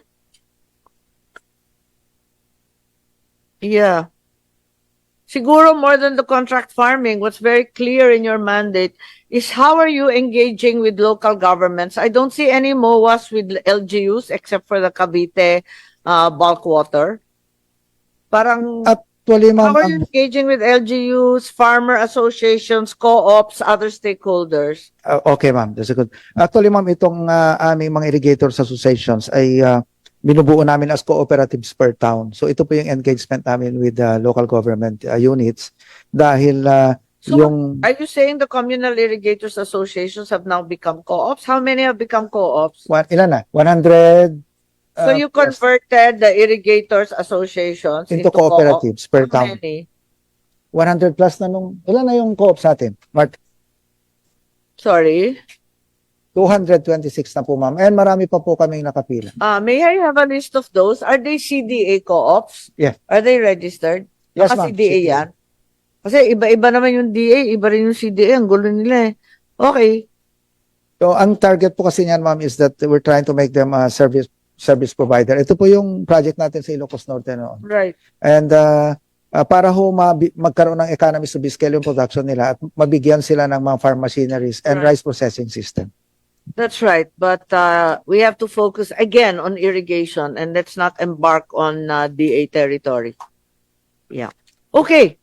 [SPEAKER 9] yeah. Siguro more than the contract farming, what's very clear in your mandate is how are you engaging with local governments? I don't see any MOAs with LGUs except for the Cavite bulk water. Parang
[SPEAKER 11] Actually, ma'am,
[SPEAKER 9] how are you engaging with LGUs, farmer associations, co-ops, other stakeholders?
[SPEAKER 11] Okay, ma'am. That's good. Actually, ma'am, itong aming mga irrigators associations ay binubuo namin as cooperatives per town. So ito po yung engagement namin with local government units dahil
[SPEAKER 9] So,
[SPEAKER 11] yung
[SPEAKER 9] are you saying the communal irrigators associations have now become co-ops? How many have become co-ops?
[SPEAKER 11] ilan na? 100
[SPEAKER 9] So you converted the irrigators associations
[SPEAKER 11] into cooperatives per
[SPEAKER 9] How
[SPEAKER 11] town.
[SPEAKER 9] many?
[SPEAKER 11] 100 plus na ilan na yung co-ops natin? Mark,
[SPEAKER 9] Sorry.
[SPEAKER 11] 226 na po, ma'am. And marami pa po kaming nakapila.
[SPEAKER 9] May I have a list of those? Are they CDA co-ops?
[SPEAKER 11] Yeah.
[SPEAKER 9] Are they registered?
[SPEAKER 11] Yes,
[SPEAKER 9] Baka
[SPEAKER 11] ma'am.
[SPEAKER 9] CDA yan. Kasi iba-iba naman yung DA, iba rin yung CDA. Ang gulo nila eh. Okay.
[SPEAKER 11] So, ang target po kasi niyan, ma'am, is that we're trying to make them a service provider. Ito po yung project natin sa Ilocos Norte noon.
[SPEAKER 9] Right.
[SPEAKER 11] And para ho magkaroon ng economies of scale yung production nila at mabigyan sila ng mga farm machineries and
[SPEAKER 9] Right.
[SPEAKER 11] rice processing system.
[SPEAKER 9] That's right. But we have to focus again on irrigation and let's not embark on DA territory. Yeah. Okay.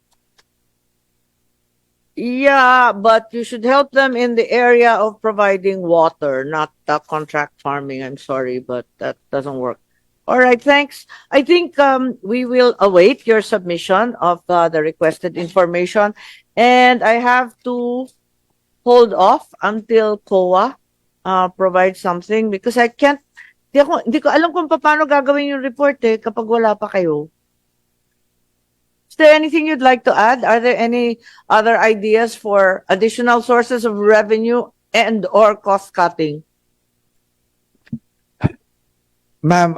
[SPEAKER 9] Yeah, but you should help them in the area of providing water, not contract farming. I'm sorry, but that doesn't work. All right, thanks. I think we will await your submission of the requested information. And I have to hold off until COA provide something because I can't, hindi ko alam kung paano gagawin yung report kapag wala pa kayo. Is there anything you'd like to add? Are there any other ideas for additional sources of revenue and or cost cutting?
[SPEAKER 11] Ma'am,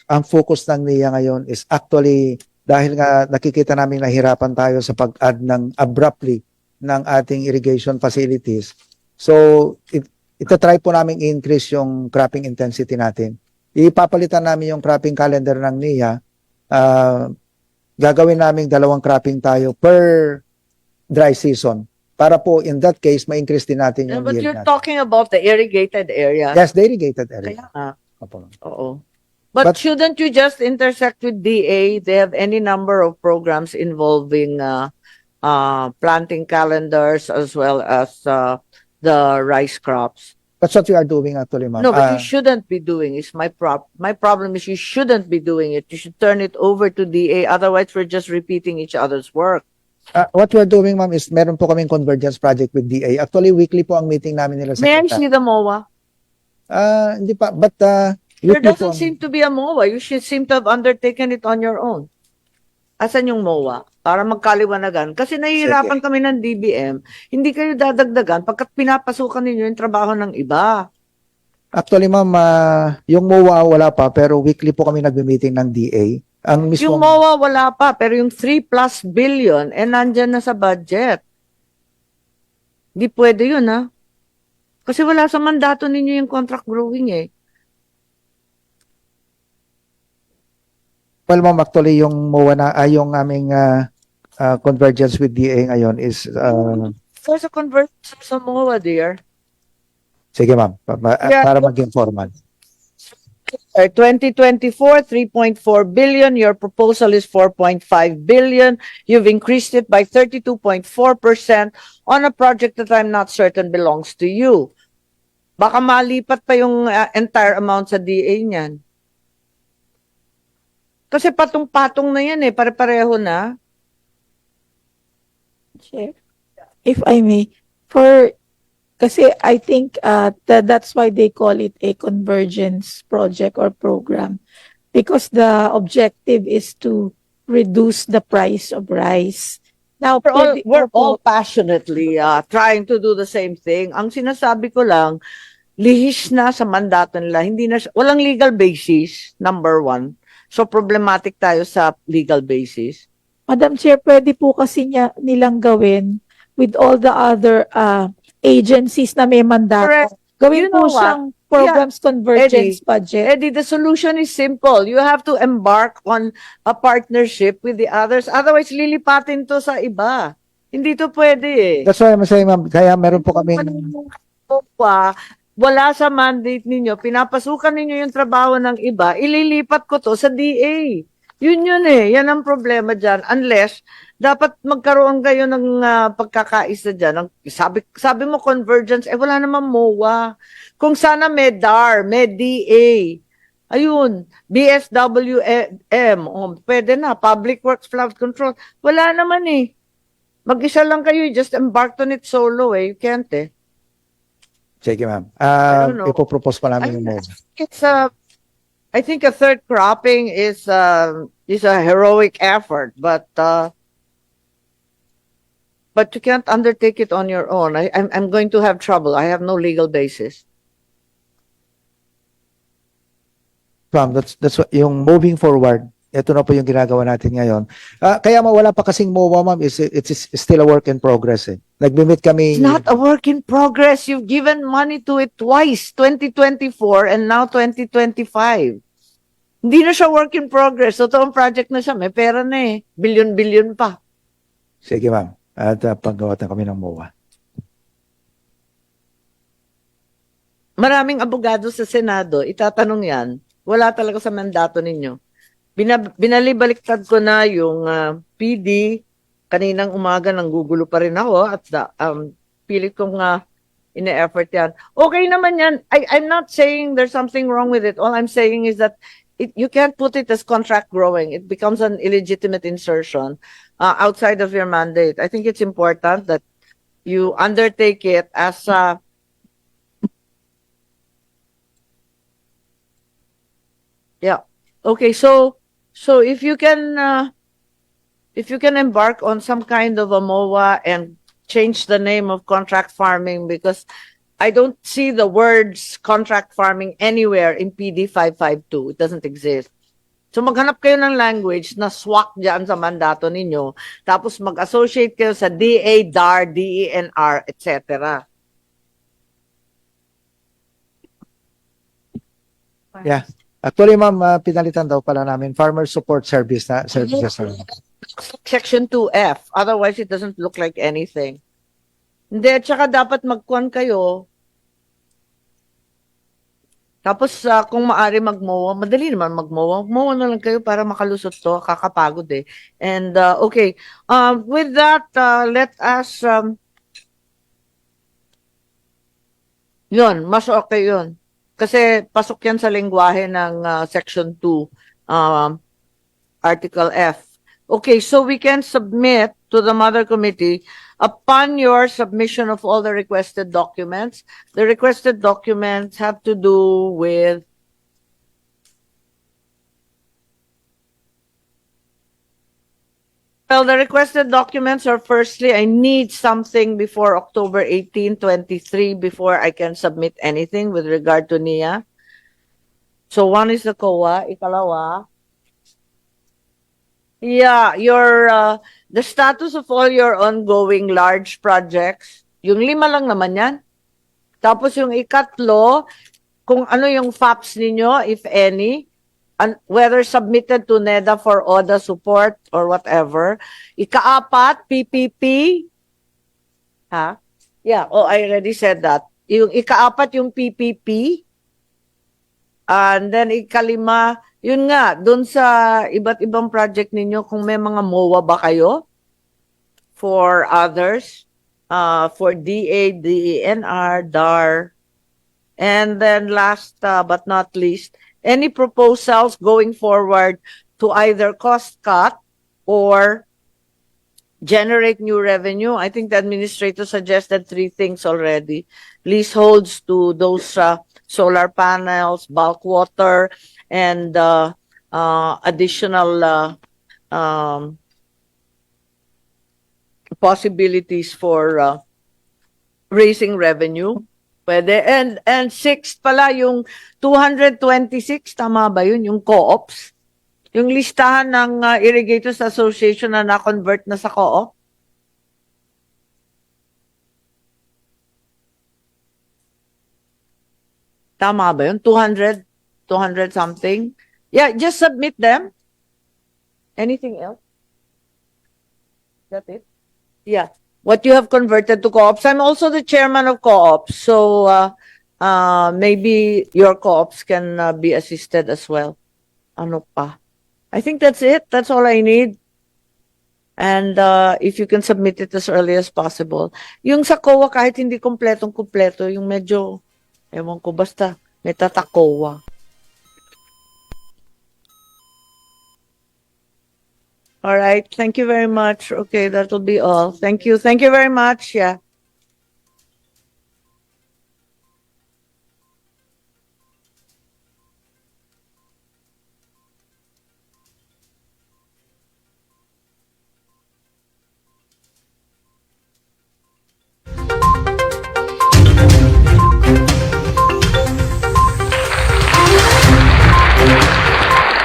[SPEAKER 11] ang focus ng NIA ngayon is actually dahil nga nakikita namin nahirapan tayo sa pag-add ng abruptly ng ating irrigation facilities. So, itatry po namin i-increase yung cropping intensity natin. Ipapalitan namin yung cropping calendar ng NIA. Gagawin namin 2 cropping tayo per dry season. Para po, in that case, ma-increase din natin yung
[SPEAKER 9] But
[SPEAKER 11] yield
[SPEAKER 9] you're
[SPEAKER 11] natin.
[SPEAKER 9] talking about the irrigated area.
[SPEAKER 11] Yes, the irrigated area.
[SPEAKER 9] Kaya nga.
[SPEAKER 11] Opo, ma'am.
[SPEAKER 9] Oo. But,
[SPEAKER 11] But-
[SPEAKER 9] shouldn't you just intersect with DA? They have any number of programs involving planting calendars as well as the rice crops.
[SPEAKER 11] That's what we are doing actually, ma'am.
[SPEAKER 9] No, but you shouldn't be doing is my problem is you shouldn't be doing it. You should turn it over to DA. Otherwise, we're just repeating each other's work.
[SPEAKER 11] What we're doing, ma'am, is meron po kaming convergence project with DA. Actually, weekly po ang meeting namin nila sa
[SPEAKER 9] May I
[SPEAKER 11] Quezon.
[SPEAKER 9] see the MOA?
[SPEAKER 11] Hindi pa, but
[SPEAKER 9] There
[SPEAKER 11] weekly po
[SPEAKER 9] doesn't
[SPEAKER 11] ang-
[SPEAKER 9] seem to be a MOA. You should seem to have undertaken it on your own. Asan yung MOA? Para magkaliwanagan. Kasi nahihirapan kami ng DBM. Hindi kayo dadagdagan pagkat pinapasukan ninyo yung trabaho ng iba.
[SPEAKER 11] Actually, ma'am, yung MOA wala pa, pero weekly po kami nagme-meeting ng DA. Ang mismo,
[SPEAKER 9] Yung MOA wala pa, pero yung 3+ billion, nandyan na sa budget. Di pwede yun, ha? Kasi wala sa mandato ninyo yung contract growing, eh.
[SPEAKER 11] well, ma'am, actually, yung MOA na, yung aming convergence with DA ngayon is,
[SPEAKER 9] There's a conversion sa MOA, dear.
[SPEAKER 11] sige, ma'am,
[SPEAKER 9] Yeah.
[SPEAKER 11] para maging formal.
[SPEAKER 9] 2024, 3.4 billion. Your proposal is 4.5 billion. You've increased it by 32.4% on a project that I'm not certain belongs to you. Baka malipat pa yung entire amount sa DA niyan. Kasi patong-patong na yan eh. Pare-pareho na.
[SPEAKER 13] Chair, if I may, kasi I think that's why they call it a convergence project or program, because the objective is to reduce the price of rice. Now,
[SPEAKER 9] We're all passionately trying to do the same thing. Ang sinasabi ko lang, lihis na sa mandato nila. Hindi na, walang legal basis, number one. So problematic tayo sa legal basis.
[SPEAKER 13] Madam Chair, pwede po kasi nilang gawin with all the other agencies na may mandato.
[SPEAKER 9] Correct.
[SPEAKER 13] Gawin
[SPEAKER 9] You know
[SPEAKER 13] po siyang
[SPEAKER 9] what?
[SPEAKER 13] programs convergence budget.
[SPEAKER 9] Eddie, the solution is simple. You have to embark on a partnership with the others. Otherwise, lilipatin to sa iba. Hindi to pwede eh.
[SPEAKER 11] That's why I'm saying, ma'am, kaya meron po kaming,
[SPEAKER 9] Wala sa mandate ninyo, pinapasukan ninyo yung trabaho ng iba, ililipat ko to sa DA. Yun eh. Yan ang problema dyan. Unless, dapat magkaroon kayo ng pagkakaisa dyan. Sabi mo convergence, wala naman MOA. Kung sana may DAR, may DA. Ayun, BSWM, pwede na, Public Works Flood Control. Wala naman eh. Mag-isa lang kayo, just embark on it solo eh. You can't eh.
[SPEAKER 11] sige, ma'am.
[SPEAKER 9] don't know.
[SPEAKER 11] Ipopropose pa namin yung MOA.
[SPEAKER 9] It's I think a third cropping is a heroic effort, but you can't undertake it on your own. I'm going to have trouble. I have no legal basis.
[SPEAKER 11] Ma'am, that's what, yung moving forward, ito na po yung ginagawa natin ngayon. Kaya wala pa kasing MOA, ma'am, it's still a work in progress eh. Nagmi-meet kami.
[SPEAKER 9] It's not a work in progress. You've given money to it twice, 2024 and now 2025. Hindi na siya work in progress. Totoong project na siya. May pera na eh. Billion-billion pa.
[SPEAKER 11] Sige, ma'am. At paggawa na kami ng MOA.
[SPEAKER 9] Maraming abogado sa Senado, itatanong yan. Wala talaga sa mandato ninyo. Binalibaliktad ko na yung PD. Kaninang umaga nanggugulo pa rin ako at pilit kong ine-effort yan. Okay naman yan. I'm not saying there's something wrong with it. All I'm saying is that you can't put it as contract growing. It becomes an illegitimate insertion outside of your mandate. I think it's important that you undertake it as yeah. Okay, so if you can embark on some kind of a MOA and change the name of contract farming, because I don't see the words contract farming anywhere in PD 552. It doesn't exist. So maghanap kayo ng language na swak dyan sa mandato ninyo, tapos mag-associate kayo sa DA, DAR, DENR, etc.
[SPEAKER 11] Yeah. Actually, ma'am, pinalitan daw pala namin Farmer Support Services.
[SPEAKER 9] Section 2F. Otherwise, it doesn't look like anything. Hindi, tsaka dapat magkuhan kayo. Tapos kung maaari mag-MOA, madali naman mag-MOA. Mag-MOA na lang kayo para makalusot to, kakapagod eh. And okay, with that, let us, yun, mas okay yun. Kasi pasok yan sa lengguwahe ng Section 2, Article F. Okay, so we can submit to the Mother Committee upon your submission of all the requested documents. The requested documents have to do with well, the requested documents are firstly, I need something before October 18, 23 before I can submit anything with regard to NIA. So one is the COA, ikalawa. Yeah, the status of all your ongoing large projects, yung 5 lang naman yan. Tapos yung ikatlo, kung ano yung FAPs ninyo, if any, and whether submitted to NEDA for ODA support or whatever. Ika-4, PPP. Ha? Yeah, I already said that. Yung ika-4, yung PPP. And then ika-5, yun nga, dun sa iba't ibang project ninyo, kung may mga MOA ba kayo for others, for DA, DENR, DAR, and then last but not least, any proposals going forward to either cost cut or generate new revenue. I think the administrator suggested 3 things already. Leaseholds to those solar panels, bulk water, and additional possibilities for raising revenue. Pwede. And sixth pala, yung 226, tama ba yun? Yung co-ops? Yung listahan ng Irrigators Association na na-convert na sa co-op? Tama ba yun? 200 something? Yeah, just submit them. Anything else? That it? Yeah. What you have converted to co-ops. I'm also the chairman of co-ops, so maybe your co-ops can be assisted as well. Ano pa? I think that's it. That's all I need. And if you can submit it as early as possible. Yung sa COA, kahit hindi kompletong-kompleto, yung medyo, ewan ko, basta may tatakowa. All right. Thank you very much. Okay, that will be all. Thank you. Thank you very much. Yeah.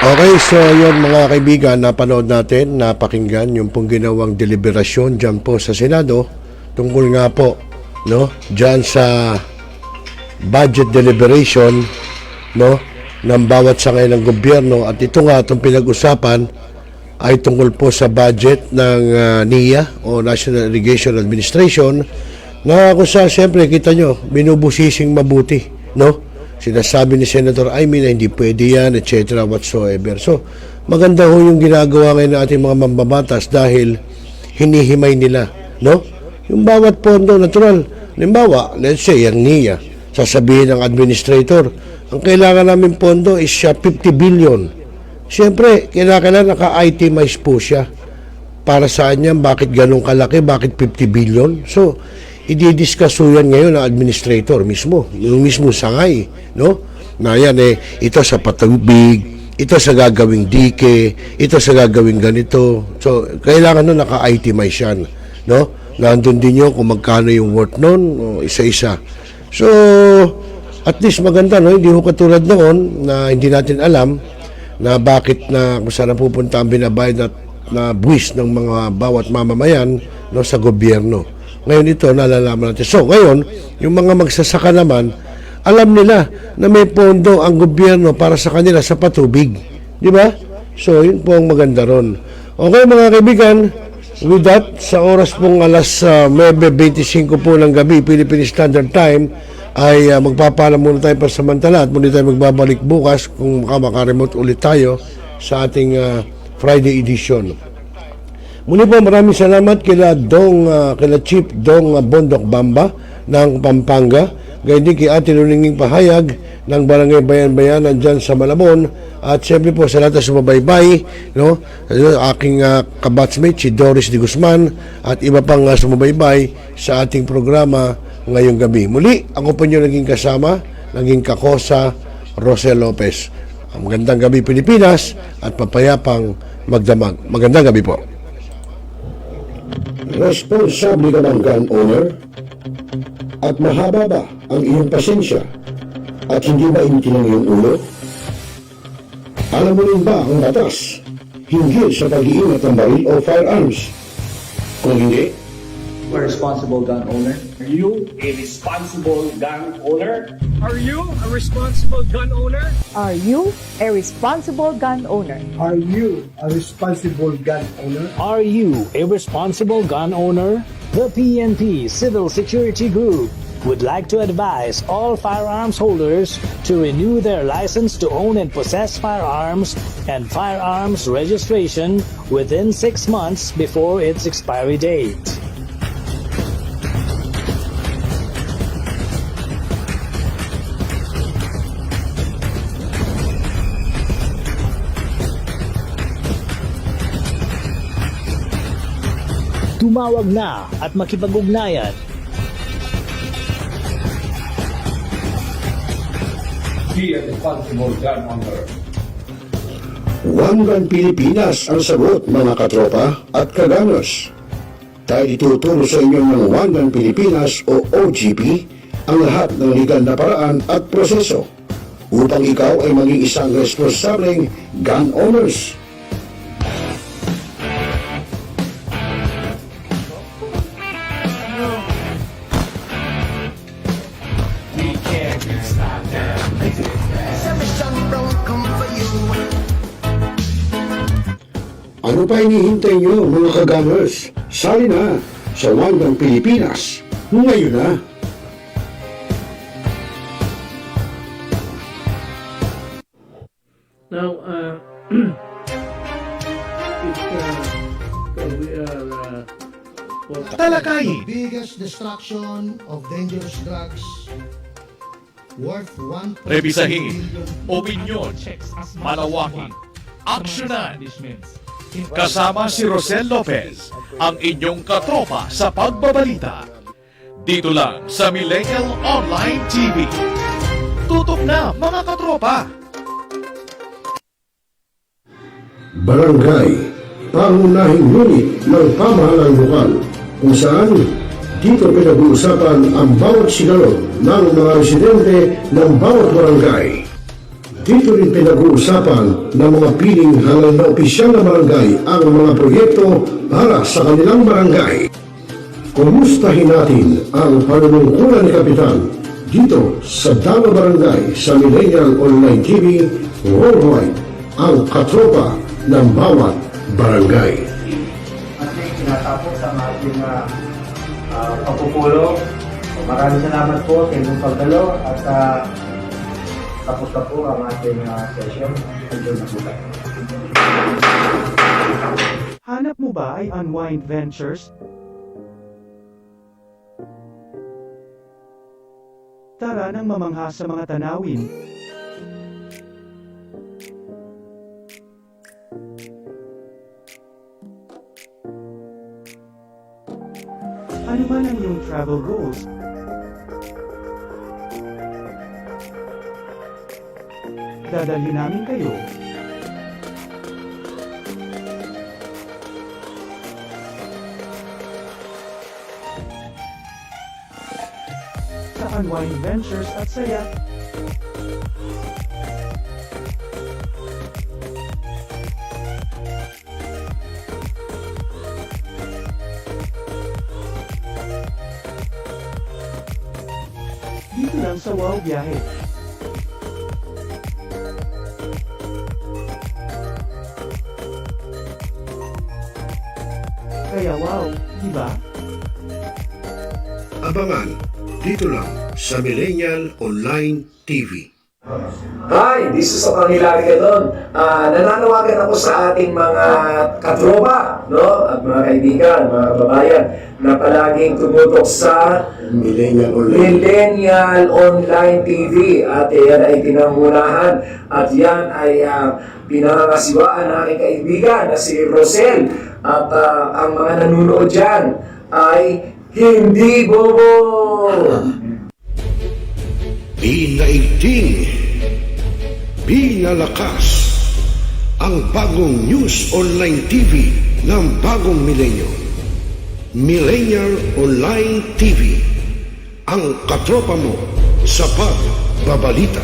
[SPEAKER 1] Okay, so yun mga kaibigan, napanood natin, napakinggan yung pong ginawang deliberasyon dyan po sa Senado tungkol nga po, no, dyan sa budget deliberation, no, ng bawat sangay ng gobyerno. At ito nga, itong pinag-usapan ay tungkol po sa budget ng NIA o National Irrigation Administration na kung saan, siyempre, kita nyo, binubusising mabuti, no? Sinasabi ni Senator Amy na hindi pwede yan, etc. whatsoever. So, maganda ho yung ginagawa ngayon ng ating mga mambabatas dahil hinihimay nila, no? Yung bawat pondo, natural. Halimbawa, let's say, yung NIA, sasabihin ng administrator, ang kailangan namin pondo is 50 billion. Siyempre, kailangan naka-itemize po siya. Para saan yan? Bakit ganun kalaki? Bakit 50 billion? So, i-discuss yan ngayon ng administrator mismo, yung mismo sangay, no? Na yan ito sa patubig, ito sa gagawing dike, ito sa gagawing ganito. So, kailangan nun naka-itemize yan, no? Nandun din yun kung magkano yung worth nun, isa-isa. So, at least maganda, no? Hindi ko katulad noon na hindi natin alam na bakit na kung saan pupunta ang binabayad na buwis ng mga bawat mamamayan, no, sa gobyerno. Ngayon ito, nalalaman natin. So, ngayon, yung mga magsasaka naman, alam nila na may pondo ang gobyerno para sa kanila sa patubig. Di ba? So, yun po ang maganda ron. Okay, mga kaibigan, with that, sa oras pong alas 9:25 po ng gabi, Philippine Standard Time, ay magpapaalam muna tayo pasamantala at muli tayo magbabalik bukas kung makaremote ulit tayo sa ating Friday edition. Muli po maraming salamat kila Chief Dong Bondok Bamba ng Pampanga, gayon din kay Ate Luninging Pahayag ng Barangay Bayan-Bayanan dyan sa Malabon, at siyempre po sa lahat na sumabaybay, no? Aking kabatchmate si Doris de Guzman at iba pang sumabaybay sa ating programa ngayong gabi. Muli, ako po nyo naging kasama, naging kakosa, Rosel Lopez. Magandang gabi Pilipinas at papayapang magdamag. Magandang gabi po. Responsable ka ng gun owner? At mahaba ba ang iyong pasensya? At hindi ba initin ang iyong ulo? Alam mo rin ba ang batas hinggil sa pag-iingat ng baril o firearms? Kung hindi,
[SPEAKER 2] A responsible gun owner.
[SPEAKER 4] Are you a responsible gun owner? Are you a responsible gun owner?
[SPEAKER 7] Are you a responsible gun owner?
[SPEAKER 8] Are you a responsible gun owner?
[SPEAKER 6] Are you a responsible gun owner? The PNP Civil Security Group would like to advise all firearms holders to renew their license to own and possess firearms and firearms registration within 6 months before its expiry date. Tumawag na at makipag-ugnayan.
[SPEAKER 4] Be a responsible gun owner.
[SPEAKER 1] One Gun Pilipinas ang sagot mga katropa at kaganos. Tayo ituturo sa inyo ng One Gun Pilipinas o OGP ang lahat ng legal na paraan at proseso upang ikaw ay maging isang responsableng gun owners. Ano pa hinihintay nyo mga kagamers? Sali na sa One Gun Pilipinas ngayon na.
[SPEAKER 16] Now,
[SPEAKER 4] Talakayin.
[SPEAKER 8] Biggest destruction of dangerous drugs worth 1.
[SPEAKER 4] Rebisahin. Opinyon. Malawakin. Aksyonan. Kasama si Rosel Lopez, ang inyong katropa sa pagbabalita. Dito lang sa Millennial Online TV. Tutok na mga katropa!
[SPEAKER 1] Barangay, pangunahing unit ng pamahalang lokal kung saan dito pinag-uusapan ang bawat sigalot ng mga residente ng bawat barangay. Dito rin pinag-uusapan ng mga piling halal na opisyal na barangay ang mga proyekto para sa kanilang barangay. Kumustahin natin ang panunungkulan ni Kapitan dito sa Dama Barangay sa Millennial Online TV worldwide, ang katropa ng bawat barangay.
[SPEAKER 17] Ating tinatapos ang ating pagpupulong. Maraming salamat po sa inyong pagdalo at tapos na po ang ating session. Enjoy na po tayo.
[SPEAKER 18] Hanap mo ba ay Unwind Ventures? Tara nang mamangha sa mga tanawin. Ano man ang iyong travel goals? Dadalhin namin kayo. Sa Unwind Ventures at Saya. Dito lang sa Wow Biyahe. Kaya wow, di ba?
[SPEAKER 1] Abangan dito lang sa Millennial Online TV.
[SPEAKER 19] Hi, this is Sokang Hilary Gadon. Nananawagan ako sa ating mga katropa, no? At mga kaibigan, mga kababayan, na palaging tumutok sa
[SPEAKER 1] Millennial
[SPEAKER 19] Online TV. At yan ay pinangunahan. At yan ay pinangangasiwaan ng aking kaibigan na si Rosel. At ang mga nanunood dyan ay hindi bobo!
[SPEAKER 1] Pinaigting, pinalakas ang bagong News Online TV ng bagong milenyo. Millennial Online TV, ang katropa mo sa pagbabalita.